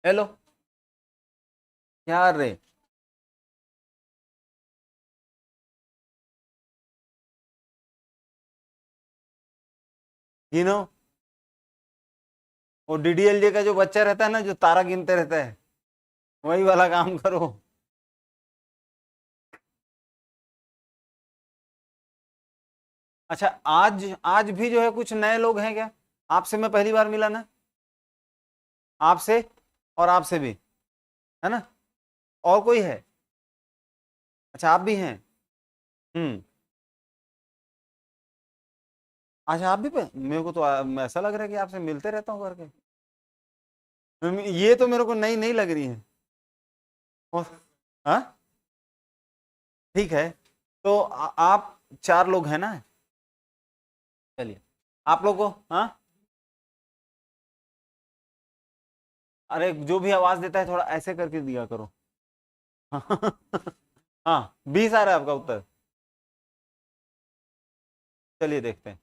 हेलो यार रे, गिनो। वो DDLJ का जो बच्चा रहता है ना, जो तारा गिनते रहता है, वही वाला काम करो। अच्छा, आज आज भी जो है कुछ नए लोग हैं क्या? आपसे मैं पहली बार मिला ना, आपसे और आपसे भी, है ना? और कोई है? अच्छा, आप भी हैं। हम्म। अच्छा, आप भी मेरे को तो ऐसा लग रहा है कि आपसे मिलते रहता हूँ करके। ये तो मेरे को नई नई लग रही है। हाँ, ठीक है। तो आप चार लोग हैं ना? चलिए, आप लोग को, हाँ, अरे जो भी आवाज देता है थोड़ा ऐसे करके दिया करो। हाँ, 20 आ रहा है आपका उत्तर। चलिए देखते हैं।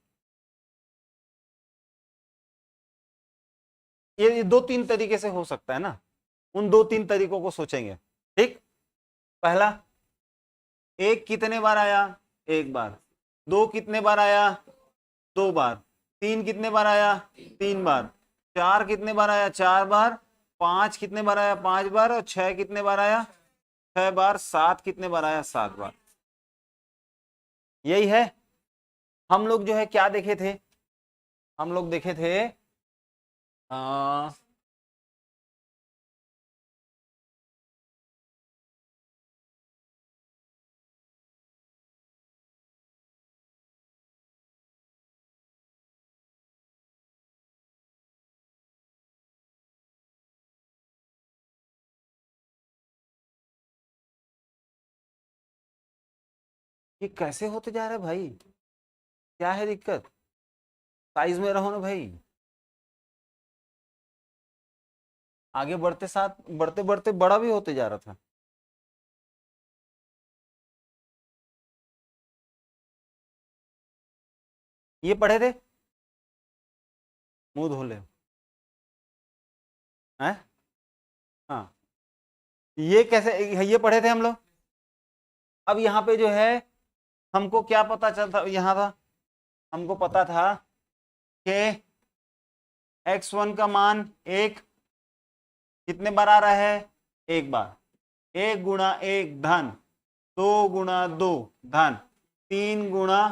ये दो तीन तरीके से हो सकता है ना, उन दो तीन तरीकों को सोचेंगे। ठीक। पहला, एक कितने बार आया? एक बार। दो कितने बार आया? दो बार। तीन कितने बार आया? तीन बार। चार कितने बार आया? चार बार। पांच कितने बार आया? पांच बार। और छह कितने बार आया? छह बार। सात कितने बार आया? सात बार। यही है। हम लोग जो है क्या देखे थे? हम लोग देखे थे आ, ये कैसे होते जा रहा है भाई? क्या है दिक्कत? साइज में रहो ना भाई। आगे बढ़ते साथ बढ़ते बढ़ते बड़ा भी होते जा रहा था। ये पढ़े थे? मुंह धो ले। हैं? हाँ, ये कैसे? ये पढ़े थे हम लोग। अब यहाँ पे जो है हमको क्या पता चलता यहाँ था? हमको पता था कि x1 का मान एक कितने बार आ रहा है? एक बार। एक गुणा एक धन, दो गुणा दो धन, तीन गुणा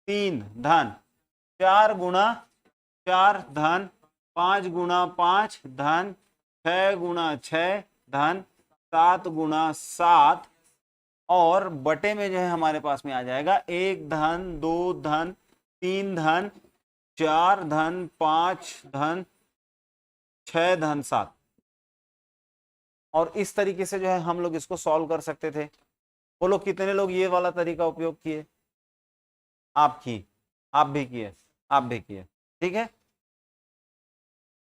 तीन धन, चार गुणा चार धन, पांच गुणा पांच धन, छह गुणा छह धन, सात गुणा सात, और बटे में जो है हमारे पास में आ जाएगा एक धन, दो धन, तीन धन, चार धन, पांच धन, छह धन, सात। और इस तरीके से जो है हम लोग इसको सॉल्व कर सकते थे। बोलो कितने लोग ये वाला तरीका उपयोग किए? आप की, आप भी किए, आप भी किए। ठीक है।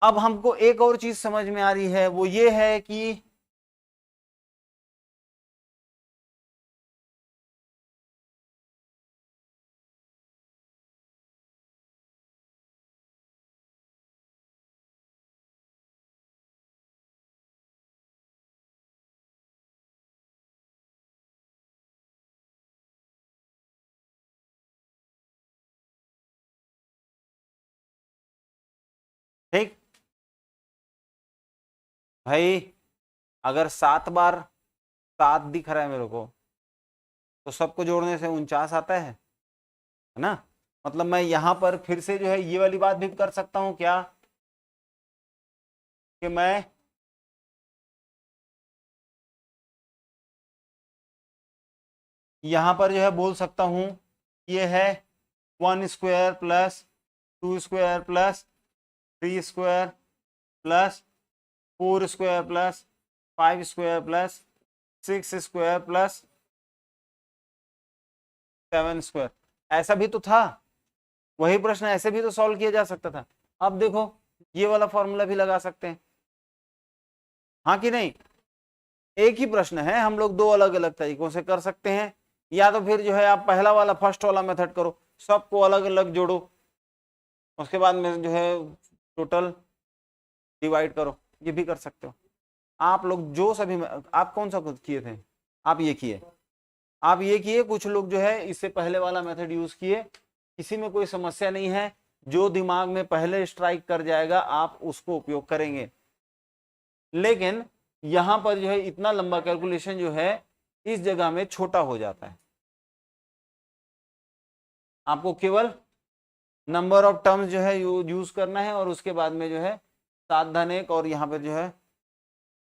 अब हमको एक और चीज समझ में आ रही है, वो ये है कि ठीक भाई, अगर सात बार सात दिख रहा है मेरे को, तो सबको जोड़ने से 49 आता है ना? मतलब मैं यहां पर फिर से जो है ये वाली बात भी कर सकता हूं क्या, कि मैं यहां पर जो है बोल सकता हूं ये है 1 square plus 2 square plus 3 square plus 4 square plus 5 square plus 6 square plus 7 square. ऐसा भी तो था, वही प्रश्न ऐसे भी तो सॉल्व किया जा सकता था। अब देखो, ये वाला फॉर्मूला भी लगा सकते हैं, हाँ कि नहीं? एक ही प्रश्न है, हम लोग दो अलग अलग तरीकों से कर सकते हैं। या तो फिर जो है आप पहला वाला फर्स्ट वाला मेथड करो, सबको अलग अलग जोड़ो, उसके बाद में जो है टोटल डिवाइड करो, ये भी कर सकते हो। आप लोग जो सभी, आप कौन सा खुद किए थे? आप ये किए, आप ये किए। कुछ लोग जो है इससे पहले वाला मेथड यूज किए, किसी में कोई समस्या नहीं है। जो दिमाग में पहले स्ट्राइक कर जाएगा आप उसको उपयोग करेंगे। लेकिन यहां पर जो है इतना लंबा कैलकुलेशन जो है इस जगह में छोटा हो जाता है। आपको केवल नंबर ऑफ टर्म्स जो है यूज करना है, और उसके बाद में जो है 7 धन 1 और यहाँ पे जो है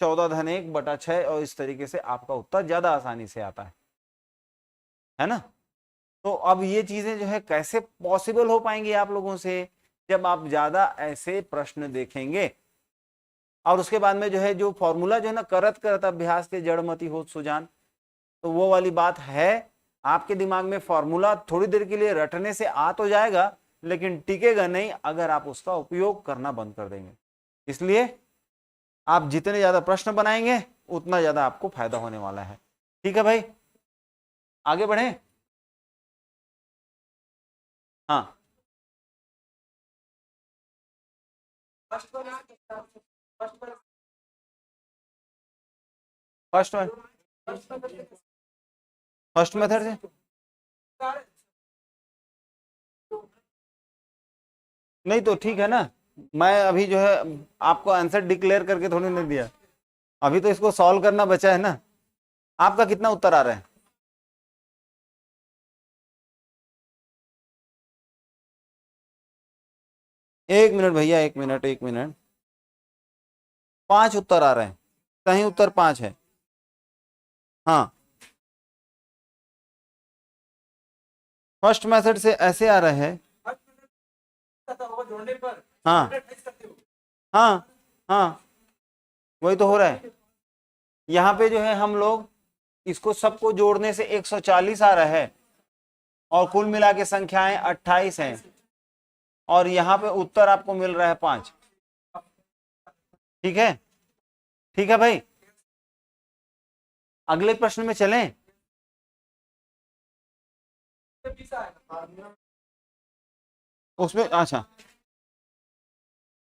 14 धन 1/6, और इस तरीके से आपका उत्तर ज्यादा आसानी से आता है ना। तो अब ये चीजें जो है कैसे पॉसिबल हो पाएंगी आप लोगों से, जब आप ज्यादा ऐसे प्रश्न देखेंगे। और उसके बाद में जो है जो फॉर्मूला जो है ना, करत करत अभ्यास के जड़मति होत सुजान, तो वो वाली बात है। आपके दिमाग में फॉर्मूला थोड़ी देर के लिए रटने से आ तो जाएगा, लेकिन टिकेगा नहीं अगर आप उसका उपयोग करना बंद कर देंगे। इसलिए आप जितने ज्यादा प्रश्न बनाएंगे उतना ज्यादा आपको फायदा होने वाला है। ठीक है भाई, आगे बढ़े। हाँ, फर्स्ट फर्स्ट मेथड से नहीं तो ठीक है ना। मैं अभी जो है आपको आंसर डिक्लेयर करके थोड़ी नहीं दिया, अभी तो इसको सॉल्व करना बचा है ना। आपका कितना उत्तर आ रहा है? एक मिनट भैया, एक मिनट, एक मिनट। 5 उत्तर आ रहे हैं, सही उत्तर 5 है। हाँ, फर्स्ट मेथड से ऐसे आ रहे हैं। हाँ हाँ हाँ, वही तो हो रहा है। यहाँ पे जो है हम लोग इसको सबको जोड़ने से 140 आ रहा है, और कुल मिला के संख्याएं 28 हैं, और यहाँ पे उत्तर आपको मिल रहा है 5। ठीक है, ठीक है भाई, अगले प्रश्न में चलें। उसमें अच्छा,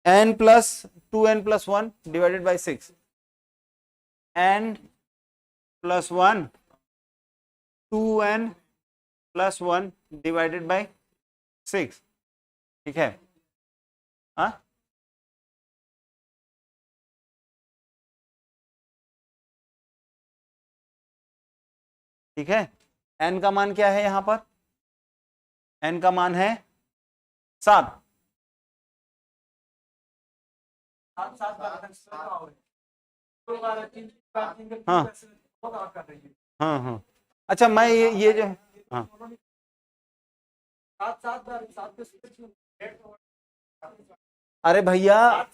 n+2n+1 ÷ 6, n+1 2n+1 ÷ 6। ठीक है। हाँ, ठीक है। n का मान क्या है यहाँ पर? n का मान है 7। हाँ हाँ हाँ, अच्छा मैं ये जो, हाँ, अरे भैया,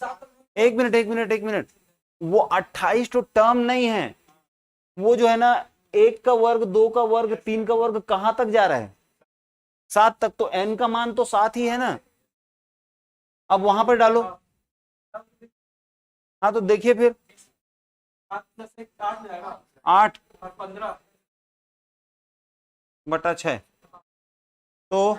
एक मिनट, एक मिनट, एक मिनट। वो 28 तो टर्म नहीं है, वो जो है ना, 1 का वर्ग, 2 का वर्ग, 3 का वर्ग, कहां तक जा रहा है? 7 तक। तो n का मान तो 7 ही है ना। अब वहां पर डालो। हाँ, तो देखिए फिर 8/6, तो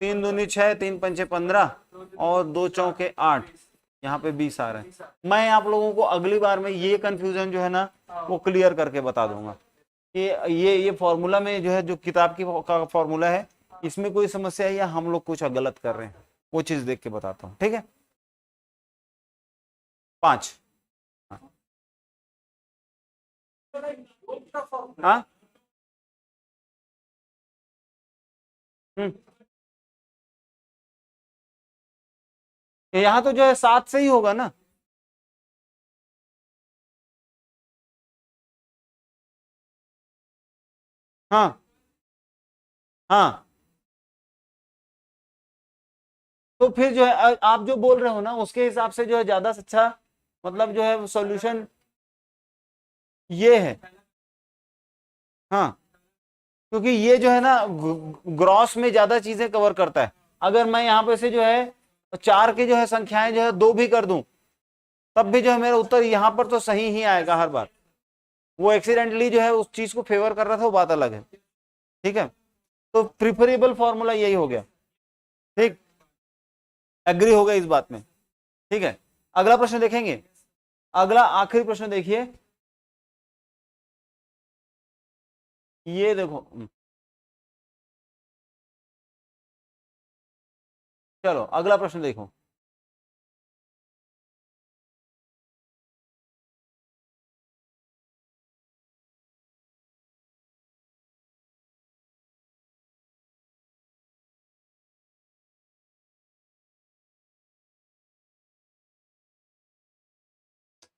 3 दूनी 6, 3 पंचे 15, और 2 चौके 8, यहाँ पे 20 आ रहे हैं। मैं आप लोगों को अगली बार में ये कंफ्यूजन जो है ना वो क्लियर करके बता दूंगा कि ये फॉर्मूला में जो है, जो किताब की का फॉर्मूला है, इसमें कोई समस्या है या हम लोग कुछ गलत कर रहे हैं, वो चीज देख के बताता हूँ। ठीक है, 5। हाँ, हम्म, यहाँ तो जो है 7 से ही होगा ना। हाँ हाँ, तो फिर जो है आप जो बोल रहे हो ना उसके हिसाब से जो है ज्यादा अच्छा, मतलब जो है सॉल्यूशन ये है। हाँ, क्योंकि ये जो है ना ग्रॉस में ज्यादा चीजें कवर करता है। अगर मैं यहाँ पे से जो है 4 की जो है संख्याएं जो है 2 भी कर दूं, तब भी जो है मेरा उत्तर यहाँ पर तो सही ही आएगा हर बार। वो एक्सीडेंटली जो है उस चीज को फेवर कर रहा था, वो बात अलग है। ठीक है, तो प्रिफरेबल फॉर्मूला यही हो गया। ठीक, एग्री हो गया इस बात में। ठीक है, अगला प्रश्न देखेंगे। अगला आखिरी प्रश्न देखिए, ये देखो। चलो अगला प्रश्न देखो।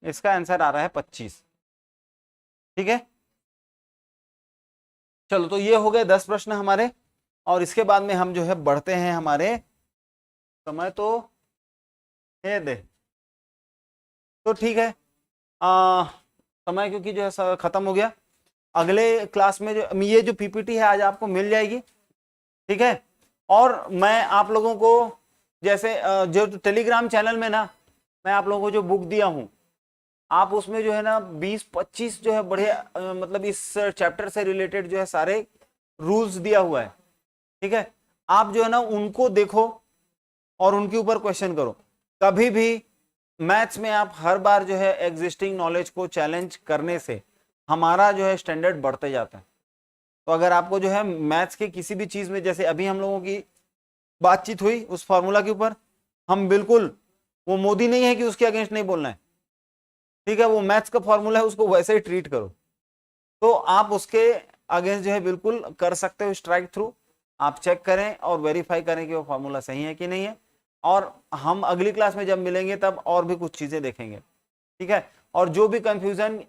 इसका आंसर आ रहा है 25। ठीक है, चलो तो ये हो गए 10 प्रश्न हमारे, और इसके बाद में हम जो है बढ़ते हैं हमारे, समय तो है दे, तो ठीक है, समय क्योंकि जो है खत्म हो गया। अगले क्लास में जो ये जो पीपीटी है आज आपको मिल जाएगी, ठीक है। और मैं आप लोगों को जैसे जो टेलीग्राम चैनल में ना मैं आप लोगों को जो बुक दिया हूं, आप उसमें जो है ना 20-25 जो है बढ़िया मतलब इस चैप्टर से रिलेटेड जो है सारे रूल्स दिया हुआ है, ठीक है। आप जो है ना उनको देखो और उनके ऊपर क्वेश्चन करो। कभी भी मैथ्स में आप हर बार जो है एग्जिस्टिंग नॉलेज को चैलेंज करने से हमारा जो है स्टैंडर्ड बढ़ते जाता है। तो अगर आपको जो है मैथ्स के किसी भी चीज में, जैसे अभी हम लोगों की बातचीत हुई उस फॉर्मूला के ऊपर, हम बिल्कुल, वो मोदी नहीं है कि उसके अगेंस्ट नहीं बोलना है, ठीक है, वो मैथ्स का फॉर्मूला है, उसको वैसे ही ट्रीट करो। तो आप उसके अगेंस्ट जो है बिल्कुल कर सकते हो स्ट्राइक थ्रू, आप चेक करें और वेरीफाई करें कि वो फॉर्मूला सही है कि नहीं है। और हम अगली क्लास में जब मिलेंगे तब और भी कुछ चीजें देखेंगे, ठीक है। और जो भी कंफ्यूजन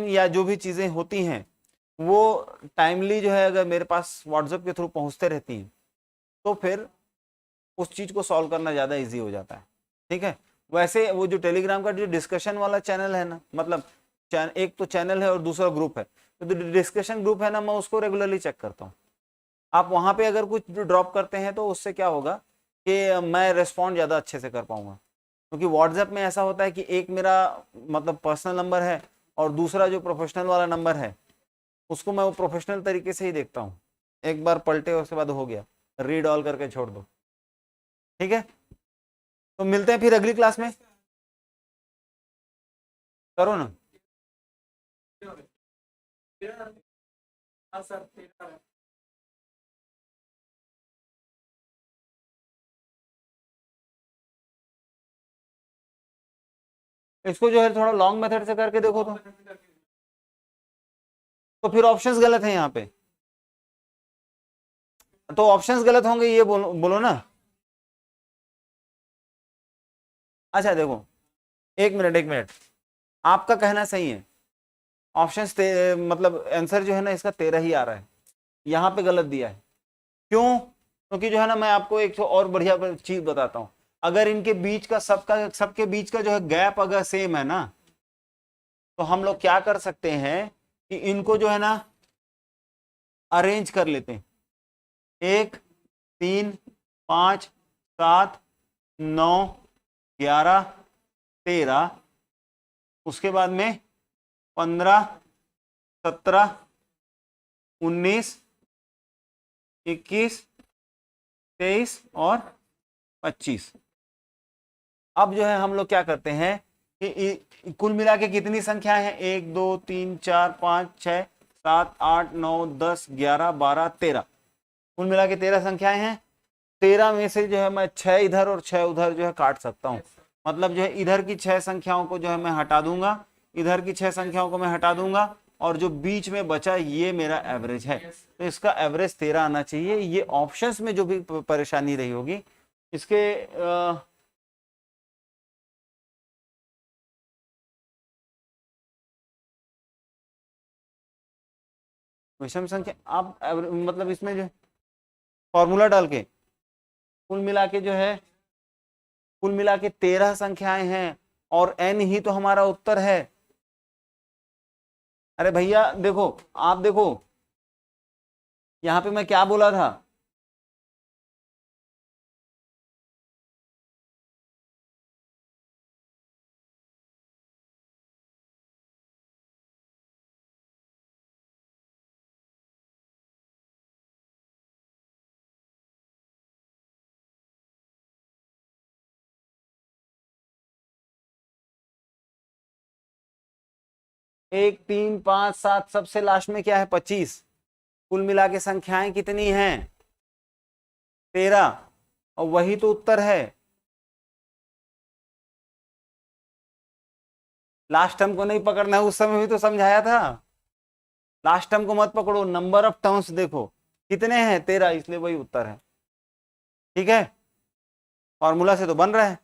या जो भी चीजें होती हैं वो टाइमली जो है अगर मेरे पास व्हाट्सएप के थ्रू पहुंचते रहती हैं तो फिर उस चीज को सॉल्व करना ज्यादा इजी हो जाता है, ठीक है। वैसे वो जो टेलीग्राम का जो डिस्कशन वाला चैनल है ना, मतलब एक तो चैनल है और दूसरा ग्रुप है, तो जो डिस्कशन ग्रुप है ना मैं उसको रेगुलरली चेक करता हूँ। आप वहां पे अगर कुछ ड्रॉप करते हैं तो उससे क्या होगा कि मैं रिस्पॉन्ड ज्यादा अच्छे से कर पाऊंगा, क्योंकि व्हाट्सएप में ऐसा होता है कि एक मेरा मतलब पर्सनल नंबर है और दूसरा जो प्रोफेशनल वाला नंबर है उसको मैं वो प्रोफेशनल तरीके से ही देखता हूँ। एक बार पलटे उसके बाद हो गया, रीड ऑल करके छोड़ दो, ठीक है। तो मिलते हैं फिर अगली क्लास में, करो ना। इसको जो है थोड़ा लॉन्ग मेथड से करके देखो तो फिर ऑप्शंस गलत है यहाँ पे, तो ऑप्शंस गलत होंगे ये बोलो बोलो ना। अच्छा देखो, एक मिनट एक मिनट, आपका कहना सही है, ऑप्शंस मतलब आंसर जो है ना इसका 13 ही आ रहा है, यहाँ पे गलत दिया है। क्यों? क्योंकि जो है ना मैं आपको एक तो और बढ़िया चीज बताता हूँ, अगर इनके बीच का सबके बीच का जो है गैप अगर सेम है ना, तो हम लोग क्या कर सकते हैं कि इनको जो है ना अरेंज कर लेते हैं, 1 3 5 7 9 11 13, उसके बाद में 15 17 19 21 23 और 25। अब जो है हम लोग क्या करते हैं कि कुल मिला के कितनी संख्याएं हैं, 1 2 3 4 5 6 7 8 9 10 11 12 13, कुल मिला के 13 संख्याएं हैं। 13 में से जो है मैं 6 इधर और 6 उधर जो है काट सकता हूँ, मतलब जो है इधर की 6 संख्याओं को जो है मैं हटा दूंगा, इधर की 6 संख्याओं को मैं हटा दूंगा, और जो बीच में बचा ये मेरा एवरेज है, तो इसका एवरेज 13 आना चाहिए। ये ऑप्शंस में जो भी परेशानी रही होगी इसके विषम संख्या आप मतलब इसमें जो फॉर्मूला डाल के कुल मिला के जो है कुल मिला के 13 संख्याएं हैं और n ही तो हमारा उत्तर है। अरे भैया देखो, आप देखो यहाँ पे मैं क्या बोला था, एक 3 5 7 सबसे लास्ट में क्या है 25, कुल मिला के संख्याएं कितनी हैं 13, और वही तो उत्तर है। लास्ट टर्म को नहीं पकड़ना है, उस समय भी तो समझाया था, लास्ट टर्म को मत पकड़ो, नंबर ऑफ टर्म्स देखो कितने हैं 13, इसलिए वही उत्तर है, ठीक है, फॉर्मूला से तो बन रहा है।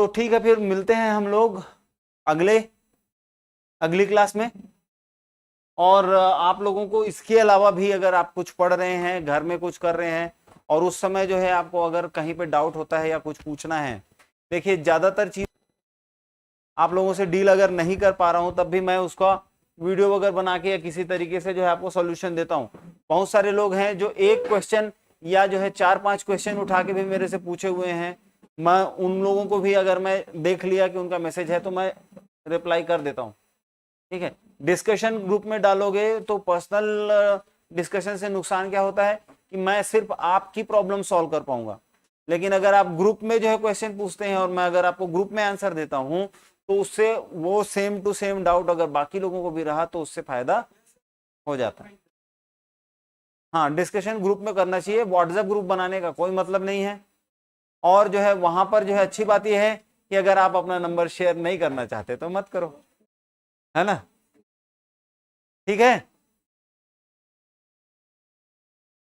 तो ठीक है, फिर मिलते हैं हम लोग अगली क्लास में। और आप लोगों को इसके अलावा भी अगर आप कुछ पढ़ रहे हैं, घर में कुछ कर रहे हैं, और उस समय जो है आपको अगर कहीं पे डाउट होता है या कुछ पूछना है, देखिए ज्यादातर चीज आप लोगों से डील अगर नहीं कर पा रहा हूं तब भी मैं उसका वीडियो वगैरह बना के या किसी तरीके से जो है आपको सोल्यूशन देता हूं। बहुत सारे लोग हैं जो एक क्वेश्चन या जो है 4-5 क्वेश्चन उठा के भी मेरे से पूछे हुए हैं। मैं उन लोगों को भी अगर मैं देख लिया कि उनका मैसेज है तो मैं रिप्लाई कर देता हूं। ठीक है, डिस्कशन ग्रुप में डालोगे तो पर्सनल डिस्कशन से नुकसान क्या होता है कि मैं सिर्फ आपकी प्रॉब्लम सॉल्व कर पाऊंगा, लेकिन अगर आप ग्रुप में जो है क्वेश्चन पूछते हैं और मैं अगर आपको ग्रुप में आंसर देता हूं तो उससे वो सेम टू सेम डाउट अगर बाकी लोगों को भी रहा तो उससे फायदा हो जाता है। हाँ, डिस्कशन ग्रुप में करना चाहिए, व्हाट्सएप ग्रुप बनाने का कोई मतलब नहीं है। और जो है वहां पर जो है अच्छी बात यह है कि अगर आप अपना नंबर शेयर नहीं करना चाहते तो मत करो, है ना। ठीक है।